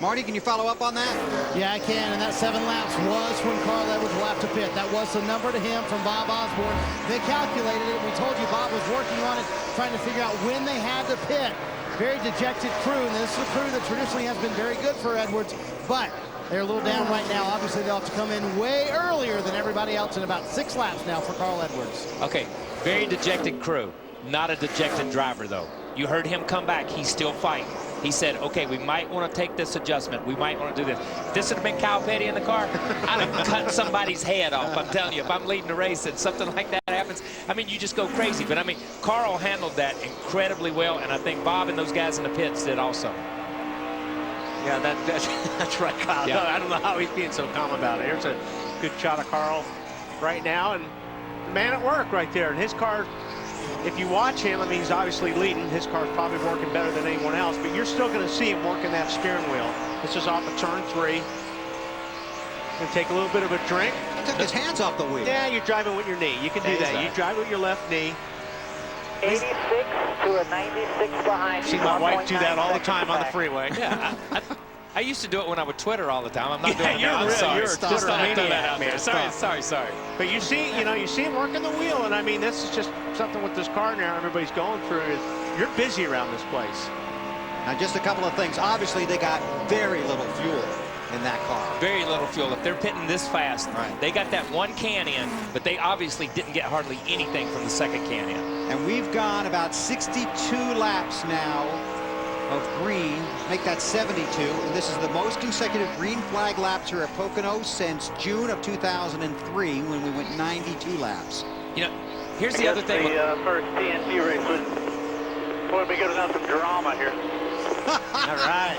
Marty, can you follow up on that? Yeah, I can, and that 7 laps was when Carl Edwards will have to pit. That was the number to him from Bob Osborne. They calculated it. We told you Bob was working on it, trying to figure out when they had to pit. Very dejected crew, and this is a crew that traditionally has been very good for Edwards, but they're a little down right now. Obviously, they'll have to come in way earlier than everybody else in about 6 laps now for Carl Edwards. Okay, very dejected crew. Not a dejected driver, though. You heard him come back. He's still fighting. He said, okay, we might want to take this adjustment. We might want to do this. If this had been Kyle Petty in the car, I'd have cut somebody's head off. I'm telling you, if I'm leading the race and something like that happens, I mean, you just go crazy. But, I mean, Carl handled that incredibly well, and I think Bob and those guys in the pits did also. Yeah, that's right, Kyle. Yeah. No, I don't know how he's being so calm about it. Here's a good shot of Carl right now, and the man at work right there. And his car, if you watch him, I mean, he's obviously leading. His car's probably working better than anyone else, but you're still going to see him working that steering wheel. This is off of turn 3. Going to take a little bit of a drink. He took his hands off the wheel. Yeah, you're driving with your knee. You can do that. You drive with your left knee. 86 to a 96 behind. See my wife do that all the time on the freeway. Yeah, I used to do it when I would Twitter all the time. I'm not doing it you're now. I'm really, sorry. you're a Twitter maniac, man. Sorry. But you see him working the wheel, and I mean, this is just something with this car now everybody's going through. Is you're busy around this place. Now, just a couple of things. Obviously, they got very little fuel in that car. Very little fuel. If they're pitting this fast, right. They got that 1 can in, but they obviously didn't get hardly anything from the 2nd can in. And we've gone about 62 laps now of green, make that 72, and this is the most consecutive green flag laps here at Pocono since June of 2003 when we went 92 laps. You know, here's the other thing. The first TNT race would be good enough some drama here. All right.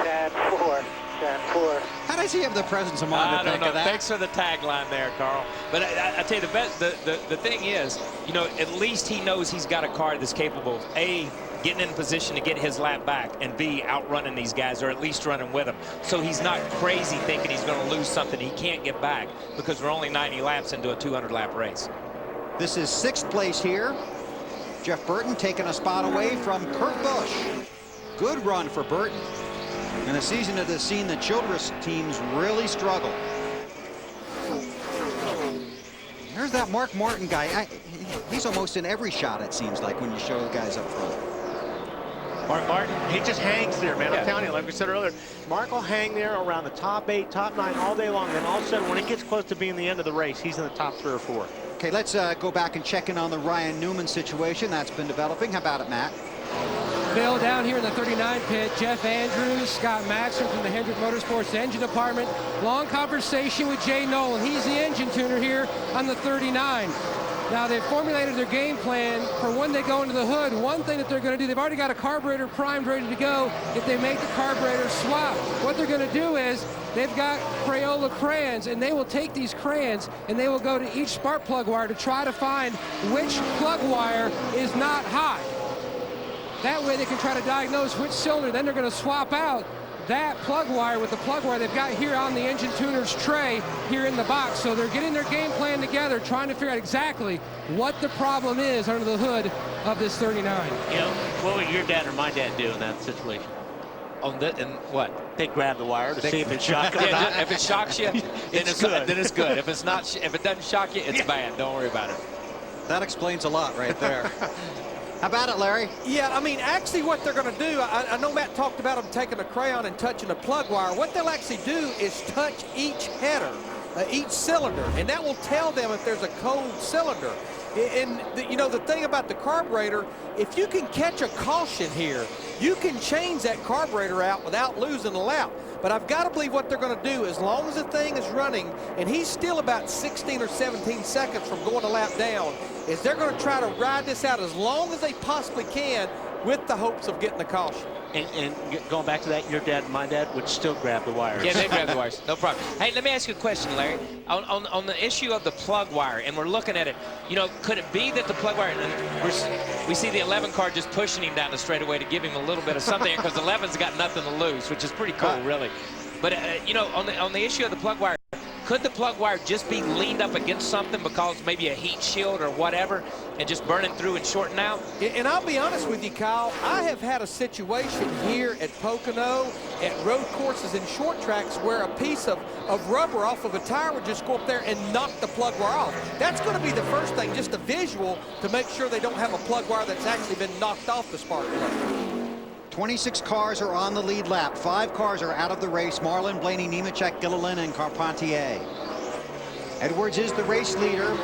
Chad 4. How does he have the presence of mind to think of that? Thanks for the tagline there, Carl. But I tell you, the thing is, you know, at least he knows he's got a car that's capable of A, getting in position to get his lap back, and B, outrunning these guys, or at least running with them. So he's not crazy thinking he's going to lose something he can't get back, because we're only 90 laps into a 200-lap race. This is 6th place here. Jeff Burton taking a spot away from Kurt Busch. Good run for Burton. In a season that has seen the Childress teams really struggle. There's that Mark Martin guy. He's almost in every shot, it seems like, when you show the guys up front. Mark Martin, he just hangs there, man. Yeah. I'm telling you, like we said earlier, Mark will hang there around the top 8, top 9 all day long. Then all of a sudden, when it gets close to being the end of the race, he's in the top 3 or 4. Okay, let's go back and check in on the Ryan Newman situation that's been developing. How about it, Matt? Bill, down here in the 39 pit, Jeff Andrews, Scott Maxson from the Hendrick Motorsports engine department. Long conversation with Jay Nolan. He's the engine tuner here on the 39. Now, they've formulated their game plan for when they go into the hood. One thing that they're going to do, they've already got a carburetor primed, ready to go if they make the carburetor swap. What they're going to do is they've got Crayola crayons, and they will take these crayons and they will go to each spark plug wire to try to find which plug wire is not hot. That way they can try to diagnose which cylinder. Then they're going to swap out that plug wire with the plug wire they've got here on the engine tuner's tray here in the box. So they're getting their game plan together, trying to figure out exactly what the problem is under the hood of this 39. You know, what would your dad or my dad do in that situation? on the and what? They grab the wire to see if it shocks. Yeah, if it shocks you, then it's good. Then it's good. If it's not, if it doesn't shock you, it's bad. Don't worry about it. That explains a lot right there. How about it, Larry? Yeah, I mean, actually what they're going to do, I know Matt talked about them taking a crayon and touching a plug wire. What they'll actually do is touch each header, each cylinder, and that will tell them if there's a cold cylinder. And you know, the thing about the carburetor, if you can catch a caution here, you can change that carburetor out without losing a lap. But I've got to believe what they're going to do, as long as the thing is running, and he's still about 16 or 17 seconds from going a lap down, is they're going to try to ride this out as long as they possibly can with the hopes of getting the caution. And going back to that, your dad and my dad would still grab the wires. Yeah, they grab the wires. No problem. Hey, let me ask you a question, Larry. On the issue of the plug wire, and we're looking at it, you know, could it be that the plug wire, and we see the 11 car just pushing him down the straightaway to give him a little bit of something, because 11's got nothing to lose, which is pretty cool, really. But, you know, on the issue of the plug wire, could the plug wire just be leaned up against something because maybe a heat shield or whatever and just burning through and shorting out? And I'll be honest with you, Kyle, I have had a situation here at Pocono, at road courses and short tracks, where a piece of rubber off of a tire would just go up there and knock the plug wire off. That's going to be the first thing, just a visual to make sure they don't have a plug wire that's actually been knocked off the spark plug. 26 cars are on the lead lap. 5 cars are out of the race. Marlin, Blaney, Nemechek, Gilliland, and Carpentier. Edwards is the race leader,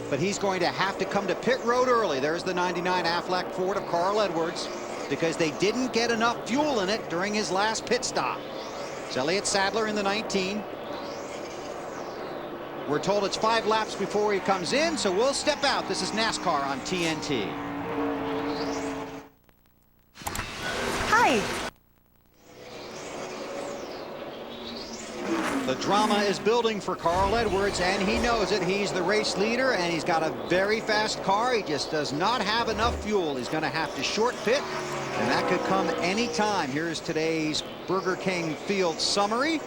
but he's going to have to come to pit road early. There's the 99 Aflac Ford of Carl Edwards, because they didn't get enough fuel in it during his last pit stop. It's Elliott Sadler in the 19. We're told it's 5 laps before he comes in, so we'll step out. This is NASCAR on TNT. Hi. The drama is building for Carl Edwards, and he knows it. He's the race leader, and he's got a very fast car. He just does not have enough fuel. He's going to have to short pit, and that could come any time. Here's today's Burger King field summary.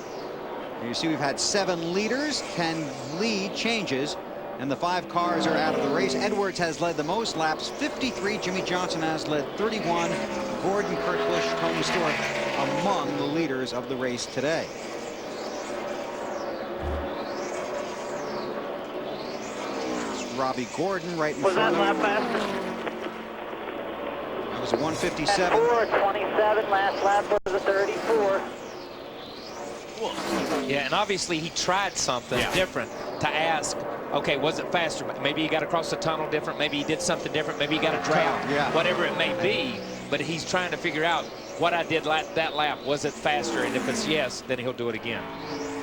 You see we've had 7 leaders, 10 lead changes, and the 5 cars are out of the race. Edwards has led the most laps, 53. Jimmy Johnson has led 31. Gordon, Kurt Busch, Tony Stewart among the leaders of the race today. Robbie Gordon right in front of him. Was that lap faster? That was a 157. 4:27, last lap was a 34. Yeah, and obviously he tried something different to ask, okay, was it faster? Maybe he got across the tunnel different. Maybe he did something different. Maybe he got a drought, whatever it may be. But he's trying to figure out what I did that lap. Was it faster? And if it's yes, then he'll do it again,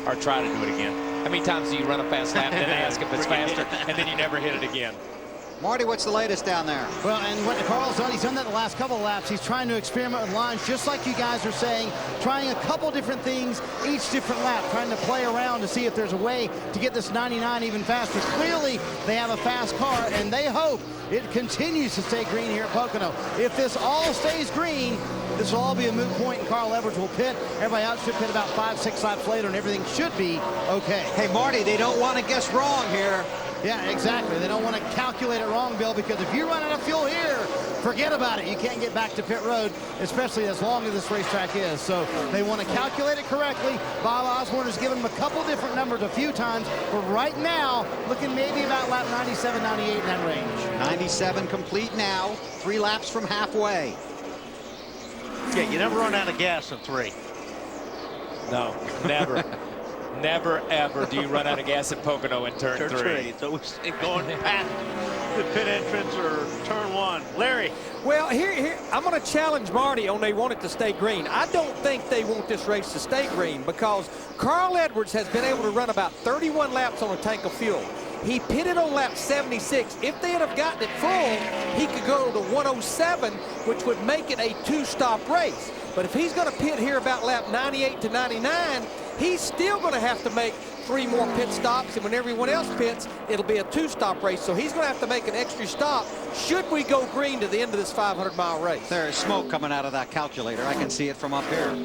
or try to do it again. How many times do you run a fast lap and then ask if it's faster, and then you never hit it again? Marty, what's the latest down there? Well, and what Carl's done, he's done that the last couple of laps. He's trying to experiment with lines, just like you guys are saying, trying a couple different things each different lap, trying to play around to see if there's a way to get this 99 even faster. Clearly, they have a fast car, and they hope it continues to stay green here at Pocono. If this all stays green, this will all be a moot point, and Carl Edwards will pit. Everybody else should pit about 5-6 laps later, and everything should be okay. Hey, Marty, they don't want to guess wrong here. Yeah, exactly. They don't want to calculate it wrong, Bill, because if you run out of fuel here, forget about it. You can't get back to pit road, especially as long as this racetrack is. So they want to calculate it correctly. Bob Osborne has given them a couple different numbers a few times, but right now, looking maybe about lap 97, 98 in that range. 97 complete now, 3 laps from halfway. Yeah, you never run out of gas in 3. No, never. Never, ever do you run out of gas at Pocono in turn 3. So going past the pit entrance or turn 1. Larry. Well, here I'm going to challenge Marty on they want it to stay green. I don't think they want this race to stay green, because Carl Edwards has been able to run about 31 laps on a tank of fuel. He pitted on lap 76. If they had have gotten it full, he could go to 107, which would make it a 2-stop race. But if he's going to pit here about lap 98 to 99, he's still going to have to make 3 more pit stops, and when everyone else pits, it'll be a 2-stop race. So he's going to have to make an extra stop should we go green to the end of this 500-mile race. There's smoke coming out of that calculator. I can see it from up here.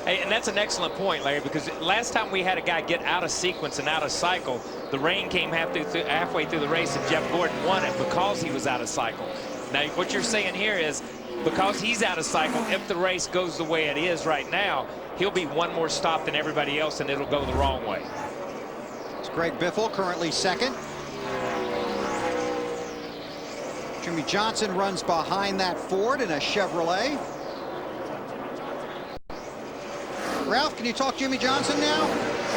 Hey, and that's an excellent point, Larry, because last time we had a guy get out of sequence and out of cycle, the rain came halfway through the race, and Jeff Gordon won it because he was out of cycle. Now, what you're saying here is because he's out of cycle, if the race goes the way it is right now, he'll be one more stop than everybody else, and it'll go the wrong way. It's Greg Biffle, currently second. Jimmy Johnson runs behind that Ford in a Chevrolet. Ralph, can you talk Jimmy Johnson now?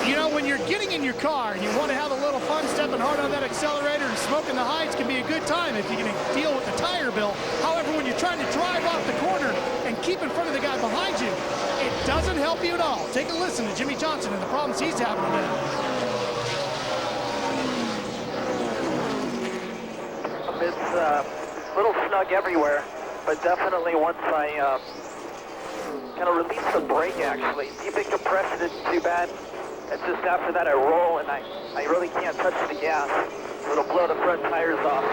You know, when you're getting in your car and you want to have a little fun stepping hard on that accelerator and smoking the heights can be a good time if you're going to deal with the tire bill. However, when you're trying to drive off the corner and keep in front of the guy behind you, it doesn't help you at all. Take a listen to Jimmy Johnson and the problems he's having with it. It's a little snug everywhere, but definitely once I kind of release the brake, actually. Deep in compression isn't too bad. It's just after that I roll and I really can't touch the gas. It'll blow the front tires off.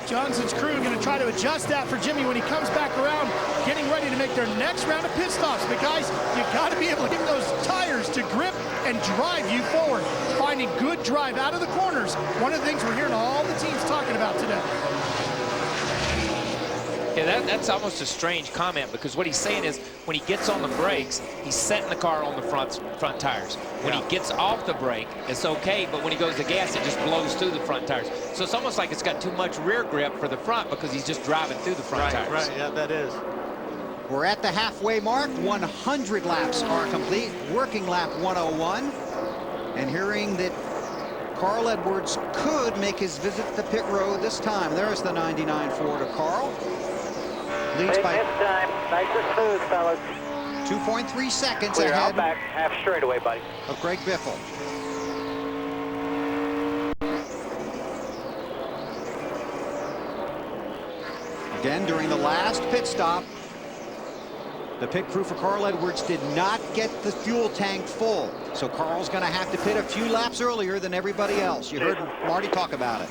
Johnson's crew going to try to adjust that for Jimmy when he comes back around, getting ready to make their next round of pit stops. But guys, you got to be able to get those tires to grip and drive you forward. Finding good drive out of the corners. One of the things we're hearing all the teams talking about today. Yeah, that's almost a strange comment, because what he's saying is when he gets on the brakes, he's setting the car on the front tires. When he gets off the brake, it's okay, but when he goes to gas, it just blows through the front tires. So it's almost like it's got too much rear grip for the front because he's just driving through the front tires. Right, yeah, that is. We're at the halfway mark. 100 laps are complete. Working lap 101. And hearing that Carl Edwards could make his visit to pit road this time. There's the 99 Ford of Carl. Leads by this time. Nice and smooth, fellas. 2.3 seconds Clear ahead out back, half straightaway, buddy. of Greg Biffle. Again, during the last pit stop, the pit crew for Carl Edwards did not get the fuel tank full. So Carl's going to have to pit a few laps earlier than everybody else. You heard Marty talk about it.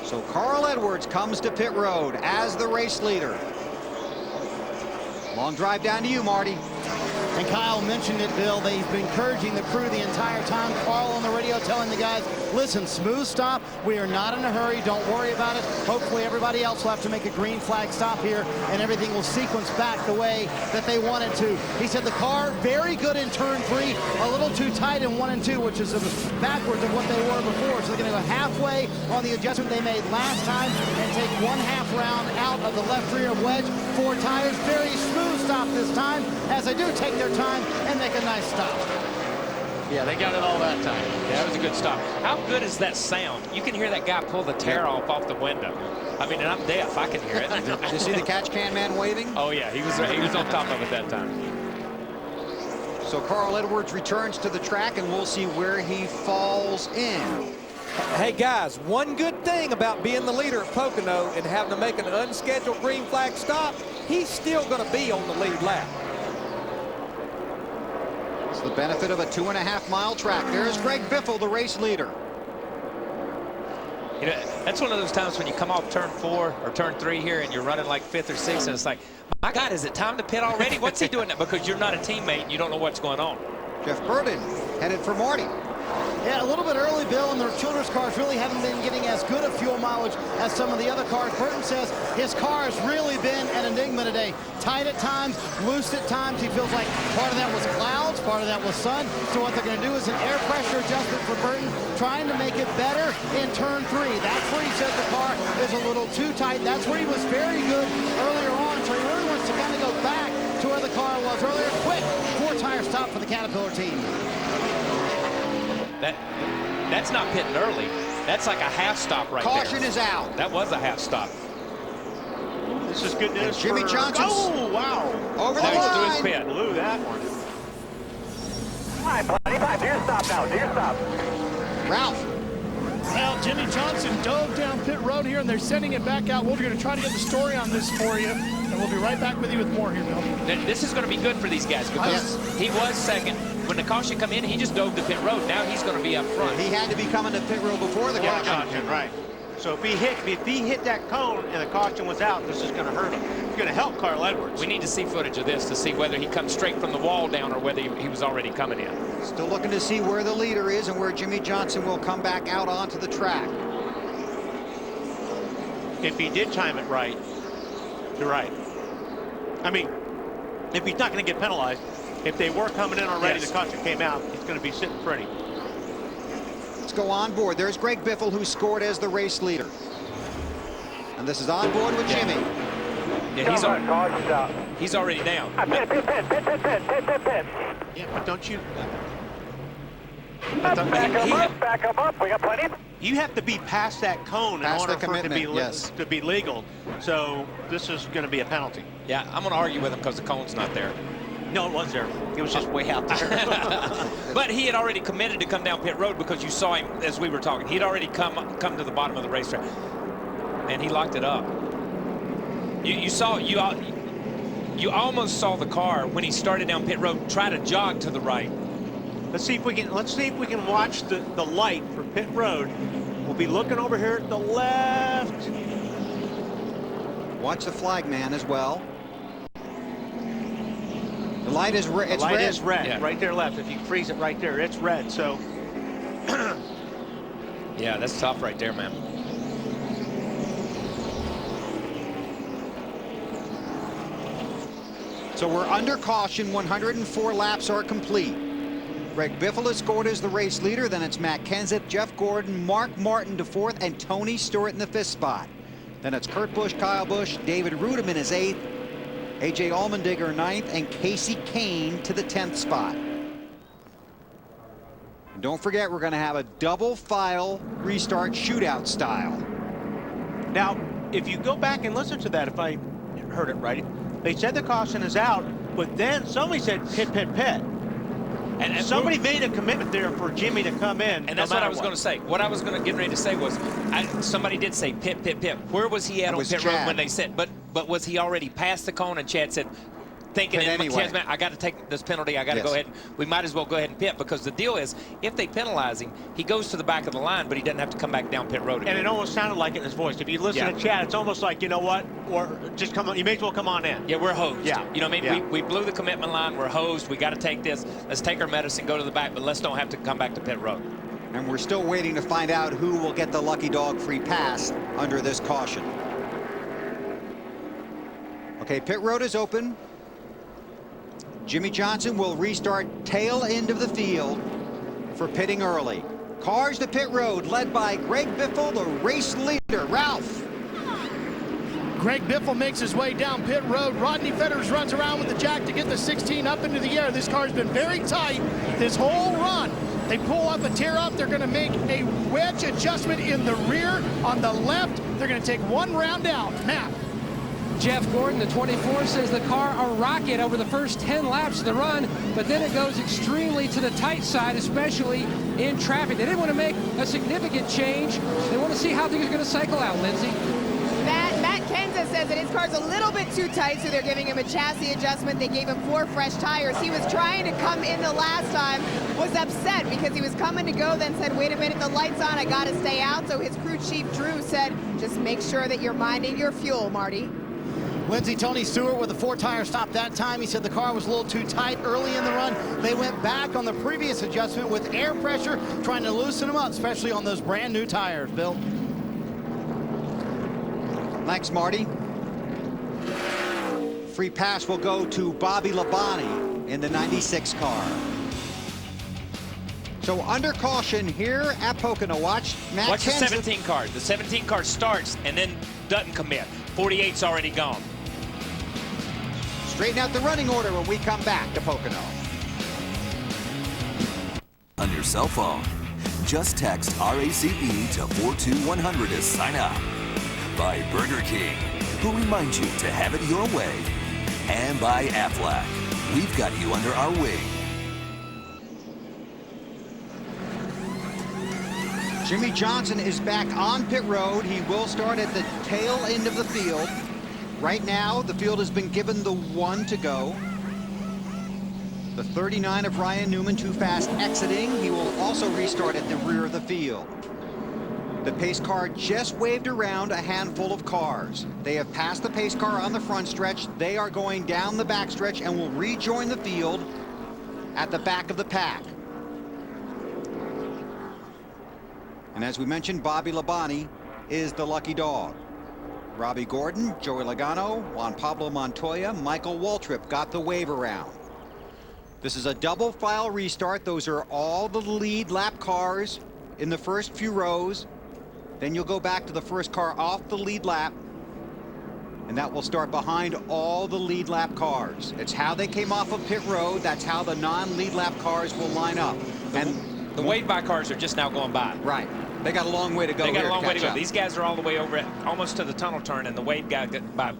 So Carl Edwards comes to pit road as the race leader. Long drive down to you, Marty. And Kyle mentioned it, Bill. They've been encouraging the crew the entire time. Carl on the radio telling the guys, listen, smooth stop. We are not in a hurry. Don't worry about it. Hopefully everybody else will have to make a green flag stop here, and everything will sequence back the way that they wanted to. He said the car, very good in turn 3, a little too tight in 1 and 2, which is backwards of what they were before. So they're going to go halfway on the adjustment they made last time and take 1/2 round out of the left rear wedge. 4 tires, very smooth stop this time, as they do take their time and make a nice stop. Yeah, they got it all that time. Yeah, that was a good stop. How good is that sound? You can hear that guy pull the tear off the window. I mean, and I'm deaf. I can hear it. Did you see the catch can man waving? Oh, yeah. He was on top of it that time. So Carl Edwards returns to the track, and we'll see where he falls in. Hey, guys, one good thing about being the leader at Pocono and having to make an unscheduled green flag stop, he's still going to be on the lead lap. It's the benefit of a 2.5-mile track. There's Greg Biffle, the race leader. You know, that's one of those times when you come off turn 4 or turn 3 here and you're running like 5th or 6th, and it's like, my God, is it time to pit already? What's he doing? Because you're not a teammate and you don't know what's going on. Jeff Burton headed for Marty. Yeah, a little bit early, Bill, and their Childress cars really haven't been getting as good a fuel mileage as some of the other cars. Burton says his car has really been an enigma today. Tight at times, loose at times. He feels like part of that was clouds, part of that was sun. So what they're going to do is an air pressure adjustment for Burton, trying to make it better in turn 3. That's where he said the car is a little too tight. That's where he was very good earlier on. So he really wants to kind of go back to where the car was earlier. Quick 4-tire stop for the Caterpillar team. That's not pitting early. That's like a half stop right there. Caution is out. That was a half stop. This is good news. Jimmy Johnson. Oh, wow. Over the He's to his line. pit. Blew that one. 5, do your stop now, do your stop. Ralph. Well, Jimmy Johnson dove down pit road here, and they're sending it back out. We're going to try to get the story on this for you, and we'll be right back with you with more here, Bill. This is going to be good for these guys because he was second. When the caution come in, he just dove to pit road. Now he's going to be up front. He had to be coming to pit road before the caution. Right. So if he hit that cone and the caution was out, this is going to hurt him. going to help Carl Edwards. We need to see footage of this to see whether he comes straight from the wall down or whether he was already coming in. Still looking to see where the leader is and where Jimmie Johnson will come back out onto the track. If he did time it right, you're right. I mean, if he's not going to get penalized, if they were coming in already, the caution came out, he's going to be sitting pretty. Let's go on board. There's Greg Biffle, who scored as the race leader. And this is on board with Jimmy. Yeah, he's already down. Pit. Yeah, but don't you... Back up. We got plenty. You have to be past that cone in order for it to be legal. So this is going to be a penalty. Yeah, I'm going to argue with him because the cone's not there. No, it was there. It was just way out there. But he had already committed to come down pit road because you saw him as we were talking. He'd already come to the bottom of the racetrack, and he locked it up. You almost saw the car when he started down pit road try to jog to the right. Let's see if we can watch the light for pit road. We'll be looking over here at the left. Watch the flag man as well. The light is red. The light is red, yeah. Right there left. If you freeze it right there, it's red. So yeah, that's tough right there, man. So we're under caution. 104 laps are complete. Greg Biffle has scored as the race leader. Then it's Matt Kenseth, Jeff Gordon, Mark Martin to 4th, and Tony Stewart in the 5th spot. Then it's Kurt Busch, Kyle Busch, David Rudiman is 8th, A.J. Allmendinger 9th, and Casey Kane to the 10th spot. And don't forget, we're going to have a double file restart shootout style. Now, if you go back and listen to that, if I heard it right, they said the caution is out, but then somebody said pit. And somebody made a commitment there for Jimmy to come in. And that's what I was going to say. What I was get ready to say was, somebody did say pit. Where was he at on pit road when they said? But was he already past the cone? And Chad said, thinking in anyway. Chad's, I got to take this penalty. I got to go ahead. We might as well go ahead and pit, because the deal is, if they penalize him, he goes to the back of the line, but he doesn't have to come back down pit road again. And it almost sounded like it in his voice. If you listen to Chad, it's almost like, you know what, or just come on. You may as well come on in. Yeah, we're hosed. Yeah, you know what I mean. We blew the commitment line. We're hosed. We got to take this. Let's take our medicine, go to the back, but let's don't have to come back to pit road. And we're still waiting to find out who will get the lucky dog free pass under this caution. Okay, pit road is open. Jimmie Johnson will restart tail end of the field for pitting early. Cars to pit road, led by Greg Biffle, the race leader. Ralph. Greg Biffle makes his way down pit road. Rodney Fetters runs around with the jack to get the 16 up into the air. This car's been very tight this whole run. They pull up a tear up. They're going to make a wedge adjustment in the rear. On the left, they're going to take one round out. Matt. Jeff Gordon, the 24, says the car a rocket over the first 10 laps of the run, but then it goes extremely to the tight side, especially in traffic. They didn't want to make a significant change. They want to see how things are going to cycle out, Lindsay. Matt Kenseth says that his car's a little bit too tight, so they're giving him a chassis adjustment. They gave him 4 fresh tires. He was trying to come in the last time, was upset because he was coming to go, then said, wait a minute, the light's on, I got to stay out. So his crew chief, Drew, said, just make sure that you're minding your fuel, Marty. Lindsay, Tony Stewart with a 4-tire stop that time. He said the car was a little too tight early in the run. They went back on the previous adjustment with air pressure, trying to loosen them up, especially on those brand new tires, Bill. Thanks, Marty. Free pass will go to Bobby Labonte in the 96 car. So under caution here at Pocono. Watch Matt Watch Kenseth. the 17 car. The 17 car starts and then doesn't commit. 48's already gone. Straighten out the running order when we come back to Pocono. On your cell phone, just text RACE to 42100 to sign up. By Burger King, who reminds you to have it your way. And by Aflac, we've got you under our wing. Jimmie Johnson is back on pit road. He will start at the tail end of the field. Right now, the field has been given the 1 to go. The 39 of Ryan Newman, too fast exiting. He will also restart at the rear of the field. The pace car just waved around a handful of cars. They have passed the pace car on the front stretch. They are going down the back stretch and will rejoin the field at the back of the pack. And as we mentioned, Bobby Labonte is the lucky dog. Robbie Gordon, Joey Logano, Juan Pablo Montoya, Michael Waltrip got the wave around. This is a double file restart. Those are all the lead lap cars in the first few rows. Then you'll go back to the first car off the lead lap, and that will start behind all the lead lap cars. It's how they came off of pit road. That's how the non-lead lap cars will line up. And the wave by cars are just now going by. Right. They got a long way to go. They got a long way to go. Up. These guys are all the way over it, almost to the tunnel turn, and the wave guy got by.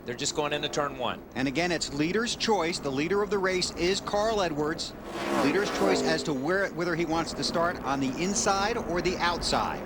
They're just going into turn 1. And again, it's leader's choice. The leader of the race is Carl Edwards. Leader's choice as to whether he wants to start on the inside or the outside.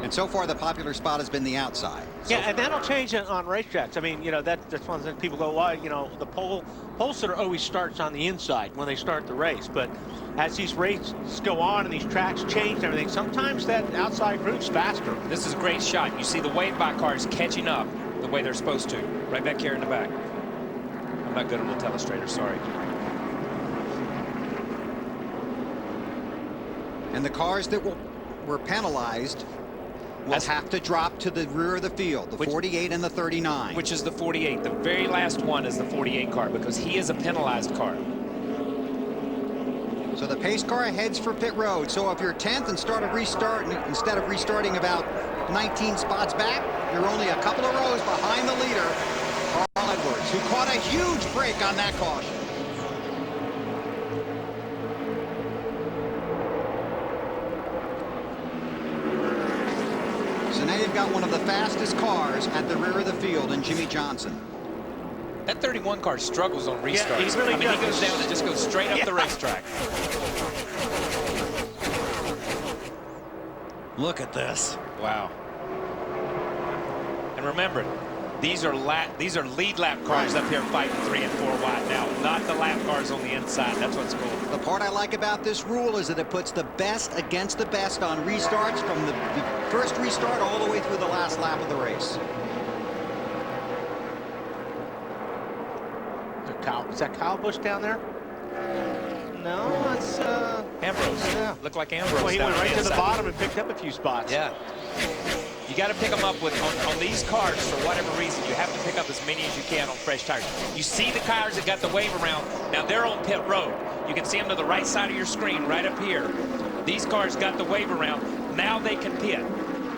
And so far, the popular spot has been the outside. Yeah, and that'll change on racetracks. I mean, you know, that's one of the things people go, why, you know, the pole sitter always starts on the inside when they start the race. But as these races go on and these tracks change and everything, sometimes that outside route's faster. This is a great shot. You see the wave by cars catching up the way they're supposed to. Right back here in the back. I'm not good on the telestrator, sorry. And the cars that were penalized will have to drop to the rear of the field, the 48 and the 39. Which is the 48. The very last one is the 48 car because he is a penalized car. So the pace car heads for pit road. So if you're 10th and start a restart, instead of restarting about 19 spots back, you're only a couple of rows behind the leader, Carl Edwards, who caught a huge break on that caution. So now you've got one of the fastest cars at the rear of the field in Jimmy Johnson. That 31 car struggles on restarts. Yeah, he really does. He goes down and just goes straight up the racetrack. Look at this. Wow. And remember, these are lead lap cars up here fighting 3 and 4 wide now, not the lap cars on the inside. That's what's cool. The part I like about this rule is that it puts the best against the best on restarts from the first restart all the way through the last lap of the race. Is that Kyle Busch down there? No, it's Ambrose. Yeah. Looked like Ambrose. Well, he went right to the bottom and picked up a few spots. Yeah. You got to pick them up on these cars for whatever reason. You have to pick up as many as you can on fresh tires. You see the cars that got the wave around. Now they're on pit road. You can see them to the right side of your screen, right up here. These cars got the wave around. Now they can pit.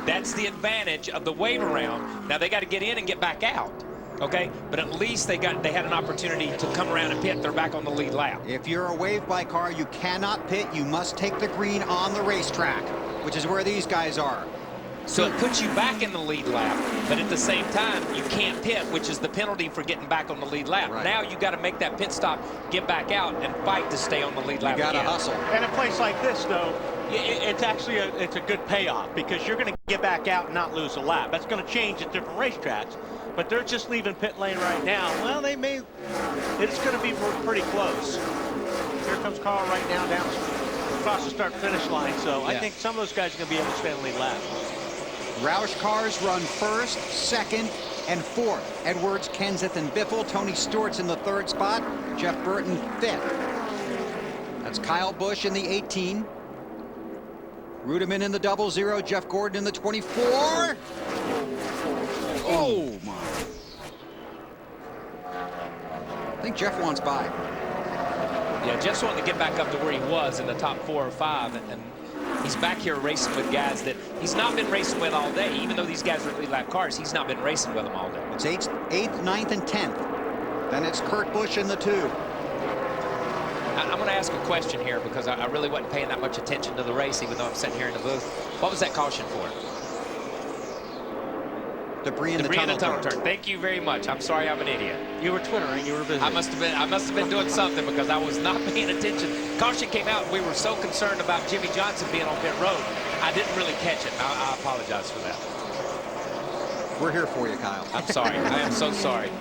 That's the advantage of the wave around. Now they got to get in and get back out. Okay, but at least they had an opportunity to come around and pit. They're back on the lead lap. If you're a wave by car, you cannot pit. You must take the green on the racetrack, which is where these guys are. So it puts you back in the lead lap, but at the same time, you can't pit, which is the penalty for getting back on the lead lap. Right. Now you got to make that pit stop, get back out, and fight to stay on the lead lap. You got to hustle. And a place like this, though, it's actually a good payoff because you're going to get back out and not lose a lap. That's going to change at different racetracks. But they're just leaving pit lane right now. Well, it's going to be pretty close. Here comes Carl right now down across the start-finish line. So yeah. I think some of those guys are going to be able to stay on the lead lap. Roush cars run first, second, and fourth. Edwards, Kenseth, and Biffle. Tony Stewart's in the 3rd spot. Jeff Burton 5th. That's Kyle Busch in the 18. Rudiman in the 00. Jeff Gordon in the 24. Oh, my. I think Jeff wants by. Yeah, Jeff's wanting to get back up to where he was in the top 4 or 5, and he's back here racing with guys that he's not been racing with all day. Even though these guys are lead lap cars, he's not been racing with them all day. It's 8th, 9th, and 10th. Then it's Kurt Busch in the 2. I'm going to ask a question here because I really wasn't paying that much attention to the race, even though I'm sitting here in the booth. What was that caution for? Debris in the tunnel turn. Thank you very much. I'm sorry, I'm an idiot. You were twittering. You were busy. I must have been doing something because I was not paying attention. Caution came out, and we were so concerned about Jimmy Johnson being on pit road. I didn't really catch it. I apologize for that. We're here for you, Kyle. I'm sorry. I am so sorry.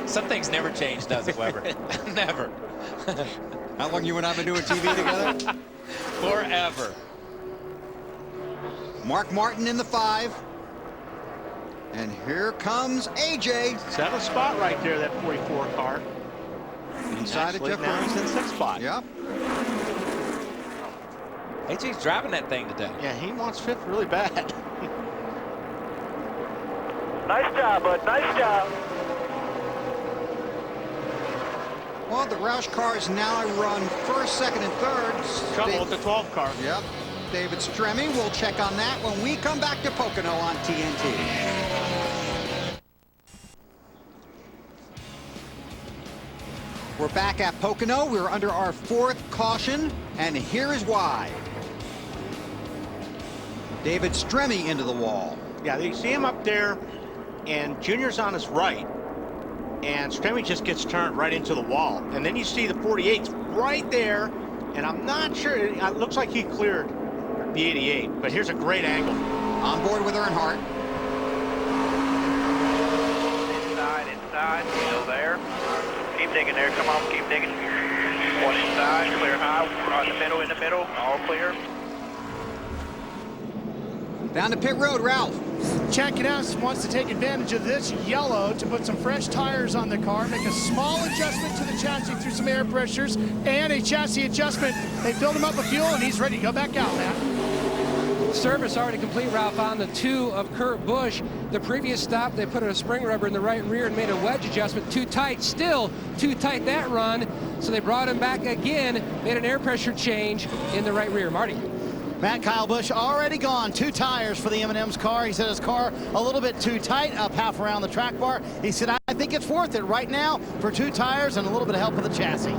Some things never change, does it, Weber? Never. How long you and I have been doing TV together? Forever. Mark Martin in the 5. And here comes AJ. 7th spot right there, that 44 car. Inside of Jeff now he's in 6th spot. Yep. AJ's driving that thing today. Yeah, he wants 5th really bad. Nice job, bud. Nice job. Well, the Roush cars now run 1st, 2nd, and 3rd. Trouble with the 12 car. Yep. David Stremme will check on that when we come back to Pocono on TNT. We're back at Pocono. We're under our 4th caution, and here is why. David Stremme into the wall. Yeah, you see him up there, and Junior's on his right, and Stremme just gets turned right into the wall. And then you see the 48's right there, and I'm not sure, it looks like he cleared the 88, but here's a great angle. On board with Earnhardt. Inside, still there. Keep digging there, come on, keep digging. One inside, clear high, in the middle, all clear. Down to pit road, Ralph. Chad Knaus wants to take advantage of this yellow to put some fresh tires on the car, make a small adjustment to the chassis through some air pressures and a chassis adjustment. They filled him up with fuel and he's ready to go back out, man. Service already complete, Ralph, on the 2 of Kurt Busch. The previous stop, they put a spring rubber in the right rear and made a wedge adjustment. Too tight, still too tight that run. So they brought him back again, made an air pressure change in the right rear. Marty. Matt Kyle Busch already gone. 2 tires for the M&M's car. He said his car a little bit too tight up half around the track bar. He said, I think it's worth it right now for 2 tires and a little bit of help with the chassis.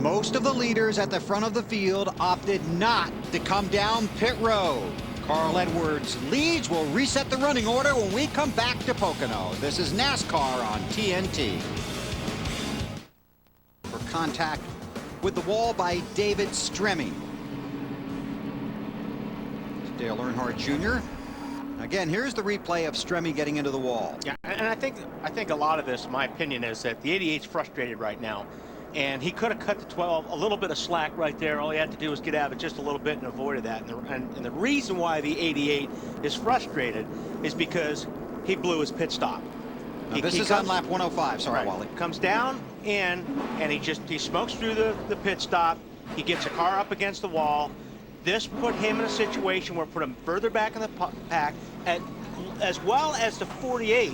Most of the leaders at the front of the field opted not to come down pit road. Carl Edwards leads. Will reset the running order when we come back to Pocono. This is NASCAR on TNT. For contact with the wall by David Stremme. Dale Earnhardt Jr. Again, here's the replay of Stremme getting into the wall. Yeah, and I think a lot of this, my opinion, is that the 88's frustrated right now. And he could have cut the 12, a little bit of slack right there. All he had to do was get out of it just a little bit and avoided that. And the reason why the 88 is frustrated is because he blew his pit stop. Now, this is on lap 105. Sorry, right. Wally. Comes down in, and he smokes through the pit stop. He gets a car up against the wall. This put him in a situation where it put him further back in the pack, as well as the 48,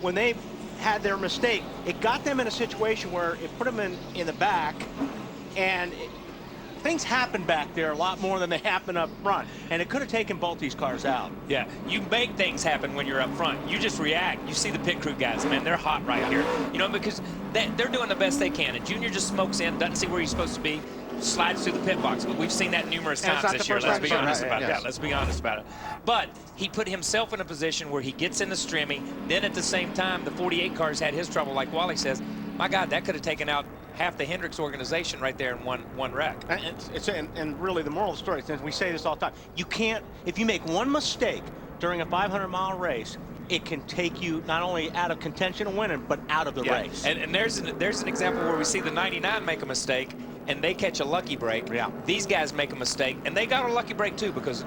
when they had their mistake, it got them in a situation where it put them in the back, and things happen back there a lot more than they happen up front, and it could have taken both these cars out. Yeah, you make things happen when you're up front. You just react. You see the pit crew guys, man, they're hot right here. You know, because they're doing the best they can, and Junior just smokes in, doesn't see where he's supposed to be, slides through the pit box. But we've seen that numerous times this year. Let's be honest about it. Yeah, let's be honest about it. But he put himself in a position where he gets into Stremme. Then at the same time, the 48 cars had his trouble, like Wally says. My God, that could have taken out half the Hendricks organization right there in one wreck. And really, the moral of the story, since we say this all the time, you can't, if you make one mistake during a 500-mile race, it can take you not only out of contention and winning, but out of the race. And there's an example where we see the 99 make a mistake, and they catch a lucky break. Yeah. These guys make a mistake, and they got a lucky break too, because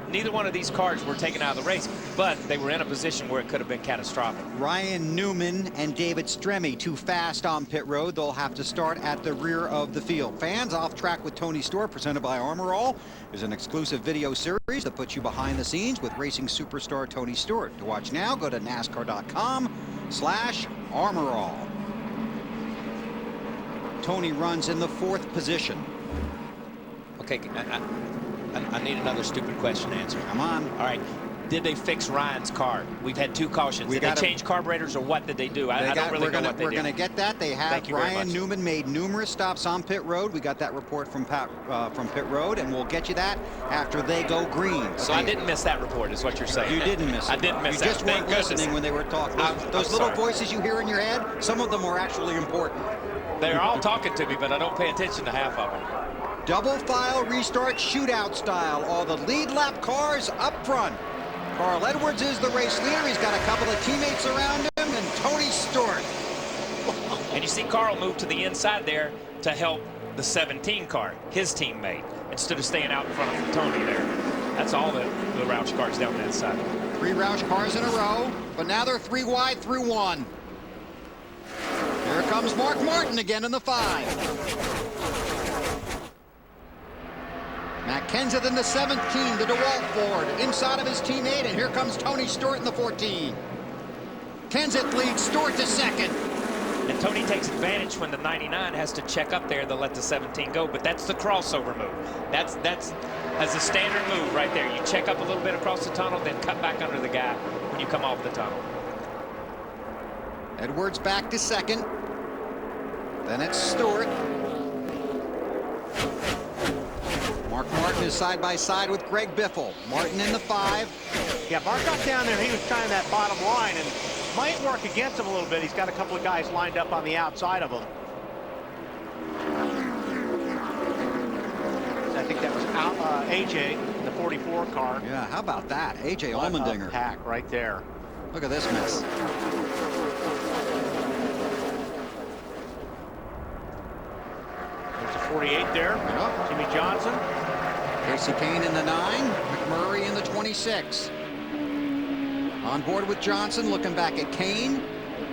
neither one of these cars were taken out of the race, but they were in a position where it could have been catastrophic. Ryan Newman and David Stremme too fast on pit road. They'll have to start at the rear of the field. Fans, Off Track with Tony Stewart, presented by Armor All, is an exclusive video series that puts you behind the scenes with racing superstar Tony Stewart. To watch now, go to NASCAR.com/ArmorAll. Tony runs in the 4th position. Okay, I need another stupid question answered. Come on. All right. Did they fix Ryan's car? We've had 2 cautions. Did they change carburetors, or what did they do? I don't really know what they did. We're going to get that. They have. Ryan Newman made numerous stops on pit road. We got that report from pit road, and we'll get you that after they go green. So I didn't miss that report, is what you're saying. You didn't miss it. I didn't miss that. You just weren't listening when they were talking. Those little voices you hear in your head, some of them are actually important. They're all talking to me, but I don't pay attention to half of them. Double file restart shootout style. All the lead lap cars up front. Carl Edwards is the race leader. He's got a couple of teammates around him, and Tony Stewart. And you see Carl move to the inside there to help the 17 car, his teammate, instead of staying out in front of Tony there. That's all the Roush cars down that side. 3 Roush cars in a row, but now they're 3 wide through 1. Here comes Mark Martin again in the 5. Matt Kenseth in the 17, the DeWalt Ford, inside of his teammate, and here comes Tony Stewart in the 14. Kenseth leads Stewart to 2nd. And Tony takes advantage when the 99 has to check up there to let the 17 go, but that's the crossover move. That's as a standard move right there. You check up a little bit across the tunnel, then cut back under the guy when you come off the tunnel. Edwards back to 2nd. Then it's Stewart. Mark Martin is side by side with Greg Biffle. Martin in the 5. Yeah, Mark got down there. He was trying that bottom line, and might work against him a little bit. He's got a couple of guys lined up on the outside of him. I think that was AJ, the 44 car. Yeah, how about that? AJ Allmendinger. Pack right there. Look at this mess. There's a 48 there. Yep. Jimmy Johnson. Casey Kane in the 9. McMurray in the 26. On board with Johnson, looking back at Kane,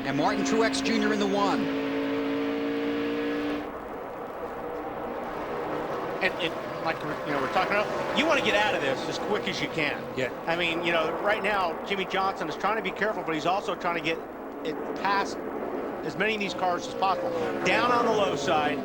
and Martin Truex Jr. in the 1. And like we're talking about, you want to get out of this as quick as you can. Yeah. I mean, right now Jimmy Johnson is trying to be careful, but he's also trying to get it past as many of these cars as possible. Down on the low side.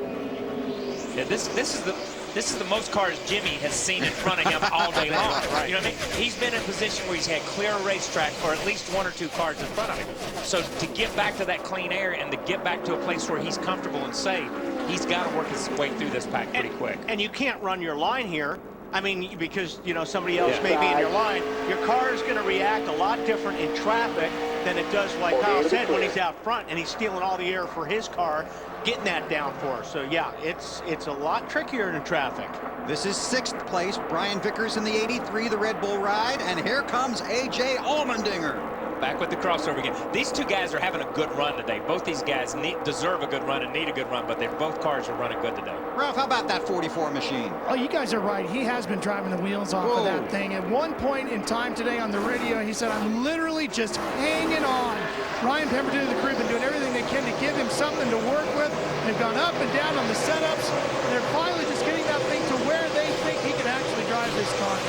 Yeah, this is the most cars Jimmy has seen in front of him all day long. Right. You know what I mean? He's been in a position where he's had clear racetrack or at least 1 or 2 cars in front of him. So to get back to that clean air and to get back to a place where he's comfortable and safe, he's got to work his way through this pack pretty quick. And you can't run your line here. I mean, because, somebody else may be in your line. Your car is going to react a lot different in traffic than it does, like Kyle said, when he's out front and he's stealing all the air for his car, getting that downforce. So, yeah, it's a lot trickier in traffic. This is 6th place. Brian Vickers in the 83, the Red Bull ride. And here comes A.J. Allmendinger. Back with the crossover again. These 2 guys are having a good run today. Both these guys deserve a good run and need a good run, but both cars are running good today. Ralph, how about that 44 machine? Oh, you guys are right. He has been driving the wheels off of that thing. At one point in time today on the radio, he said, I'm literally just hanging on. Ryan Pemberton and the crew have been doing everything they can to give him something to work with. They've gone up and down on the setups. They're finally just getting that thing to where they think he can actually drive this car.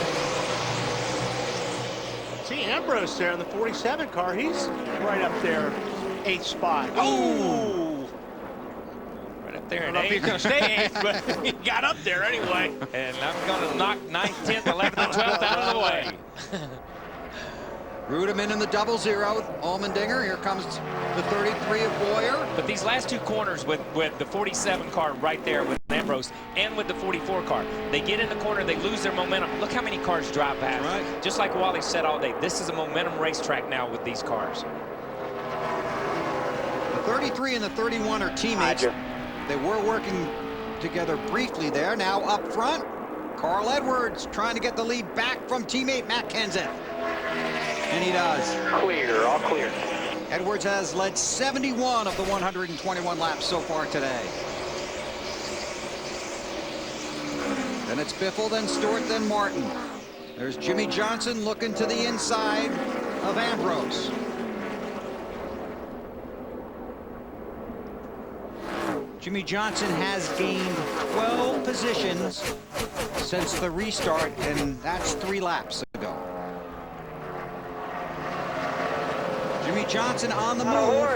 See Ambrose there in the 47 car. He's right up there, 8th spot. Oh! Right up there I in don't know if he's 8th. going to stay 8th, but he got up there anyway. And I'm going to knock 9th, 10th, 11th, and 12th out of the way. Rudeman in the 00. Allmendinger. Here comes the 33 of Boyer. But these last 2 corners with the 47 car right there with Ambrose and with the 44 car, they get in the corner, they lose their momentum. Look how many cars drive past. Right. Just like Wally said all day, this is a momentum racetrack now with these cars. The 33 and the 31 are teammates. They were working together briefly there. Now up front, Carl Edwards trying to get the lead back from teammate Matt Kenseth. And he does. Clear, all clear. Edwards has led 71 of the 121 laps so far today. Then it's Biffle, then Stewart, then Martin. There's Jimmy Johnson looking to the inside of Ambrose. Jimmy Johnson has gained 12 positions since the restart, and that's 3 laps ago. Jimmy Johnson on the move.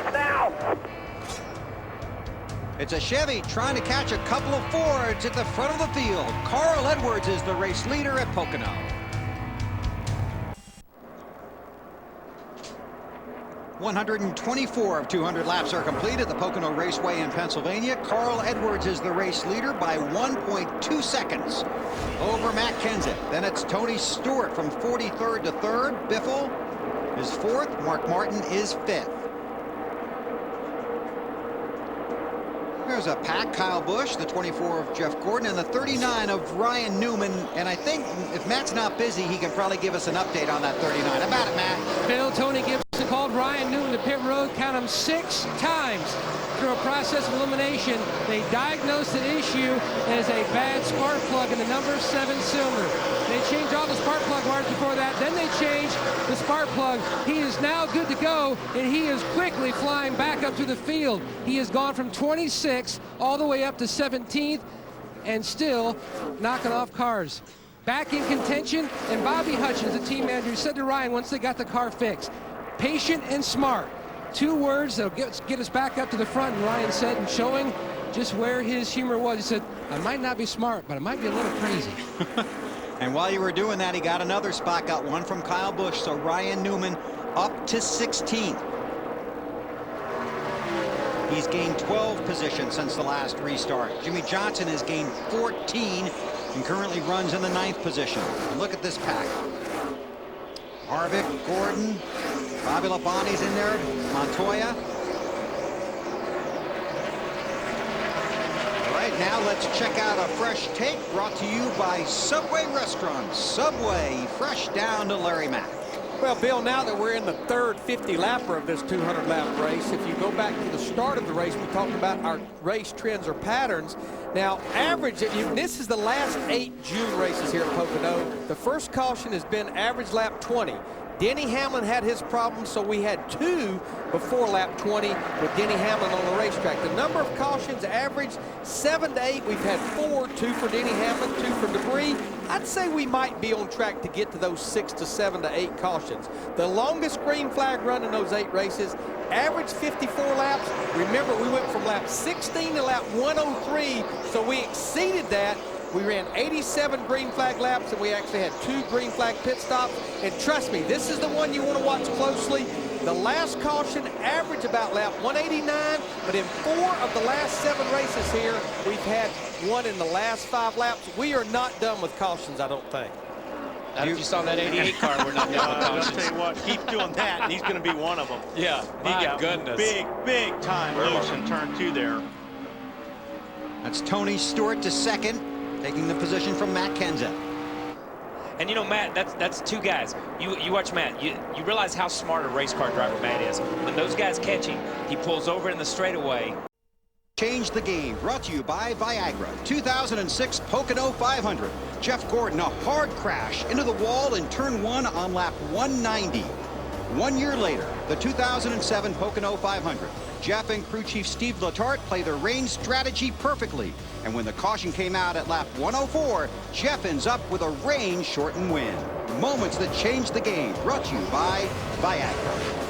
It's a Chevy trying to catch a couple of Fords at the front of the field. Carl Edwards is the race leader at Pocono. .124 of 200 laps are complete at the Pocono Raceway in Pennsylvania. Carl Edwards is the race leader by 1.2 seconds over Matt Kenseth. Then it's Tony Stewart from 43rd to 3rd. Biffle is 4th. Mark Martin is 5th. There's a pack. Kyle Busch, the 24 of Jeff Gordon, and the 39 of Ryan Newman. And I think if Matt's not busy, he can probably give us an update on that 39. How about it, Matt? Bill, Tony Gibson called Ryan Newman to pit road, count him 6 times. Through a process of elimination, they diagnosed the issue as a bad spark plug in the number 7 cylinder. They changed all the spark plug wires before that. Then they changed the spark plug. He is now good to go, and he is quickly flying back up to the field. He has gone from 26 all the way up to 17th, and still knocking off cars. Back in contention, and Bobby Hutchins, the team manager, said to Ryan once they got the car fixed, patient and smart. 2 words that'll get us back up to the front. And Ryan said, and showing just where his humor was, he said, I might not be smart, but I might be a little crazy. And while you were doing that, he got another spot, got one from Kyle Busch. So Ryan Newman up to 16th. He's gained 12 positions since the last restart. Jimmy Johnson has gained 14 and currently runs in the 9th position. And look at this pack. Harvick, Gordon, Bobby Labonte's in there, Montoya. All right, now let's check out a fresh take brought to you by Subway Restaurants. Subway, fresh down to Larry Mack. Well, Bill, now that we're in the third 50-lapper of this 200-lap race, if you go back to the start of the race, we talked about our race trends or patterns. Now, average, this is the last 8 June races here at Pocono. The first caution has been average lap 20. Denny Hamlin had his problems, so we had 2 before lap 20 with Denny Hamlin on the racetrack. The number of cautions averaged 7 to 8. We've had 4, 2 for Denny Hamlin, 2 for debris. I'd say we might be on track to get to those 6 to 7 to 8 cautions. The longest green flag run in those 8 races, average 54 laps. Remember, we went from lap 16 to lap 103, so we exceeded that. We ran 87 green flag laps, and we actually had 2 green flag pit stops. And trust me, this is the one you want to watch closely. The last caution averaged about lap 189, but in 4 of the last 7 races here, we've had 1 in the last 5 laps. We are not done with cautions, I don't think. Not if you saw that 88 car, we're not done with cautions. I'll tell you what, keep doing that, and he's going to be one of them. Yeah, he got goodness. Big time loose in turn 2 there. That's Tony Stewart to second, taking the position from Matt Kenseth. And you know, Matt, that's 2 guys. You watch Matt, you realize how smart a race car driver Matt is. When those guys catch him, he pulls over in the straightaway. Change the game, brought to you by Viagra. 2006 Pocono 500. Jeff Gordon, a hard crash into the wall in turn 1 on lap 190. 1 year later, the 2007 Pocono 500. Jeff and crew chief Steve Letarte play their range strategy perfectly. And when the caution came out at lap 104, Jeff ends up with a range shortened win. Moments that changed the game, brought to you by Viagra.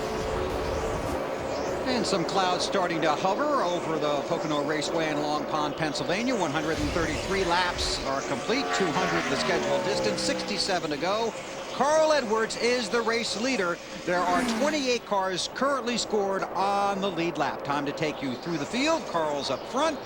And some clouds starting to hover over the Pocono Raceway in Long Pond, Pennsylvania. 133 laps are complete, 200 the scheduled distance, 67 to go. Carl Edwards is the race leader. There are 28 cars currently scored on the lead lap. Time to take you through the field. Carl's up front.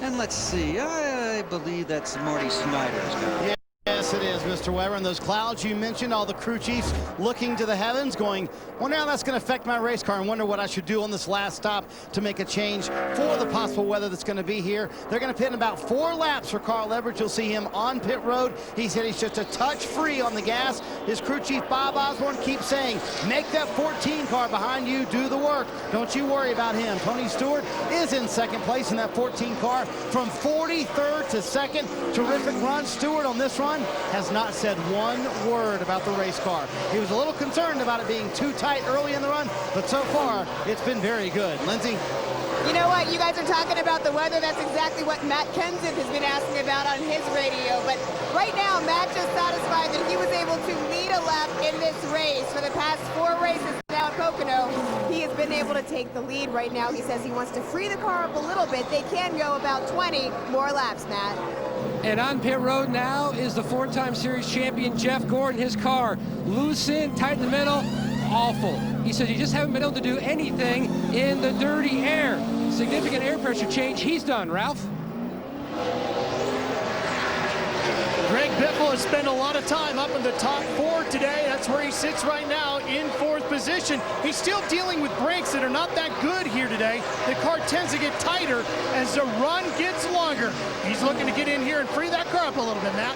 And let's see, I believe that's Marty Snyder's guy. Yes, it is, Mr. Weber. And those clouds you mentioned, all the crew chiefs looking to the heavens, going, wonder how that's going to affect my race car and wonder what I should do on this last stop to make a change for the possible weather that's going to be here. They're going to pit in about 4 laps for Carl Edwards. You'll see him on pit road. He said he's just a touch free on the gas. His crew chief, Bob Osborne, keeps saying, make that 14 car behind you do the work. Don't you worry about him. Tony Stewart is in 2nd place in that 14 car from 43rd to 2nd. Terrific run. Stewart on this run has not said 1 word about the race car. He was a little concerned about it being too tight early in the run, but so far it's been very good. Lindsay? You know what? You guys are talking about the weather. That's exactly what Matt Kenseth has been asking about on his radio. But right now, Matt's just satisfied that he was able to lead a lap in this race. For the past 4 races now at Pocono, he has been able to take the lead right now. He says he wants to free the car up a little bit. They can go about 20 more laps, Matt. And on pit road now is the 4-time series champion Jeff Gordon. His car loose in, tight in the middle, awful. He said you just haven't been able to do anything in the dirty air. Significant air pressure change. He's done, Ralph. Greg Biffle has spent a lot of time up in the top 4 today. That's where he sits right now in 4th position. He's still dealing with brakes that are not that good here today. The car tends to get tighter as the run gets longer. He's looking to get in here and free that car up a little bit, Matt.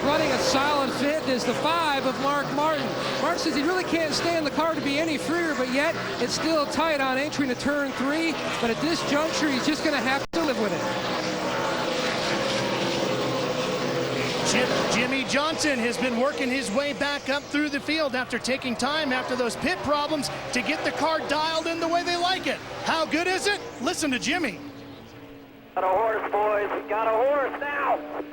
Running a solid fit is the 5 of Mark Martin. Martin says he really can't stand the car to be any freer, but yet it's still tight on entry into turn 3. But at this juncture, he's just going to have to live with it. Jimmy Johnson has been working his way back up through the field after taking time after those pit problems to get the car dialed in the way they like it. How good is it? Listen to Jimmy. Got a horse, boys. Got a horse now.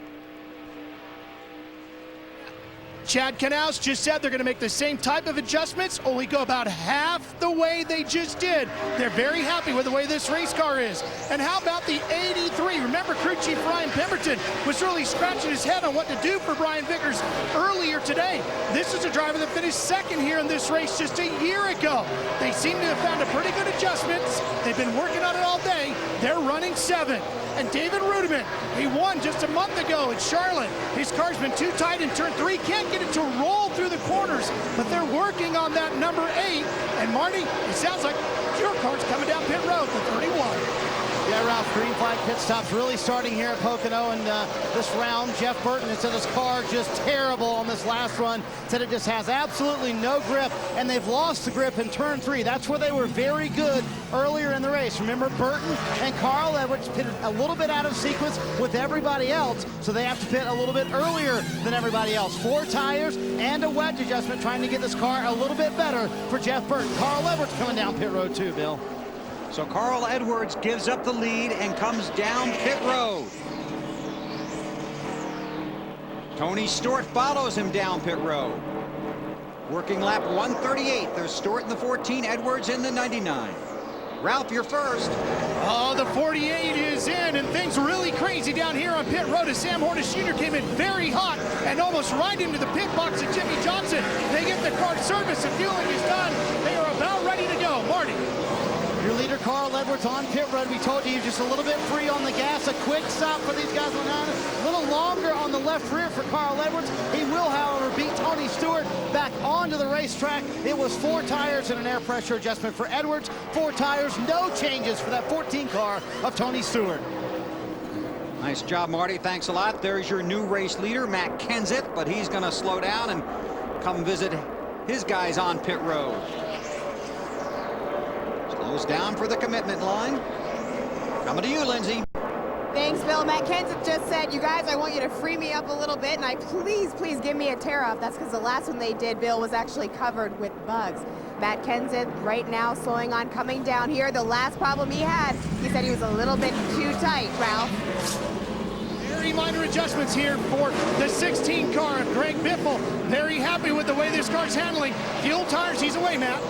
Chad Knaus just said they're going to make the same type of adjustments, only go about half the way they just did. They're very happy with the way this race car is. And how about the 83? Remember, crew chief Ryan Pemberton was really scratching his head on what to do for Brian Vickers earlier today. This is a driver that finished 2nd here in this race just a year ago. They seem to have found a pretty good adjustments. They've been working on it all day. They're running 7th. And David Rudiman, he won just a month ago at Charlotte. His car's been too tight in turn 3. Can't get it to roll through the corners, but they're working on that number 8. And Marty, it sounds like your car's coming down pit road for 31. Yeah, Ralph, green flag pit stops really starting here at Pocono, and this round, Jeff Burton has said his car just terrible on this last run, said it just has absolutely no grip, and they've lost the grip in turn 3. That's where they were very good earlier in the race. Remember, Burton and Carl Edwards pitted a little bit out of sequence with everybody else, so they have to pit a little bit earlier than everybody else. 4 tires and a wedge adjustment trying to get this car a little bit better for Jeff Burton. Carl Edwards coming down pit road too, Bill. So Carl Edwards gives up the lead and comes down pit road. Tony Stewart follows him down pit road. Working lap 138. There's Stewart in the 14, Edwards in the 99. Ralph, you're first. Oh, the 48 is in, and things really crazy down here on pit road as Sam Hornish Jr. came in very hot and almost right into the pit box of Jimmy Johnson. They get the car service and fueling is done. They are about ready to go. Marty. Your leader, Carl Edwards, on pit road. We told you he was just a little bit free on the gas. A quick stop for these guys went on. A little longer on the left rear for Carl Edwards. He will, however, beat Tony Stewart back onto the racetrack. It was 4 tires and an air pressure adjustment for Edwards. 4 tires, no changes for that 14 car of Tony Stewart. Nice job, Marty. Thanks a lot. There's your new race leader, Matt Kenseth, but he's going to slow down and come visit his guys on pit road. Slows down for the commitment line. Coming to you, Lindsay. Thanks, Bill. Matt Kenseth just said, you guys, I want you to free me up a little bit, and please give me a tear-off. That's because the last one they did, Bill, was actually covered with bugs. Matt Kenseth right now slowing on, coming down here. The last problem he had, he said he was a little bit too tight, Ralph. Very minor adjustments here for the 16 car of Greg Biffle. Very happy with the way this car's handling. Fuel tires, he's away, Matt.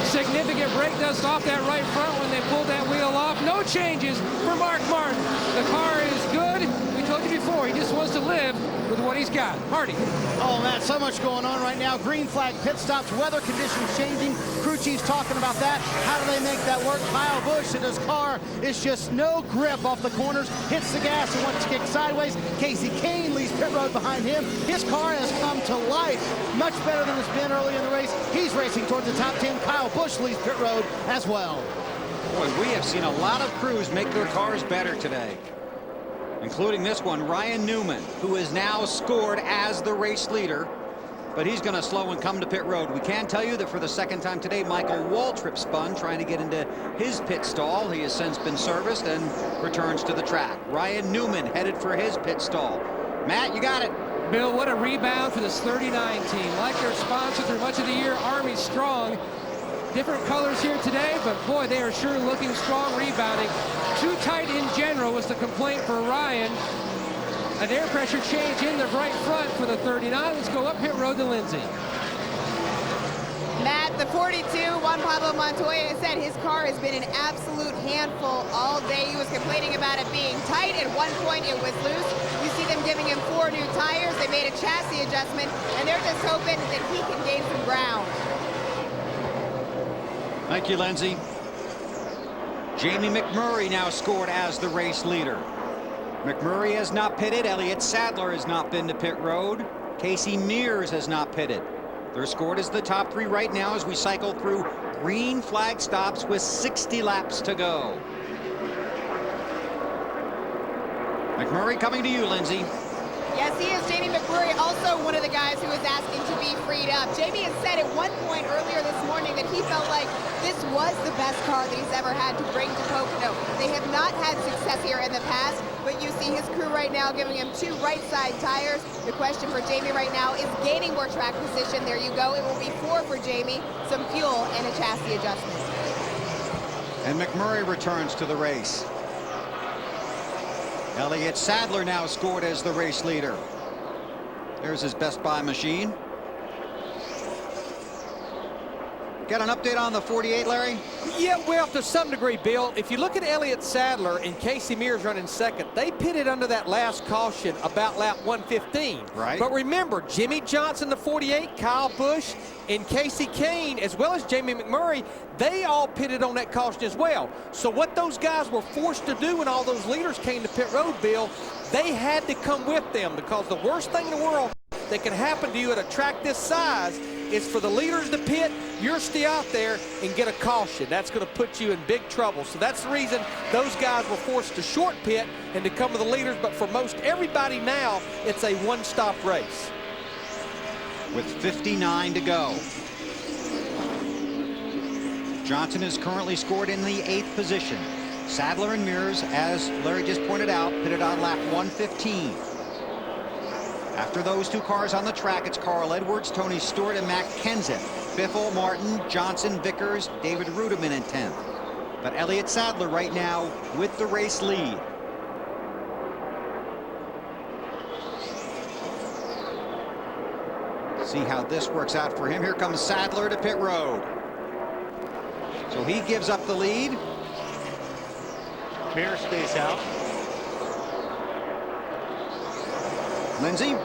Significant brake dust off that right front when they pulled that wheel off. No changes for Mark Martin. The car is good. We told you before, he just wants to live with what he's got. Marty. Oh, Matt, so much going on right now. Green flag pit stops, weather conditions changing. Crew chief's talking about that. How do they make that work? Kyle Busch and his car is just no grip off the corners. Hits the gas and wants to kick sideways. Casey Kane leaves pit road behind him. His car has come to life. Much better than it's been early in the race. He's racing towards the top 10. Kyle Busch leaves pit road as well. Boy, we have seen a lot of crews make their cars better today, including this one, Ryan Newman, who is now scored as the race leader, but he's going to slow and come to pit road. We can tell you that for the 2nd time today, Michael Waltrip spun trying to get into his pit stall. He has since been serviced and returns to the track. Ryan Newman headed for his pit stall. Matt, you got it. Bill, what a rebound for this 39 team. Like their sponsor through much of the year, Army Strong. Different colors here today, but boy, they are sure looking strong rebounding. Too tight in general was the complaint for Ryan. An air pressure change in the right front for the 39. Let's go up pit road to Lindsay. Matt, the 42, Juan Pablo Montoya said his car has been an absolute handful all day. He was complaining about it being tight. At one point, it was loose. You see them giving him 4 new tires. They made a chassis adjustment, and they're just hoping that he can gain some ground. Thank you, Lindsay. Jamie McMurray now scored as the race leader. McMurray has not pitted. Elliott Sadler has not been to pit road. Casey Mears has not pitted. They're scored as the top three right now as we cycle through green flag stops with 60 laps to go. McMurray coming to you, Lindsay. Yes, he is. Jamie McMurray, also one of the guys who was asking to be freed up. Jamie had said at one point earlier this morning that he felt like this was the best car that he's ever had to bring to Pocono. They have not had success here in the past, but you see his crew right now giving him 2 right side tires. The question for Jamie right now is gaining more track position. There you go. It will be 4 for Jamie, some fuel, and a chassis adjustment. And McMurray returns to the race. Elliott Sadler now scored as the race leader. There's his Best Buy machine. Got an update on the 48, Larry? Yeah, well, to some degree, Bill. If you look at Elliott Sadler and Casey Mears running second, they pitted under that last caution about lap 115. Right. But remember, Jimmy Johnson, the 48, Kyle Busch, and Casey Kane, as well as Jamie McMurray, they all pitted on that caution as well. So what those guys were forced to do when all those leaders came to pit road, Bill, they had to come with them, because the worst thing in the world that can happen to you at a track this size is for the leaders to pit, you're still out there and get a caution. That's going to put you in big trouble. So that's the reason those guys were forced to short pit and to come with the leaders. But for most everybody now, it's a one-stop race. With 59 to go. Johnson is currently scored in the 8th position. Sadler and Mears, as Larry just pointed out, pitted on lap 115. After those 2 cars on the track, it's Carl Edwards, Tony Stewart, and Matt Kenseth. Biffle, Martin, Johnson, Vickers, David Rudiman in 10th. But Elliott Sadler right now with the race lead. See how this works out for him. Here comes Sadler to pit road. So he gives up the lead. Mears stays out. Lindsay?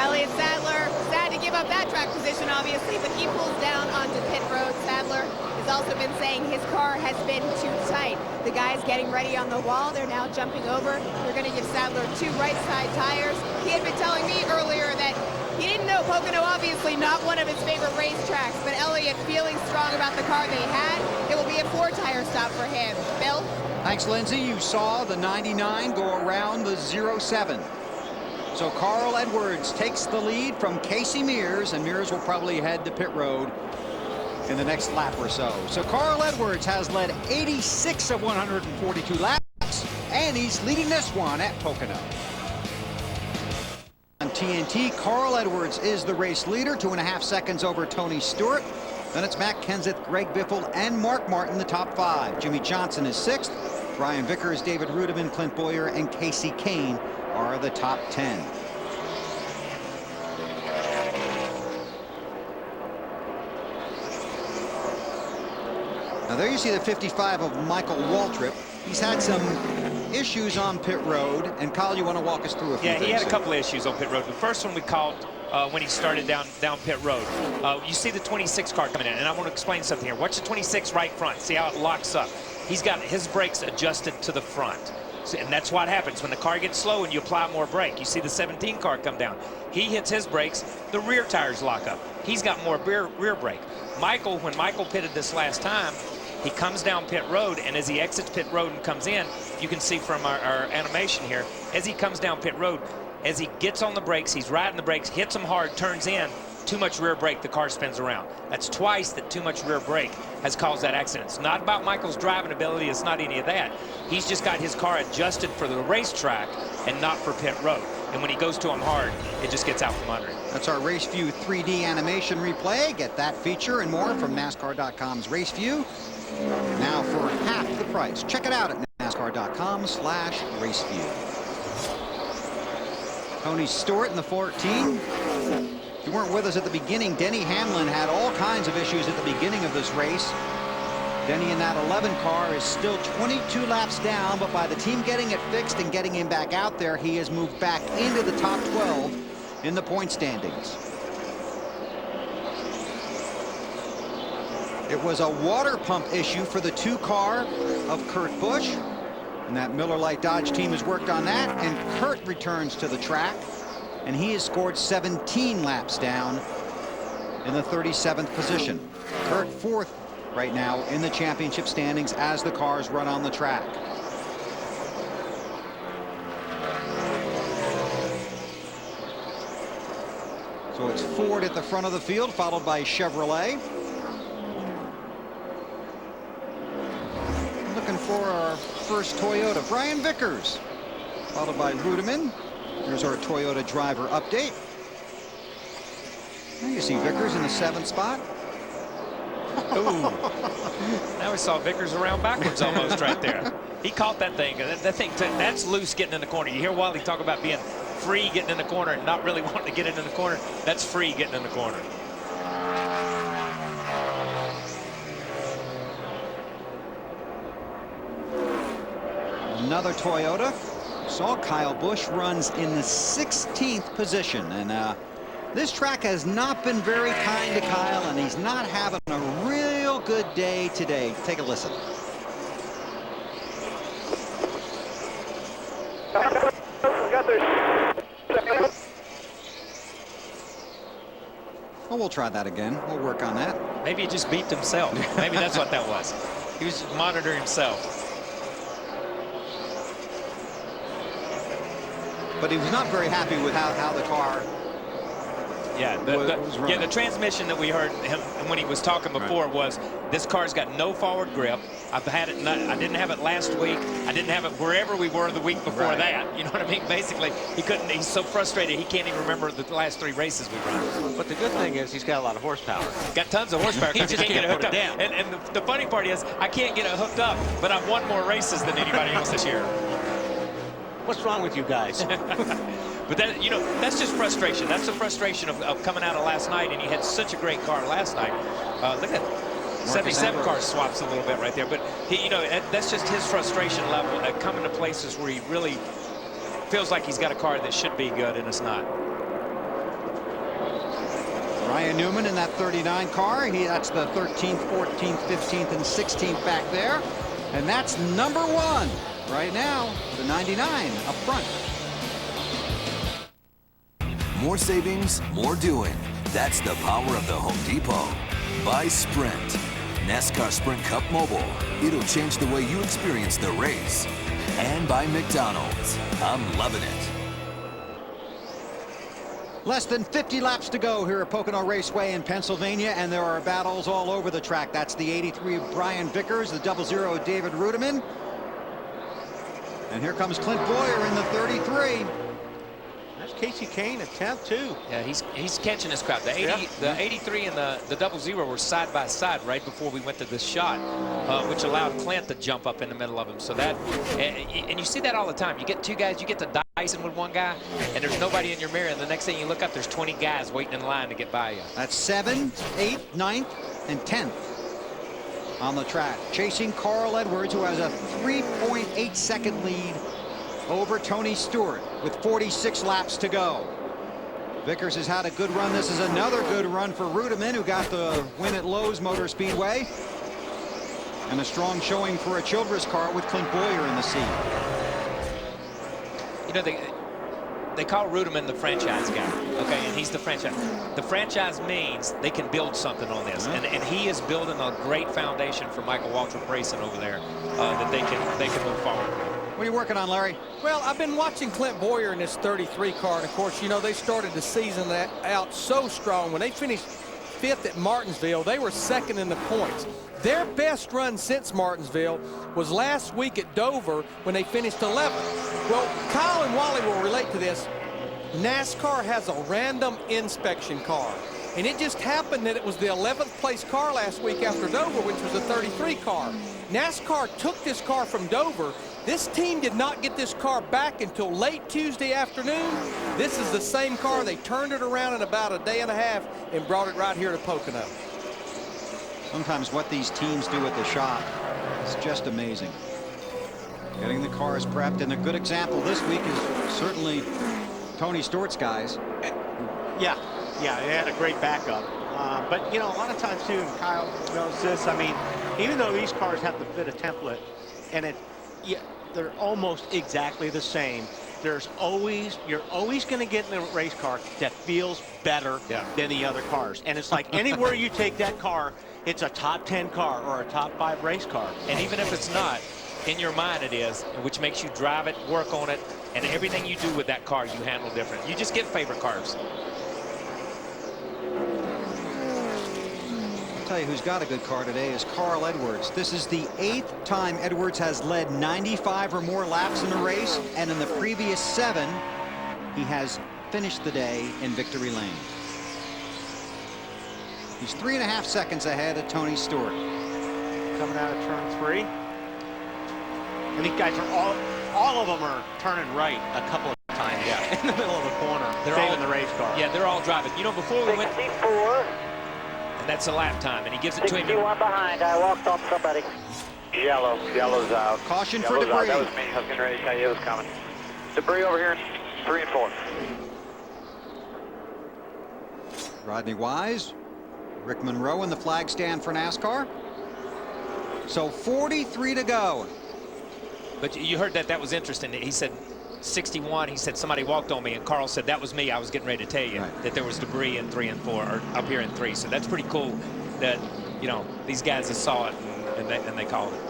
Elliott Sadler, sad to give up that track position, obviously, but he pulls down onto pit road. Sadler has also been saying his car has been too tight. The guys getting ready on the wall. They're now jumping over. They're going to give Sadler 2 right side tires. He had been telling me earlier that he didn't know Pocono, obviously not one of his favorite racetracks, but Elliott feeling strong about the car they had. It will be a 4-tire stop for him. Bill? Thanks, Lindsay. You saw the 99 go around the 07. So Carl Edwards takes the lead from Casey Mears, and Mears will probably head to pit road in the next lap or so. So Carl Edwards has led 86 of 142 laps, and he's leading this one at Pocono. On TNT, Carl Edwards is the race leader, 2.5 seconds over Tony Stewart. Then it's Matt Kenseth, Greg Biffle, and Mark Martin, the top 5. Jimmy Johnson is 6th. Brian Vickers, David Rudiman, Clint Boyer, and Casey Kane are the top 10. Now there you see the 55 of Michael Waltrip. He's had some issues on pit road, and Kyle, you want to walk us through a few things? Yeah, he had a couple of issues on pit road. The first one we called when he started down pit road. You see the 26 car coming in, and I want to explain something here. Watch the 26 right front. See how it locks up. He's got his brakes adjusted to the front. And that's what happens when the car gets slow and you apply more brake. You see the 17 car come down. He hits his brakes, the rear tires lock up. He's got more rear brake. Michael, when Michael pitted this last time, he comes down pit road, and as he exits pit road and comes in, you can see from our animation here, as he comes down pit road, as he gets on the brakes, he's riding the brakes, hits them hard, turns in, too much rear brake, the car spins around. That's twice that too much rear brake has caused that accident. It's not about Michael's driving ability. It's not any of that. He's just got his car adjusted for the racetrack and not for pit road. And when he goes to him hard, it just gets out from under him. That's our Race View 3D animation replay. Get that feature and more from NASCAR.com's Race View. Now for half the price. Check it out at NASCAR.com/raceview. Tony Stewart in the 14. If you weren't with us at the beginning, Denny Hamlin had all kinds of issues at the beginning of this race. Denny in that 11 car is still 22 laps down, but by the team getting it fixed and getting him back out there, he has moved back into the top 12 in the point standings. It was a water pump issue for the 2 car of Kurt Busch. And that Miller Lite Dodge team has worked on that. And Kurt returns to the track. And he has scored 17 laps down in the 37th position. Kurt fourth right now in the championship standings as the cars run on the track. So it's Ford at the front of the field, followed by Chevrolet. Looking for our first Toyota, Brian Vickers, followed by Rudeman. Here's our Toyota driver update. Now you see Vickers in the 7th spot. Ooh. Now we saw Vickers around backwards almost right there. He caught that thing. That thing, that's loose getting in the corner. You hear Wally talk about being free getting in the corner and not really wanting to get into the corner. That's free getting in the corner. Another Toyota. Saw Kyle Busch runs in the 16th position. And this track has not been very kind to Kyle, and he's not having a real good day today. Take a listen. Well, we'll try that again. We'll work on that. Maybe he just beeped himself. Maybe that's what that was. He was monitoring himself. But he was not very happy with how the car the transmission that we heard him when he was talking before was, this car's got no forward grip. I've had it. I didn't have it last week. I didn't have it wherever we were the week before that. You know what I mean? Basically, he couldn't. He's so frustrated he can't even remember the last 3 races we run. But the good thing is he's got a lot of horsepower. Got tons of horsepower. He just can't get it hooked up. And the funny part is I can't get it hooked up, but I've won more races than anybody else this year. What's wrong with you guys? But that, you know, that's just frustration. That's the frustration of coming out of last night, and he had such a great car last night. Look at 77 car swaps a little bit right there, but he, you know, that's just his frustration level at coming to places where he really feels like he's got a car that should be good, and it's not. Ryan Newman in that 39 car. That's the 13th, 14th, 15th, and 16th back there. And that's number 1 right now, the 99 up front. More savings, more doing. That's the power of the Home Depot. By Sprint. NASCAR Sprint Cup Mobile. It'll change the way you experience the race. And by McDonald's. I'm loving it. Less than 50 laps to go here at Pocono Raceway in Pennsylvania, and there are battles all over the track. That's the 83 of Brian Vickers, the 00 David Rudeman. And here comes Clint Boyer in the 33. That's Casey Kane at 10th too. Yeah, he's catching his crowd. The 83 and the 00 were side by side right before we went to this shot, which allowed Clint to jump up in the middle of him. So that, and you see that all the time. You get 2 guys, you get to dicing with 1 guy, and there's nobody in your mirror, and the next thing you look up, there's 20 guys waiting in line to get by you. That's 7th, 8th, 9th, and 10th on the track. Chasing Carl Edwards, who has a 3.8-second lead over Tony Stewart with 46 laps to go. Vickers has had a good run. This is another good run for Rudeman, who got the win at Lowe's Motor Speedway. And a strong showing for a Childress car with Clint Boyer in the seat. You know, they call Rudeman the franchise guy, okay, and he's the franchise. The franchise means they can build something on this, and he is building a great foundation for Michael Waltrip Racing over there that they can move forward with. What are you working on, Larry? Well, I've been watching Clint Boyer in this 33 car, and of course, you know, they started the season out so strong. When they finished 5th at Martinsville, they were 2nd in the points. Their best run since Martinsville was last week at Dover when they finished 11th. Well, Kyle and Wally will relate to this. NASCAR has a random inspection car, and it just happened that it was the 11th place car last week after Dover, which was a 33 car. NASCAR took this car from Dover. This team did not get this car back until late Tuesday afternoon. This is the same car. They turned it around in about a day and a half and brought it right here to Pocono. Sometimes what these teams do at the shop is just amazing. Getting the cars prepped, and a good example this week is certainly Tony Stewart's guys. Yeah, they had a great backup. But, you know, a lot of times, too, and Kyle knows this, I mean, even though these cars have to fit a template, and yeah, they're almost exactly the same. You're always going to get in a race car that feels better than the other cars. And it's like anywhere you take that car, it's a top 10 car or a top 5 race car. And even if it's not, in your mind it is, which makes you drive it, work on it, and everything you do with that car you handle different. You just get favorite cars. I'll tell you who's got a good car today is Carl Edwards. This is the 8th time Edwards has led 95 or more laps in a race, and in the previous 7 he has finished the day in victory lane. He's 3.5 seconds ahead of Tony Stewart. Coming out of turn 3. And these guys are all of them are turning right a couple of times in the middle of a corner. They're saving all in the race car. Yeah, they're all driving. You know, before we went, 64. and that's a lap time, and he gives it to him. 61 behind. I walked on somebody. Yellow's out. Caution for Yellow's debris. Out. That was me. I was getting ready to tell you it was coming. Debris over here, 3 and 4. Rodney Wise, Rick Monroe in the flag stand for NASCAR. So 43 to go. But you heard that was interesting. He said 61, he said somebody walked on me, and Carl said that was me. I was getting ready to tell you that there was debris in 3 and 4, or up here in 3. So that's pretty cool that, you know, these guys that saw it and they called it.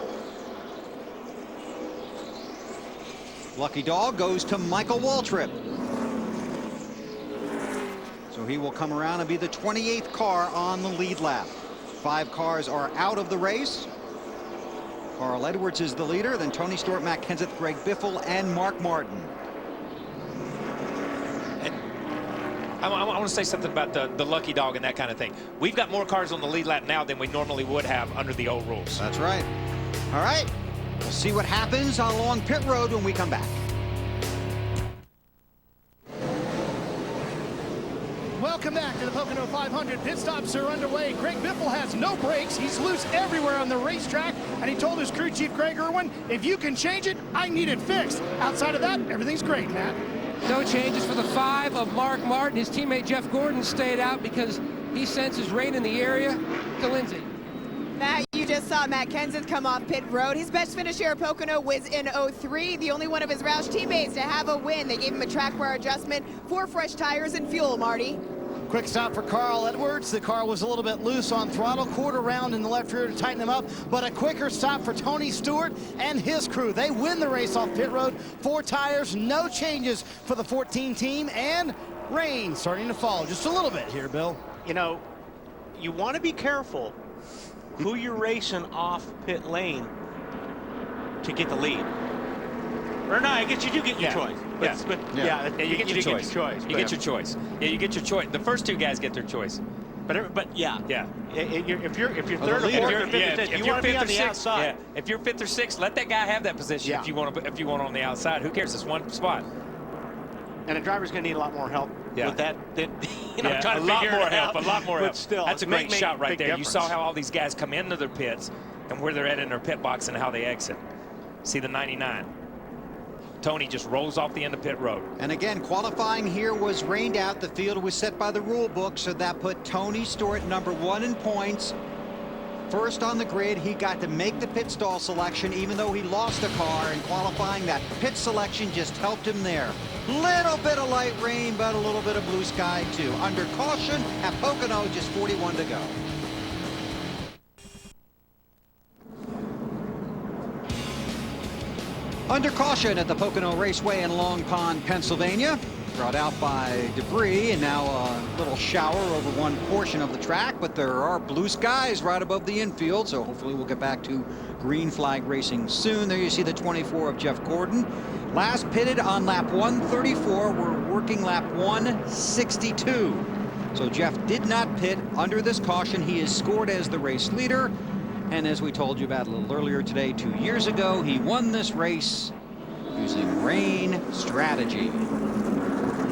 Lucky dog goes to Michael Waltrip. So he will come around and be the 28th car on the lead lap. 5 cars are out of the race. Carl Edwards is the leader, then Tony Stewart, Matt Kenseth, Greg Biffle, and Mark Martin. And I want to say something about the lucky dog and that kind of thing. We've got more cars on the lead lap now than we normally would have under the old rules. That's right. All right, we'll see what happens along pit road when we come back. Welcome back to the Pocono 500. Pit stops are underway. Greg Biffle has no brakes. He's loose everywhere on the racetrack, and he told his crew chief, Greg Irwin, if you can change it, I need it fixed. Outside of that, everything's great, Matt. No changes for the 5 of Mark Martin. His teammate Jeff Gordon stayed out because he senses rain in the area. To Lindsay. Matt, you just saw Matt Kenseth come off pit road. His best finish here at Pocono was in 03, the only one of his Roush teammates to have a win. They gave him a track bar adjustment, 4 fresh tires and fuel, Marty. Quick stop for Carl Edwards. The car was a little bit loose on throttle, quarter round in the left rear to tighten him up, but a quicker stop for Tony Stewart and his crew. They win the race off pit road. 4 tires, no changes for the 14 team, and rain starting to fall just a little bit here, Bill. You know, you want to be careful who you're racing off pit lane to get the lead. Or no, I guess you do get your choice. But you get your choice. You get your choice. Yeah, you get your choice. The first 2 guys get their choice. But yeah. If you're third or fourth or fifth, you want to be on the outside. If you're 5th or 6th, let that guy have that position. If you want on the outside, who cares? It's one spot. And a driver's going to need a lot more help with that. Than, a lot more help. A lot more help. But still, that's a great shot right there. Difference. You saw how all these guys come into their pits and where they're at in their pit box and how they exit. See the 99. Tony just rolls off the end of pit road. And again, qualifying here was rained out. The field was set by the rule book, so that put Tony Stewart number 1 in points. First on the grid, he got to make the pit stall selection, even though he lost a car in qualifying. That pit selection just helped him there. Little bit of light rain, but a little bit of blue sky too. Under caution at Pocono, just 41 to go. Under caution at the Pocono Raceway in Long Pond, Pennsylvania. Brought out by debris, and now a little shower over one portion of the track, but there are blue skies right above the infield, so hopefully we'll get back to green flag racing soon. There you see the 24 of Jeff Gordon. Last pitted on lap 134. We're working lap 162. So Jeff did not pit under this caution. He is scored as the race leader. And as we told you about a little earlier today, 2 years ago, he won this race using rain strategy.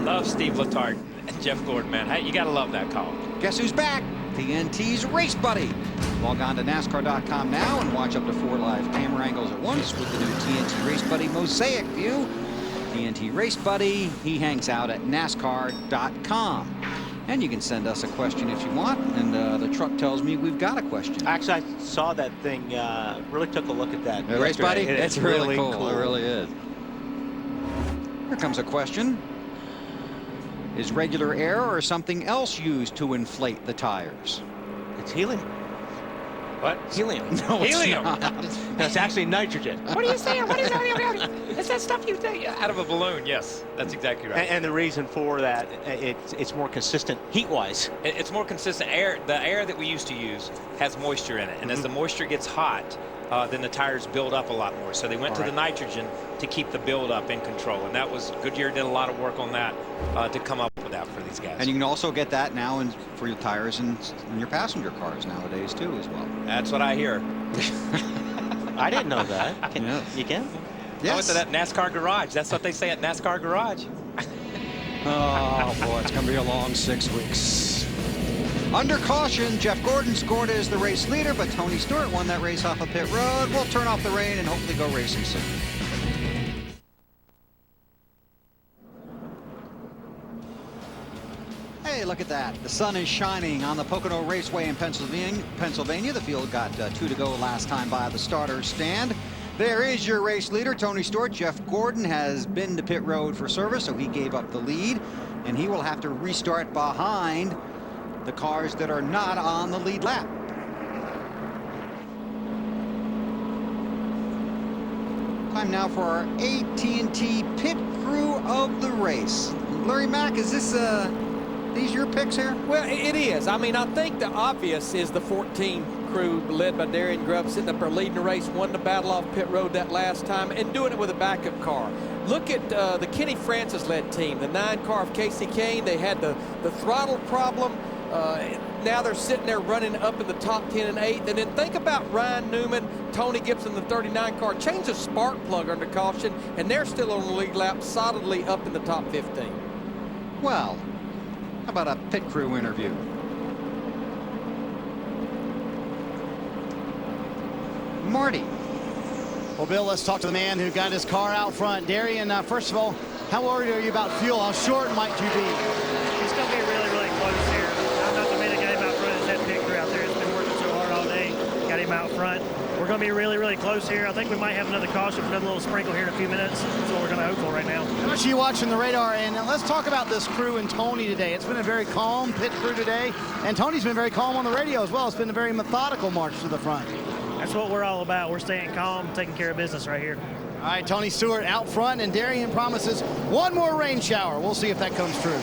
Love Steve Letarte and Jeff Gordon, man. Hey, you got to love that call. Guess who's back? TNT's Race Buddy. Log on to NASCAR.com now and watch up to 4 live camera angles at once with the new TNT Race Buddy Mosaic View. TNT Race Buddy, he hangs out at NASCAR.com. And you can send us a question if you want, and the truck tells me we've got a question. Actually, I saw that thing, really took a look at that. The race buddy? It's really cool. It really is. Here comes a question. Is regular air or something else used to inflate the tires? It's helium. What? Helium. No, helium. That's actually nitrogen. What are you saying? What is that? It's that stuff you take out of a balloon. Yes, that's exactly right. And the reason for that, it's more consistent heat-wise. It's more consistent air. The air that we used to use has moisture in it, and as the moisture gets hot, then the tires build up a lot more. So they went to the nitrogen to keep the buildup in control, and that was Goodyear did a lot of work on that to come up with that for these guys. And you can also get that now for your tires in your passenger cars nowadays too, as well. That's what I hear. I didn't know that. You can? Yes. I went to that NASCAR garage. That's what they say at NASCAR garage. Oh boy, it's going to be a long 6 weeks. Under caution, Jeff Gordon scored as the race leader, but Tony Stewart won that race off of pit road. We'll turn off the rain and hopefully go racing soon. Hey, look at that. The sun is shining on the Pocono Raceway in Pennsylvania. The field got 2 to go last time by the starter's stand. There is your race leader, Tony Stewart. Jeff Gordon has been to pit road for service, so he gave up the lead, and he will have to restart behind the cars that are not on the lead lap. Time now for our AT&T pit crew of the race. Larry Mack, is this these your picks here? Well, it is. I mean, I think the obvious is the 14 crew led by Darian Grubb sitting up there leading the race, won the battle off pit road that last time, and doing it with a backup car. Look at the Kenny Francis-led team, the 9 car of Casey Kane. They had the throttle problem. Now they're sitting there running up in the top 10 and 8. And then think about Ryan Newman, Tony Gibson, the 39 car. Change the spark plug under caution, and they're still on the lead lap, solidly up in the top 15. Well, how about a pit crew interview? Marty. Well, Bill, let's talk to the man who got his car out front. Darian, first of all, how worried are you about fuel? How short might you be? It's going to be really, really close here. I'm not the man that got him out front. It's that pit crew out there. It's been working so hard all day. Got him out front. We're going to be really, really close here. I think we might have another caution, another little sprinkle here in a few minutes. That's what we're going to hope for right now. How much are you watching the radar? And let's talk about this crew and Tony today. It's been a very calm pit crew today, and Tony's been very calm on the radio as well. It's been a very methodical march to the front. That's what we're all about. We're staying calm, taking care of business right here. All right, Tony Stewart out front, and Darian promises one more rain shower. We'll see if that comes true.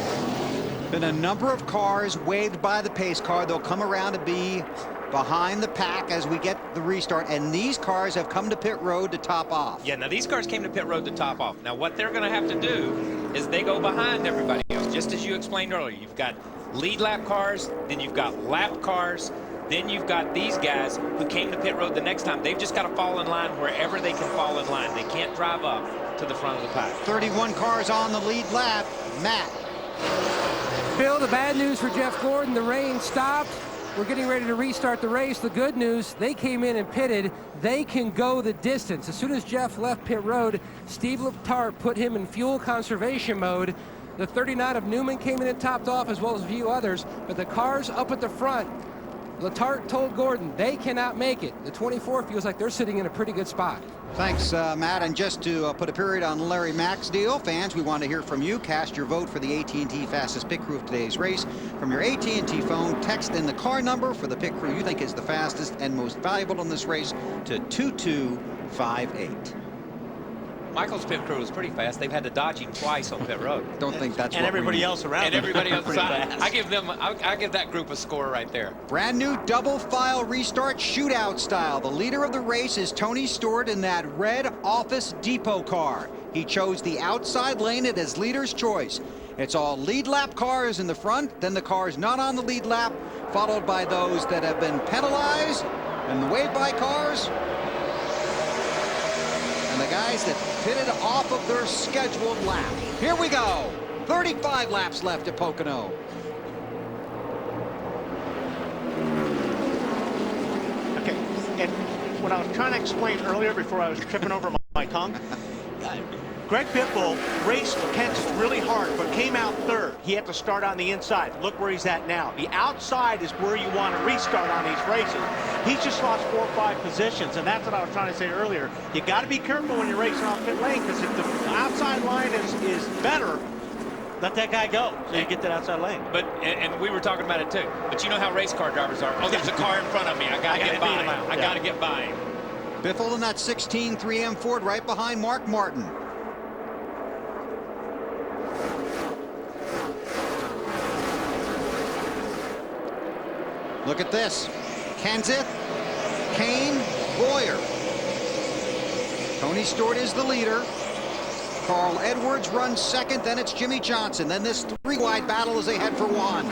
Been a number of cars waved by the pace car. They'll come around to be behind the pack as we get the restart, and these cars have come to pit road to top off. Yeah, now these cars came to pit road to top off. Now what they're going to have to do is they go behind everybody else, just as you explained earlier. You've got lead lap cars, then you've got lap cars, then you've got these guys who came to pit road the next time. They've just got to fall in line wherever they can fall in line. They can't drive up to the front of the pack. 31 cars on the lead lap. Matt. Bill, the bad news for Jeff Gordon, the rain stopped. We're getting ready to restart the race. The good news, they came in and pitted. They can go the distance. As soon as Jeff left pit road, Steve Letarte put him in fuel conservation mode. The 39 of Newman came in and topped off, as well as a few others, but the cars up at the front, Letarte told Gordon they cannot make it. The 24 feels like they're sitting in a pretty good spot. Thanks, Matt. And just to put a period on Larry Mack's deal, fans, we want to hear from you. Cast your vote for the AT&T fastest pit crew of today's race. From your AT&T phone, text in the car number for the pit crew you think is the fastest and most valuable in this race to 2258. Michael's pit crew was pretty fast. They've had to dodge him twice on pit road. Don't think that's and what everybody else around. And everybody else. Pretty fast. I give that group a score right there. Brand new double file restart shootout style. The leader of the race is Tony Stewart in that red Office Depot car. He chose the outside lane at his leader's choice. It's all lead lap cars in the front, then the cars not on the lead lap, followed by those that have been penalized, and the wave by cars, and the guys that pitted off of their scheduled lap. Here we go. 35 laps left at Pocono. Okay, and what I was trying to explain earlier before I was tripping over my tongue, Greg Biffle raced Kansas really hard, but came out third. He had to start on the inside. Look where he's at now. The outside is where you want to restart on these races. He's just lost 4 or 5 positions, and that's what I was trying to say earlier. You got to be careful when you're racing off pit lane, because if the outside line is better, let that guy go so you get that outside lane. But and we were talking about it too. But you know how race car drivers are. Oh, there's a car in front of me. I got to get by. I got to get by him. Biffle in that 16 3M Ford right behind Mark Martin. Look at this. Kenseth, Kane, Boyer. Tony Stewart is the leader. Carl Edwards runs second, then it's Jimmy Johnson. Then this 3-wide battle as they head for one.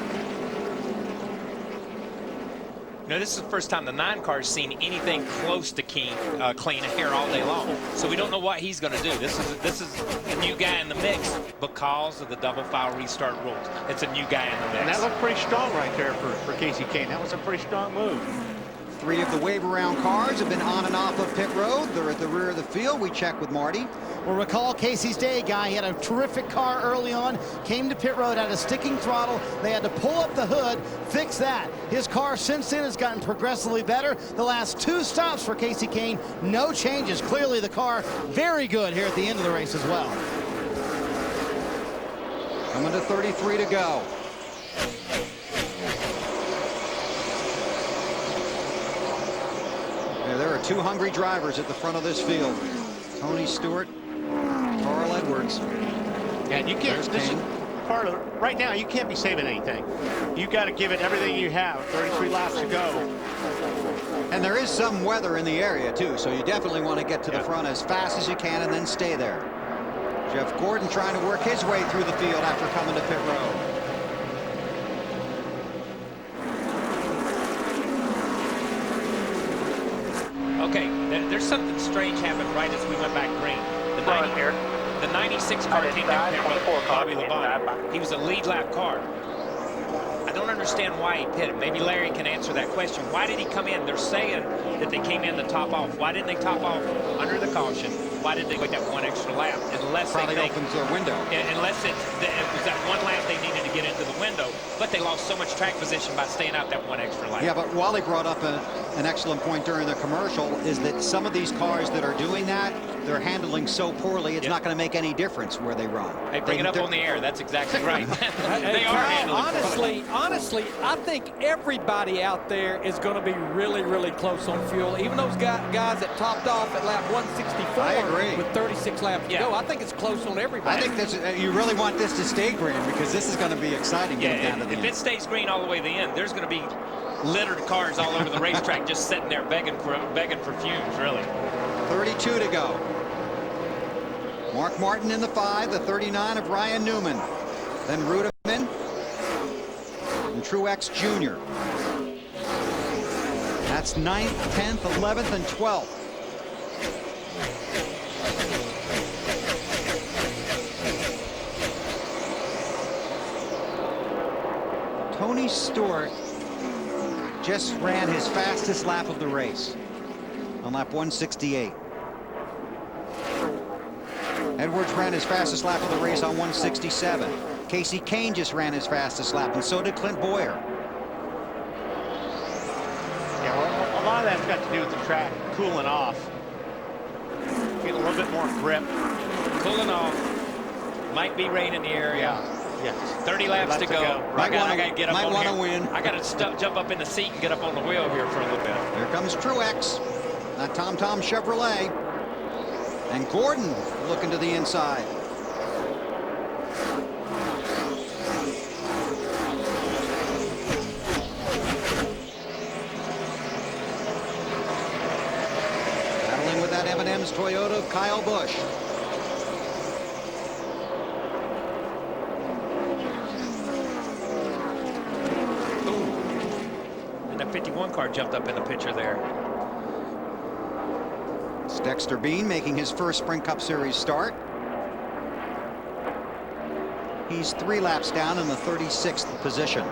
You know, this is the first time the 9 car's seen anything close to clean here all day long. So we don't know what he's going to do. This is a new guy in the mix because of the double file restart rules. It's a new guy in the mix. And that looked pretty strong right there for Casey Kane. That was a pretty strong move. 3 of the wave around cars have been on and off of pit road. They're at the rear of the field. We check with Marty. Well, recall Casey's day guy. He had a terrific car early on, came to pit road, had a sticking throttle. They had to pull up the hood, fix that. His car since then has gotten progressively better. The last 2 stops for Casey Kane, no changes. Clearly the car very good here at the end of the race as well. Coming to 33 to go. Yeah, there are 2 hungry drivers at the front of this field. Tony Stewart, Carl Edwards. Yeah, and you can't. This is part of right now. You can't be saving anything. You got to give it everything you have. 33 laps to go. And there is some weather in the area too, so you definitely want to get to the front as fast as you can and then stay there. Jeff Gordon trying to work his way through the field after coming to pit road. Okay, there's something strange happened right as we went back green. The 96 car came down here with Bobby Labonte. He was a lead lap car. I don't understand why he pitted. Maybe Larry can answer that question. Why did he come in? They're saying that they came in to top off. Why didn't they top off under the caution? Why did they wait that 1 extra lap? Unless probably they think, opens the window. Unless it was that 1 lap they needed to get into the window, but they lost so much track position by staying out that 1 extra lap. Yeah, but Wally brought up an excellent point during the commercial, is that some of these cars that are doing that, they're handling so poorly, it's not going to make any difference where they run. Hey, bring it up on the air. That's exactly right. They are handling. Honestly, I think everybody out there is going to be really, really close on fuel. Even those guys that topped off at lap 164 I agree. with 36 laps to go. I think it's close on everybody. I think this, you really want this to stay green, because this is going to be exciting. Yeah, if it stays green all the way to the end, there's going to be littered cars all over the racetrack just sitting there begging for fumes, really. 32 to go. Mark Martin in the 5, the 39 of Ryan Newman. Then Ruderman and Truex Jr. That's 9th, 10th, 11th, and 12th. Tony Stewart just ran his fastest lap of the race on lap 168. Edwards ran his fastest lap of the race on 167. Casey Kane just ran his fastest lap, and so did Clint Boyer. Yeah, well, a lot of that's got to do with the track cooling off. Getting a little bit more grip. Cooling off. Might be rain in the area. Yeah. 30 laps to go. I got to get up on might here. want to win. I got to jump up in the seat and get up on the wheel here for a little bit. Here comes Truex, that Tom Chevrolet. And Gordon looking to the inside. Battling with that M&M's Toyota of Kyle Busch. And that 51 car jumped up in the picture there. It's Dexter Bean making his first Sprint Cup Series start. He's 3 laps down in the 36th position.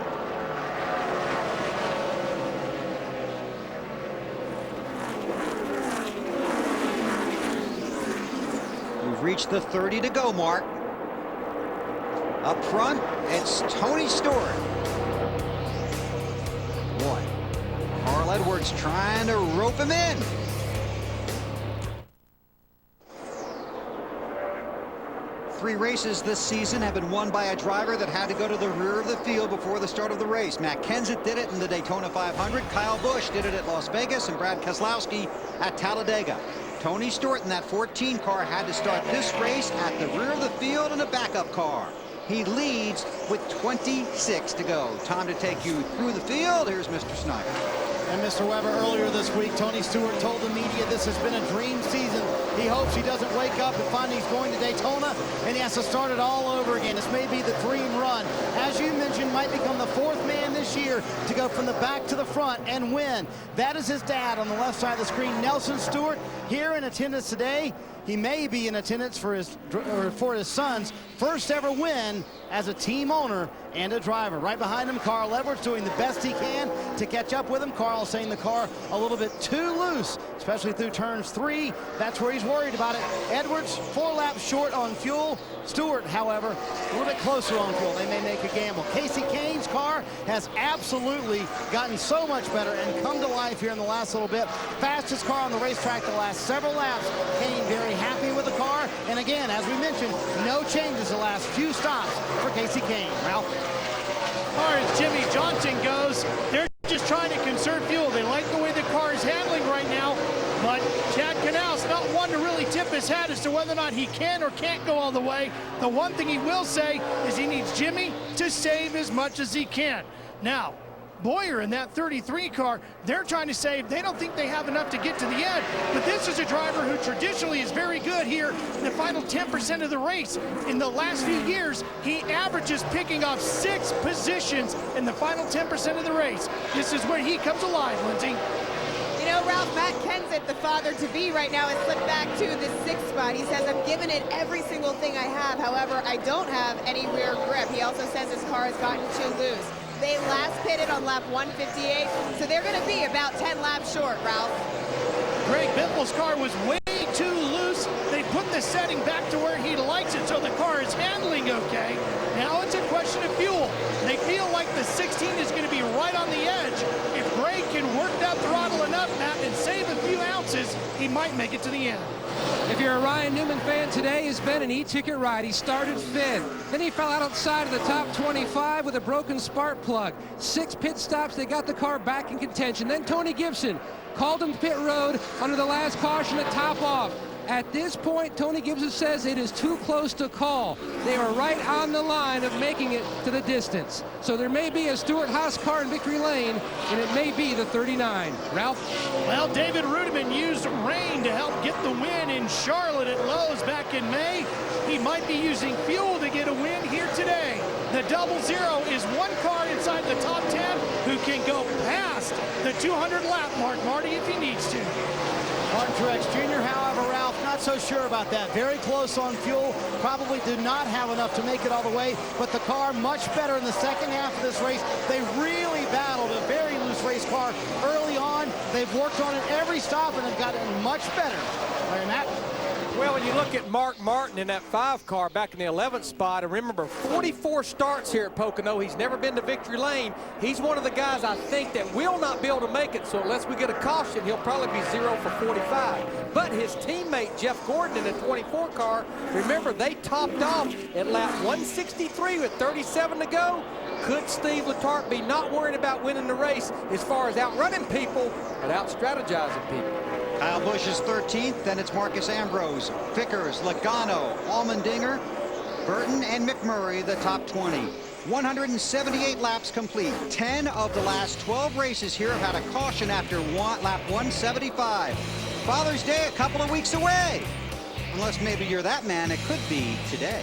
We've reached the 30 to go mark. Up front, it's Tony Stewart. Boy, Carl Edwards trying to rope him in. Three races this season have been won by a driver that had to go to the rear of the field before the start of the race. Matt Kenseth did it in the Daytona 500. Kyle Busch did it at Las Vegas, and Brad Keselowski at Talladega. Tony Stewart in that 14 car had to start this race at the rear of the field in a backup car. He leads with 26 to go. Time to take you through the field. Here's Mr. Snyder. And Mr. Weber, earlier this week, Tony Stewart told the media this has been a dream season. He hopes he doesn't wake up and find he's going to Daytona and he has to start it all over again. This may be the dream run. As you mentioned, might become the fourth man this year to go from the back to the front and win. That is his dad on the left side of the screen, Nelson Stewart, here in attendance today. He may be in attendance for his son's first ever win as a team owner and a driver. Right behind him, Carl Edwards doing the best he can to catch up with him. Carl saying the car a little bit too loose, especially through turns 3. That's where he's worried about it. Edwards 4 laps short on fuel. Stewart, however, a little bit closer on fuel. They may make a gamble. Casey Kane's car has absolutely gotten so much better and come to life here in the last little bit. Fastest car on the racetrack the last several laps. Kane very happy with the car. And again, as we mentioned, no changes the last few stops for Casey Kane. Ralph? As far as Jimmy Johnson goes, they're just trying to conserve fuel. They like the way the car is handling right now, but Chad Canal's not one to really tip his hat as to whether or not he can or can't go all the way. The one thing he will say is he needs Jimmy to save as much as he can. Now, Boyer in that 33 car, they're trying to save. They don't think they have enough to get to the end, but this is a driver who traditionally is very good here in the final 10% of the race. In the last few years, he averages picking off 6 positions in the final 10% of the race. This is where he comes alive, Lindsay. You know, Ralph, Matt Kenseth, the father-to-be right now, has slipped back to the 6th spot. He says, I've given it every single thing I have. However, I don't have any rear grip. He also says his car has gotten too loose. They last pitted on lap 158, so they're going to be about 10 laps short, Ralph. Greg Biffle's car was way too loose. They put the setting back to where he likes it, so the car is handling okay. Now it's a question of fuel. They feel like the 16 is going to be right on the edge. If Greg can work that throttle enough, Matt, and save a few ounces, he might make it to the end. If you're a Ryan Newman fan, today has been an e-ticket ride. He started 5th. Then he fell outside of the top 25 with a broken spark plug. 6 pit stops. They got the car back in contention. Then Tony Gibson called him to pit road under the last caution to top off. At this point, Tony Gibson says it is too close to call. They are right on the line of making it to the distance. So there may be a Stewart-Haas car in victory lane, and it may be the 39. Ralph? Well, David Rudiman used rain to help get the win in Charlotte at Lowe's back in May. He might be using fuel to get a win here today. The 0-0 is one car inside the top 10 who can go past the 200 lap mark, Marty, if he needs to. Martin Truex Jr., however, Ralph, not so sure about that. Very close on fuel. Probably did not have enough to make it all the way, but the car much better in the second half of this race. They really battled a very loose race car early on. They've worked on it every stop and have gotten much better. Larry Matt? Well, when you look at Mark Martin in that 5 car back in the 11th spot, and remember, 44 starts here at Pocono. He's never been to victory lane. He's one of the guys I think that will not be able to make it, so unless we get a caution, he'll probably be 0 for 45. But his teammate, Jeff Gordon, in the 24 car, remember, they topped off at lap 163 with 37 to go. Could Steve Letarte be not worried about winning the race as far as outrunning people, but out-strategizing people? Kyle Busch is 13th, then it's Marcus Ambrose, Vickers, Logano, Allmendinger, Burton, and McMurray, the top 20. 178 laps complete. 10 of the last 12 races here have had a caution after lap 175. Father's Day a couple of weeks away. Unless maybe you're that man, it could be today.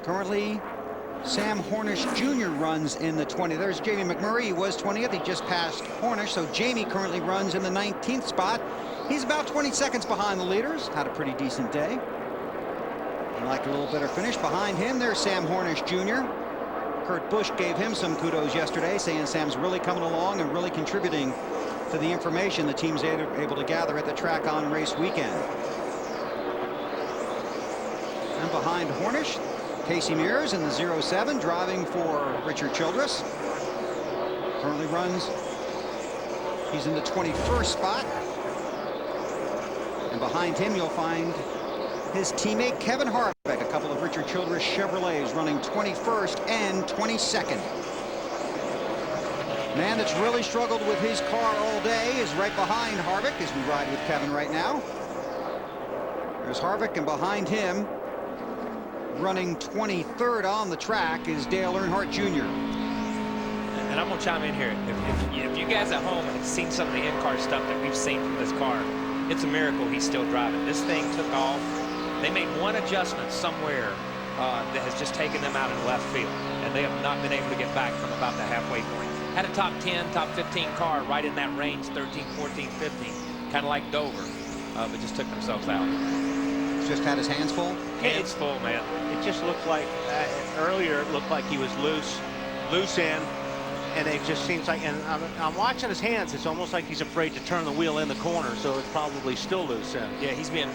Currently, Sam Hornish Jr. runs in the 20. There's Jamie McMurray. He was 20th. He just passed Hornish, so Jamie currently runs in the 19th spot. He's about 20 seconds behind the leaders. Had a pretty decent day. I'd like a little better finish. Behind him, there's Sam Hornish Jr. Kurt Busch gave him some kudos yesterday, saying Sam's really coming along and really contributing to the information the team's able to gather at the track on race weekend. And behind Hornish, Casey Mears in the 07, driving for Richard Childress. Currently runs, he's in the 21st spot. And behind him, you'll find his teammate Kevin Harvick, a couple of Richard Childress Chevrolets running 21st and 22nd. Man that's really struggled with his car all day is right behind Harvick as we ride with Kevin right now. There's Harvick, and behind him, running 23rd on the track, is Dale Earnhardt Jr. And I'm going to chime in here. If you guys at home have seen some of the in-car stuff that we've seen from this car, it's a miracle he's still driving. This thing took off. They made one adjustment somewhere that has just taken them out in left field, and they have not been able to get back from about the halfway point. Had a top 10, top 15 car right in that range, 13, 14, 15, kind of like Dover, but just took themselves out. Just had his hands full? Hands full, man. It just looked like, earlier it looked like he was loose end, and it just seems like, and I'm watching his hands, it's almost like he's afraid to turn the wheel in the corner, so it's probably still loose end. Yeah, he's being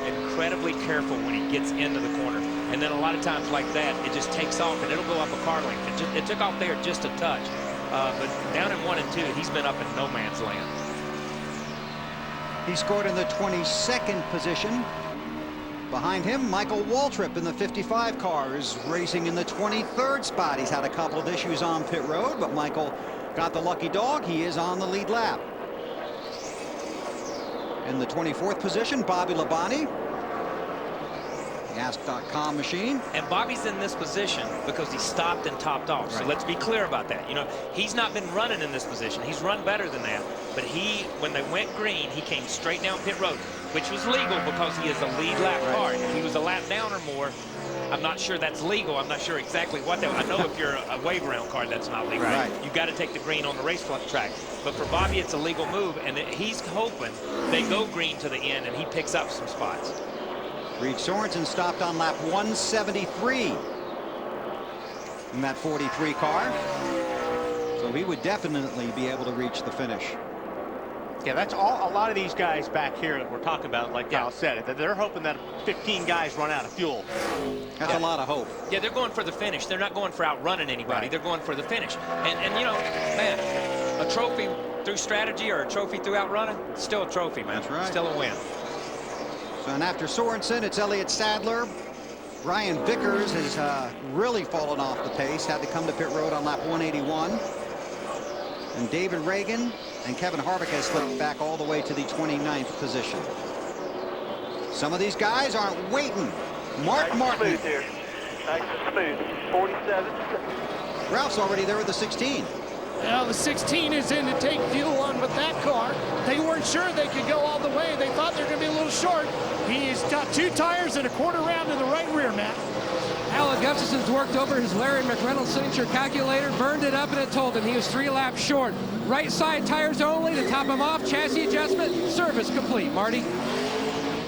incredibly careful when he gets into the corner. And then a lot of times like that, it just takes off and it'll go up a car length. It took off there just a touch. But down in 1 and 2, he's been up in no man's land. He scored in the 22nd position. Behind him, Michael Waltrip in the 55 car is racing in the 23rd spot. He's had a couple of issues on pit road, but Michael got the lucky dog. He is on the lead lap. In the 24th position, Bobby Labonte. The Ask.com machine. And Bobby's in this position because he stopped and topped off. So let's be clear about that. You know, he's not been running in this position. He's run better than that. But when they went green, he came straight down pit road, which was legal because he is a lead lap car. If he was a lap down or more, I'm not sure that's legal. I'm not sure exactly what that. I know if you're a wave around car, that's not legal. Right. You got to take the green on the race track. But for Bobby, it's a legal move, and he's hoping they go green to the end and he picks up some spots. Reed Sorensen stopped on lap 173 in that 43 car. So he would definitely be able to reach the finish. Yeah, that's all. A lot of these guys back here that we're talking about, like Kyle said, that they're hoping that 15 guys run out of fuel. That's a lot of hope. Yeah, they're going for the finish. They're not going for outrunning anybody. They're going for the finish. And you know, man, a trophy through strategy or a trophy through outrunning, still a trophy, man. That's right. Still a win. So, and after Sorensen, it's Elliott Sadler. Brian Vickers has really fallen off the pace. Had to come to pit road on lap 181. And David Reagan and Kevin Harvick has slipped back all the way to the 29th position. Some of these guys aren't waiting. Mark Martin. Smooth here. Nice and smooth. 47. Ralph's already there with the 16. Well, the 16 is in to take fuel on with that car. They weren't sure they could go all the way. They thought they were going to be a little short. He's got 2 tires and a quarter round to the right rear, Matt. Alan Gustafson's worked over his Larry McReynolds signature calculator, burned it up, and it told him he was 3 laps short. Right side tires only to top him off. Chassis adjustment, service complete. Marty.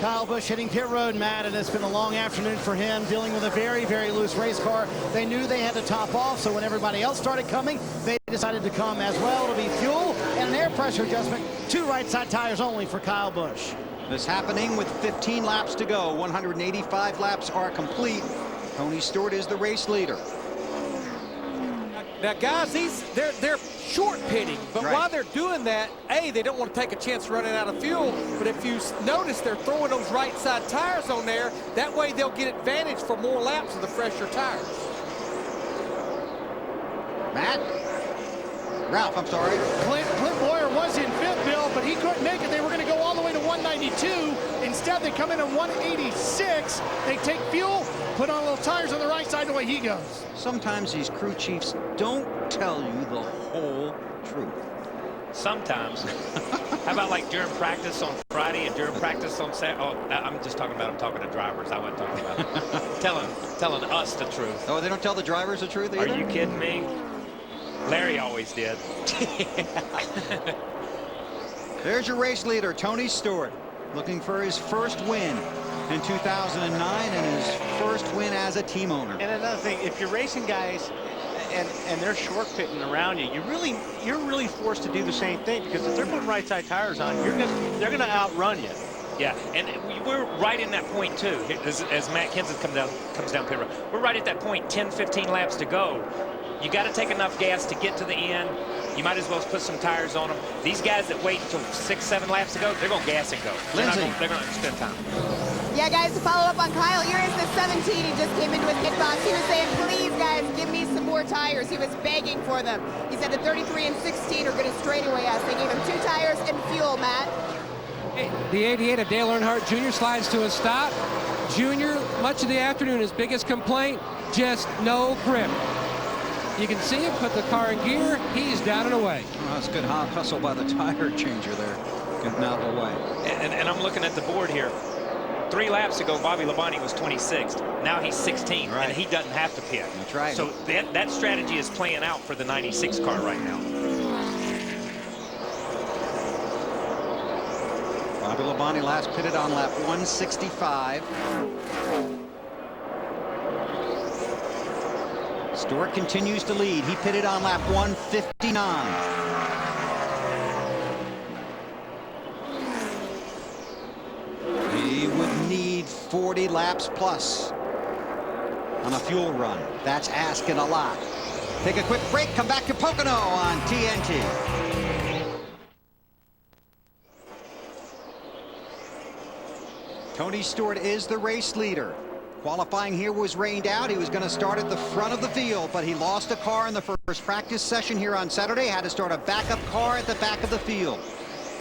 Kyle Busch hitting pit road, Matt, and it's been a long afternoon for him, dealing with a very, very loose race car. They knew they had to top off, so when everybody else started coming, they decided to come as well. It'll be fuel and an air pressure adjustment. 2 right side tires only for Kyle Busch. This happening with 15 laps to go. 185 laps are complete. Tony Stewart is the race leader. Now, guys, they're short pitting, but while they're doing that, they don't want to take a chance running out of fuel. But if you notice, they're throwing those right side tires on there. That way, they'll get advantage for more laps of the fresher tires. Matt? Ralph, I'm sorry. Clint Boyer was in 5th, Bill, but he couldn't make it. They were going to go all the way to 192. Instead, they come in at 186. They take fuel, put on little tires on the right side, and away he goes. Sometimes these crew chiefs don't tell you the whole truth. Sometimes. How about like during practice on Friday and during practice on Saturday? Oh, I'm talking to drivers. I wasn't talking about telling us the truth. Oh, they don't tell the drivers the truth either? Are you kidding me? Larry always did. There's your race leader, Tony Stewart, looking for his first win in 2009 and his first win as a team owner. And another thing, if you're racing guys and they're short pitting around you, you're really forced to do the same thing, because if they're putting right side tires on, they're gonna outrun you. Yeah, and we're right in that point too. As Matt Kenseth comes down pit road, we're right at that point. 10, 15 laps to go. You got to take enough gas to get to the end. You might as well put some tires on them. These guys that wait until 6, 7 laps to go, they're going to gas and go. They're going to spend time. Yeah, guys, to follow up on Kyle, here is the 17. He just came into his pit box. He was saying, please, guys, give me some more tires. He was begging for them. He said the 33 and 16 are going to straightaway us. They gave him 2 tires and fuel, Matt. The 88 of Dale Earnhardt Jr. slides to a stop. Jr., much of the afternoon, his biggest complaint, just no grip. You can see him put the car in gear. He's down and away. Oh, that's good hustle by the tire changer there, getting out of the way. And I'm looking at the board here. 3 laps ago, Bobby Labonte was 26th. Now he's 16th, and he doesn't have to pit. That's right. So that strategy is playing out for the 96 car right now. Bobby Labonte last pitted on lap 165. Stewart continues to lead. He pitted on lap 159. He would need 40 laps plus on a fuel run. That's asking a lot. Take a quick break. Come back to Pocono on TNT. Tony Stewart is the race leader. Qualifying here was rained out. He was going to start at the front of the field, but he lost a car in the first practice session here on Saturday. Had to start a backup car at the back of the field.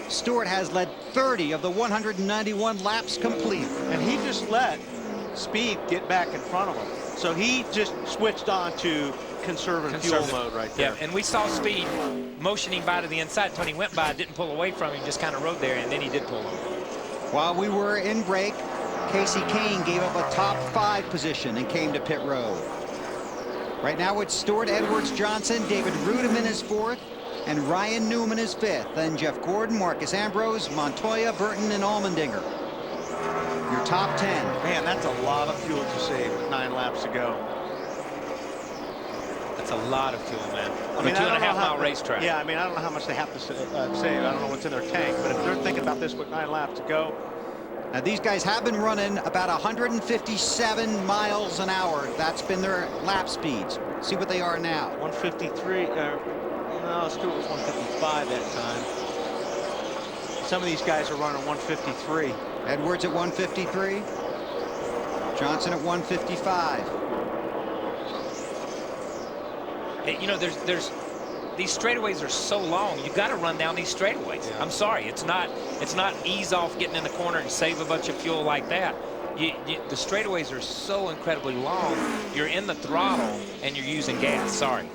Stewart has led 30 of the 191 laps complete. And he just let speed get back in front of him. So he just switched on to conservative fuel mode right there. Yeah, and we saw Speed motioning by to the inside. Tony went by, didn't pull away from him, just kind of rode there, and then he did pull over. While we were in break, Casey Kane gave up a top 5 position and came to pit road. Right now it's Stewart, Edwards, Johnson, David Rudiman is 4th, and Ryan Newman is 5th. Then Jeff Gordon, Marcus Ambrose, Montoya, Burton, and Allmendinger. Your top 10. Man, that's a lot of fuel to save with 9 laps to go. That's a lot of fuel, man. I mean, a 2.5-mile racetrack. Yeah, I mean, I don't know how much they have to save. I don't know what's in their tank, but if they're thinking about this with 9 laps to go. Now, these guys have been running about 157 miles an hour. That's been their lap speeds. See what they are now. 153. No, Stewart was 155 that time. Some of these guys are running 153. Edwards at 153. Johnson at 155. Hey, you know, there's these straightaways are so long. You got to run down these straightaways. Yeah. I'm sorry, it's not ease off getting in the corner and save a bunch of fuel like that. The straightaways are so incredibly long. You're in the throttle and you're using gas. Sorry.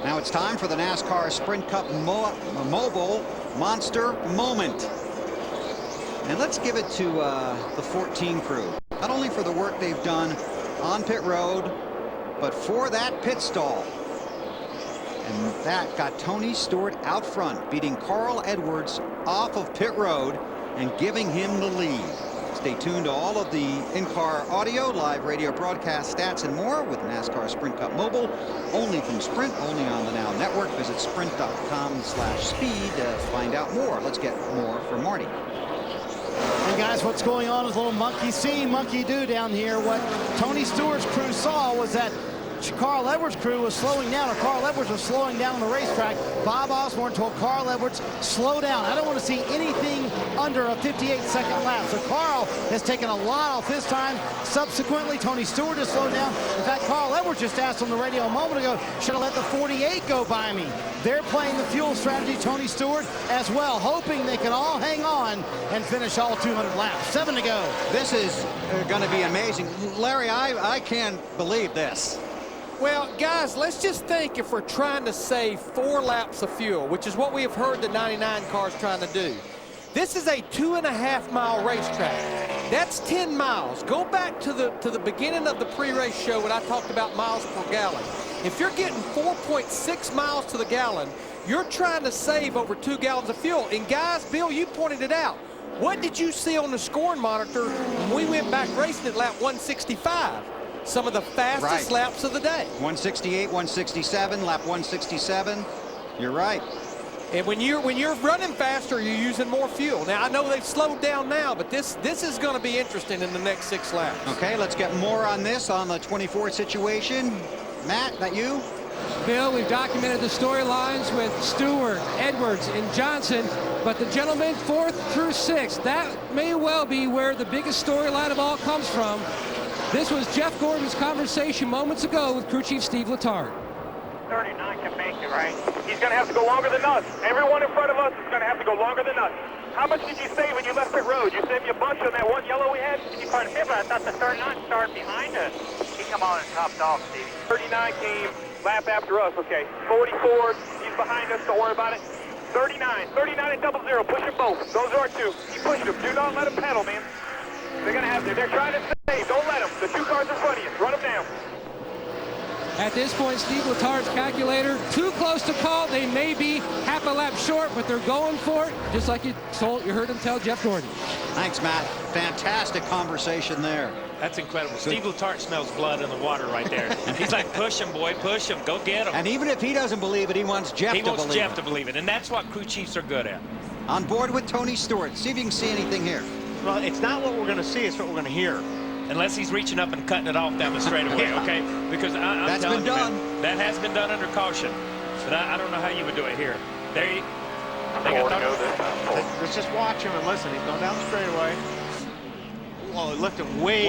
Now it's time for the NASCAR Sprint Cup Mobile Monster Moment. And let's give it to the 14 crew. Not only for the work they've done on pit road, but for that pit stall. And that got Tony Stewart out front, beating Carl Edwards off of pit road and giving him the lead. Stay tuned to all of the in-car audio, live radio broadcast stats, and more with NASCAR Sprint Cup Mobile. Only from Sprint, only on the Now Network. Visit sprint.com/speed to find out more. Let's get more from Marty. Hey guys, what's going on is a little monkey see, monkey do down here. What Tony Stewart's crew saw was that Carl Edwards' crew was slowing down, or Carl Edwards was slowing down on the racetrack. Bob Osborne told Carl Edwards, slow down. I don't want to see anything under a 58-second lap. So Carl has taken a lot off his time. Subsequently, Tony Stewart has slowed down. In fact, Carl Edwards just asked on the radio a moment ago, should I let the 48 go by me? They're playing the fuel strategy, Tony Stewart as well, hoping they can all hang on and finish all 200 laps. 7 to go. This is going to be amazing. Larry, I can't believe this. Well, guys, let's just think if we're trying to save 4 laps of fuel, which is what we have heard the 99 cars trying to do. This is a 2.5-mile racetrack. That's 10 miles. Go back to the beginning of the pre-race show when I talked about miles per gallon. If you're getting 4.6 miles to the gallon, you're trying to save over 2 gallons of fuel. And guys, Bill, you pointed it out. What did you see on the scoring monitor when we went back racing at lap 165? Some of the fastest laps of the day. 168, 167, lap 167. You're right. And when you're running faster, you're using more fuel. Now, I know they've slowed down now, but this is going to be interesting in the next 6 laps. Okay, let's get more on this on the 24 situation. Matt, that you? Bill, we've documented the storylines with Stewart, Edwards, and Johnson, but the gentlemen 4th through 6th, that may well be where the biggest storyline of all comes from. This was Jeff Gordon's conversation moments ago with crew chief Steve Letarte. 39 can make it, right? He's going to have to go longer than us. Everyone in front of us is going to have to go longer than us. How much did you save when you left pit road? You saved you a bunch on that one yellow we had? Did you find a but I thought the 39 started behind us. He come on and topped off, Stevie. 39 came lap after us, okay. 44, he's behind us, don't worry about it. 39 at 00, push them both. Those are 2. Keep pushing them. Do not let them pedal, man. They're going to have to. They're trying to save. Don't let them. The 2 cars in front of you. Run them down. At this point, Steve Letarte's calculator, too close to call. They may be half a lap short, but they're going for it, just like you heard him tell Jeff Gordon. Thanks, Matt. Fantastic conversation there. That's incredible. Steve Letarte smells blood in the water right there. He's like, push him, boy, push him. Go get him. And even if he doesn't believe it, he wants Jeff to believe it. He wants Jeff to believe it, and that's what crew chiefs are good at. On board with Tony Stewart. See if you can see anything here. Well, it's not what we're going to see, it's what we're going to hear. Unless he's reaching up and cutting it off down the straightaway, okay? Because I'm That's telling been you, done. Man, that has been done under caution. But I don't know how you would do it here. There you go. Let's just watch him and listen. He's going down the straightaway. Oh, he lifted way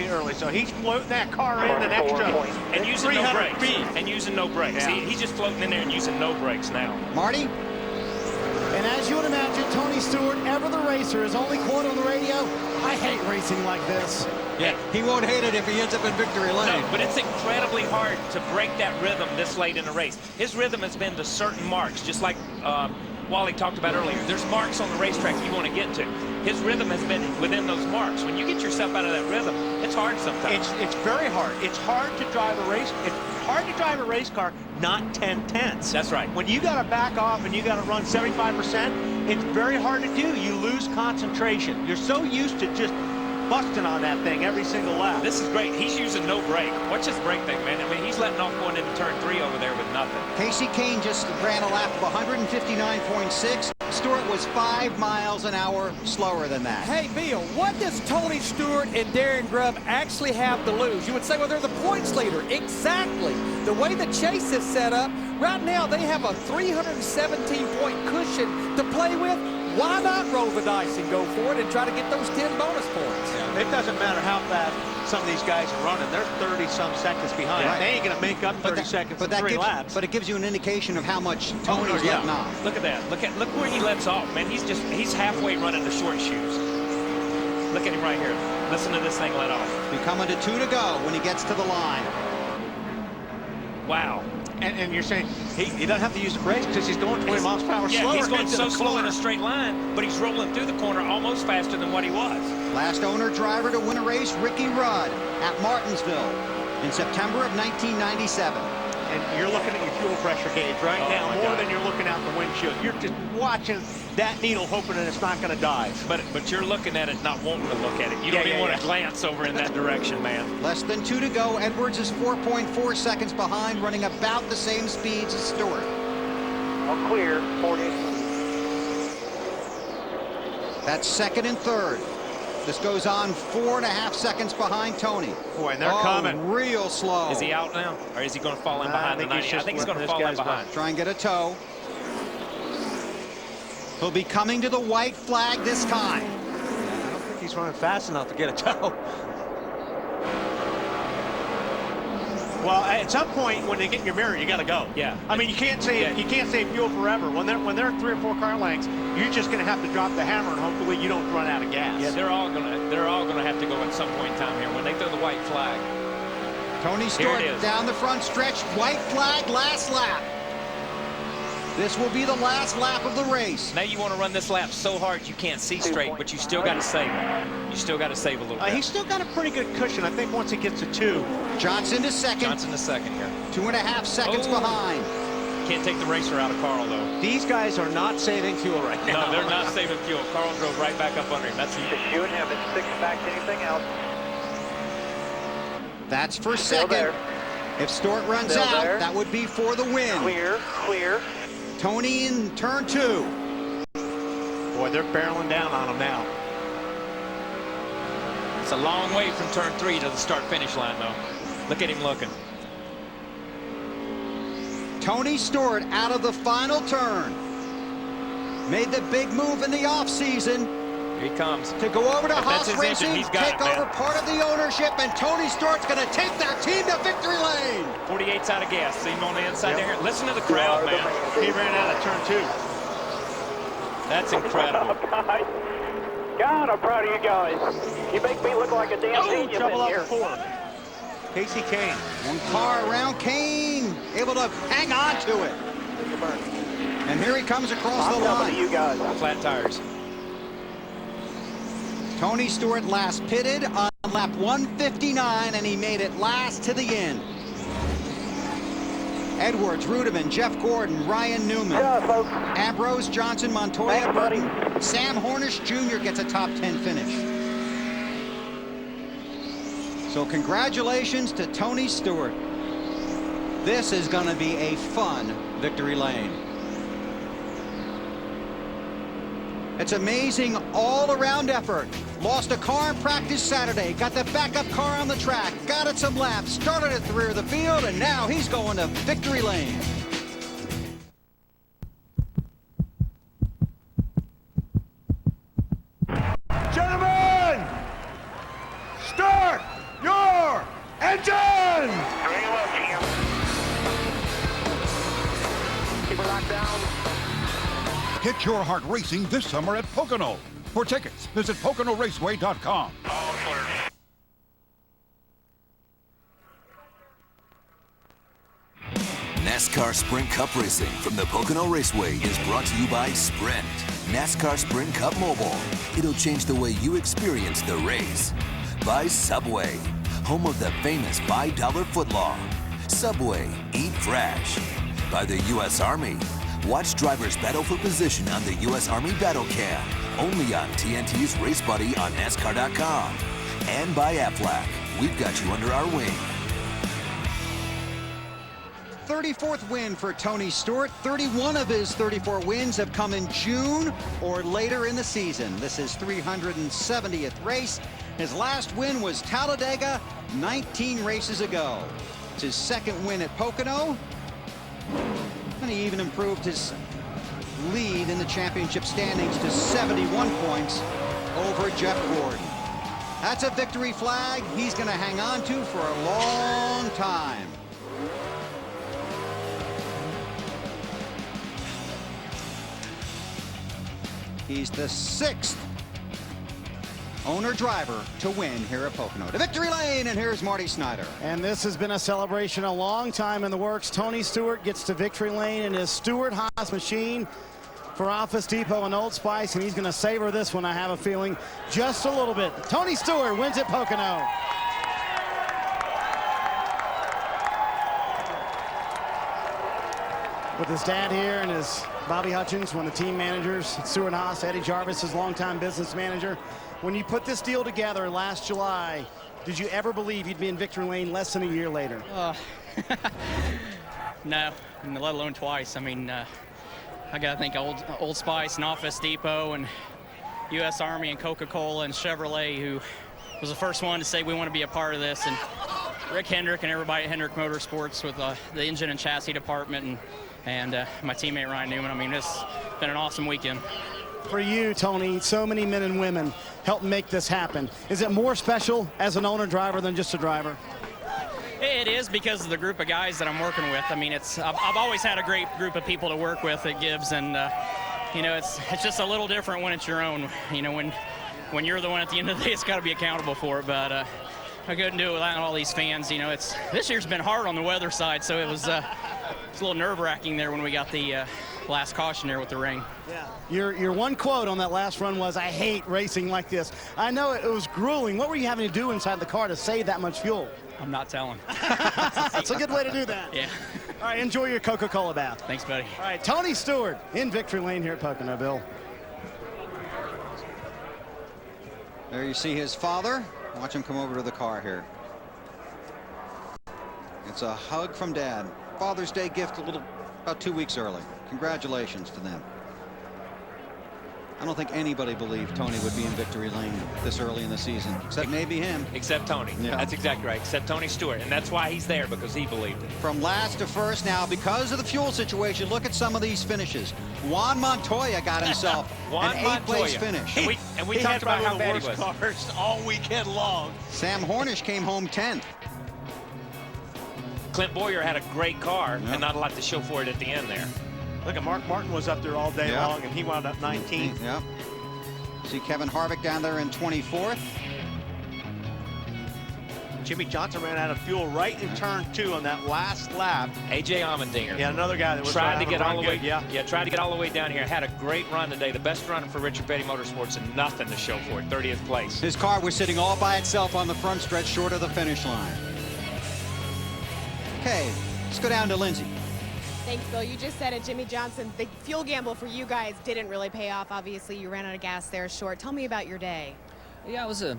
early. So he's floating that car in an extra and using no brakes. Feet. And using no brakes. Yeah. He's just floating in there and using no brakes now. Marty? And as you would imagine, Tony Stewart, ever the racer, his only quote on the radio, I hate racing like this. Yeah, he won't hate it if he ends up in victory lane. No, but it's incredibly hard to break that rhythm this late in the race. His rhythm has been to certain marks, just like Wally talked about earlier. There's marks on the racetrack you want to get to. His rhythm has been within those marks. When you get yourself out of that rhythm, it's hard sometimes. It's very hard. It's hard to drive a race. It's hard to drive a race car, not 10/10ths. That's right. When you got to back off and you got to run 75%, it's very hard to do. You lose concentration. You're so used to just busting on that thing every single lap. This is great. He's using no brake. Watch his brake thing, man. I mean, he's letting off going into turn 3 over there with nothing. Casey Kane just ran a lap of 159.6. Stewart was 5 miles an hour slower than that. Hey, Bill, what does Tony Stewart and Darren Grubb actually have to lose? You would say, well, they're the points leader. Exactly. The way the chase is set up, right now they have a 317-point cushion to play with. Why not roll the dice and go for it and try to get those 10 bonus points? Yeah. It doesn't matter how fast some of these guys are running. They're 30-some seconds behind. Right. They ain't going to make up 30 seconds in 3 laps. But it gives you an indication of how much Tony's letting off. Look at that. Look where he lets off, man. He's halfway running the short shoes. Look at him right here. Listen to this thing let off. Be coming to 2 to go when he gets to the line. Wow. And you're saying he doesn't have to use the brakes because he's going 20 miles per hour slower. Yeah, he's going so slow in a straight line, but he's rolling through the corner almost faster than what he was. Last owner driver to win a race, Ricky Rudd at Martinsville in September of 1997. And you're looking at your fuel pressure gauge right now more than you're looking out the windshield. You're just watching that needle, hoping that it's not going to dive. But you're looking at it, not wanting to look at it. You don't even want to glance over in that direction, man. Less than 2 to go. Edwards is 4.4 seconds behind, running about the same speeds as Stewart. All clear, 48. That's second and third. This goes on 4.5 seconds behind Tony. Boy, and they're coming. Real slow. Is he out now? Or is he going to fall in behind the 90? I think he's going to fall in behind. Try and get a tow. He'll be coming to the white flag this time. I don't think he's running fast enough to get a tow. Well, at some point when they get in your mirror, you got to go. Yeah. I mean, you can't save fuel forever. When they're 3 or 4 car lengths, you're just going to have to drop the hammer and hopefully you don't run out of gas. Yeah, they're all gonna have to go at some point in time here when they throw the white flag. Tony Stewart down the front stretch. White flag, last lap. This will be the last lap of the race. Now you want to run this lap so hard you can't see straight, but you still got to save it. You still got to save a little bit. He's still got a pretty good cushion. I think once he gets to 2. Johnson to second. Johnson to second here. 2.5 seconds behind. Can't take the racer out of Carl, though. These guys are not saving fuel right now. No, they're not saving fuel. Carl drove right back up under him. That's Just shooting him. It's 6 back to anything else. That's for second. If Stewart runs out, that would be for the win. Clear, clear. Tony in turn 2. Boy, they're barreling down on him now. It's a long way from turn 3 to the start-finish line, though. Look at him looking. Tony Stewart out of the final turn. Made the big move in the offseason. Here he comes. To go over to Haas Racing, he's got take over part of the ownership, and Tony Stewart's going to take that team to victory lane. 48's out of gas. See him on the inside there. Listen to the crowd, man. He ran out of turn 2. That's incredible. God, I'm proud of you guys. You make me look like a damn genius Trouble in up here. 4. Casey Kane. One car around Kane, able to hang on to it. And here he comes across the line. You guys. Flat tires. Tony Stewart last pitted on lap 159, and he made it last to the end. Edwards, Rudeman, Jeff Gordon, Ryan Newman, Ambrose, Johnson, Montoya, Burton, Sam Hornish Jr. gets a top 10 finish. So congratulations to Tony Stewart. This is going to be a fun victory lane. It's amazing all-around effort. Lost a car in practice Saturday, got the backup car on the track, got it some laps, started at the rear of the field, and now he's going to victory lane. Gentlemen, start your engine! Very well, Jim. Keep it locked down. Get your heart racing this summer at Pocono. For tickets, visit PoconoRaceway.com. NASCAR Sprint Cup Racing from the Pocono Raceway is brought to you by Sprint. NASCAR Sprint Cup Mobile. It'll change the way you experience the race. By Subway, home of the famous $5 footlong. Subway, eat fresh. By the U.S. Army. Watch drivers battle for position on the U.S. Army Battle Cam. Only on TNT's Race Buddy on NASCAR.com. And by Aflac. We've got you under our wing. 34th win for Tony Stewart. 31 of his 34 wins have come in June or later in the season. This is 370th race. His last win was Talladega 19 races ago. It's his second win at Pocono. And he even improved his lead in the championship standings to 71 points over Jeff Gordon. That's a victory flag he's going to hang on to for a long time. He's the 6th owner-driver to win here at Pocono. To victory lane, and here's Marty Snyder. And this has been a celebration a long time in the works. Tony Stewart gets to victory lane in his Stewart Haas machine for Office Depot and Old Spice, and he's going to savor this one, I have a feeling, just a little bit. Tony Stewart wins at Pocono. With his dad here and his Bobby Hutchins, one of the team managers at Stewart Haas, Eddie Jarvis, his longtime business manager. When you put this deal together last July, did you ever believe you'd be in victory lane less than a year later? No, and let alone twice. I mean, I got to think Old Spice and Office Depot and U.S. Army and Coca-Cola and Chevrolet, who was the first one to say we want to be a part of this, and Rick Hendrick and everybody at Hendrick Motorsports with the engine and chassis department, and my teammate Ryan Newman. I mean, this has been an awesome weekend. For you, Tony, so many men and women helped make this happen. Is it more special as an owner-driver than just a driver? It is, because of the group of guys that I'm working with. I mean, I've always had a great group of people to work with at Gibbs, and you know, it's just a little different when it's your own. You know, when you're the one at the end of the day, it's got to be accountable for it. But I couldn't do it without all these fans. You know, this year's been hard on the weather side, so it was a little nerve-wracking there when we got the last caution there with the rain. Yeah. Your one quote on that last run was, "I hate racing like this." I know it was grueling. What were you having to do inside the car to save that much fuel? I'm not telling. That's a good way to do that. Yeah. All right, enjoy your Coca-Cola bath. Thanks, buddy. All right, Tony Stewart in victory lane here at Pocono, Bill. There you see his father. Watch him come over to the car here. It's a hug from Dad. Father's Day gift about 2 weeks early. Congratulations to them. I don't think anybody believed Tony would be in victory lane this early in the season, except maybe him. Except Tony. Yeah. That's exactly right. Except Tony Stewart. And that's why he's there, because he believed it. From last to first now, because of the fuel situation, look at some of these finishes. Juan Montoya got himself an 8th-place finish. And we talked about how bad he was. Cars all weekend long. Sam Hornish came home 10th. Clint Boyer had a great car and not a lot to show for it at the end there. Look at Mark Martin was up there all day long, and he wound up 19th. Yep. See Kevin Harvick down there in 24th. Jimmy Johnson ran out of fuel right in turn 2 on that last lap. A.J. Allmendinger. Yeah, another guy that was tried to get all the way. Yeah, tried to get all the way down here. Had a great run today. The best run for Richard Petty Motorsports, and nothing to show for it. 30th place. His car was sitting all by itself on the front stretch, short of the finish line. Okay, let's go down to Lindsay. Thanks, Bill. You just said it, Jimmy Johnson. The fuel gamble for you guys didn't really pay off. Obviously, you ran out of gas there short. Tell me about your day. Yeah, it was an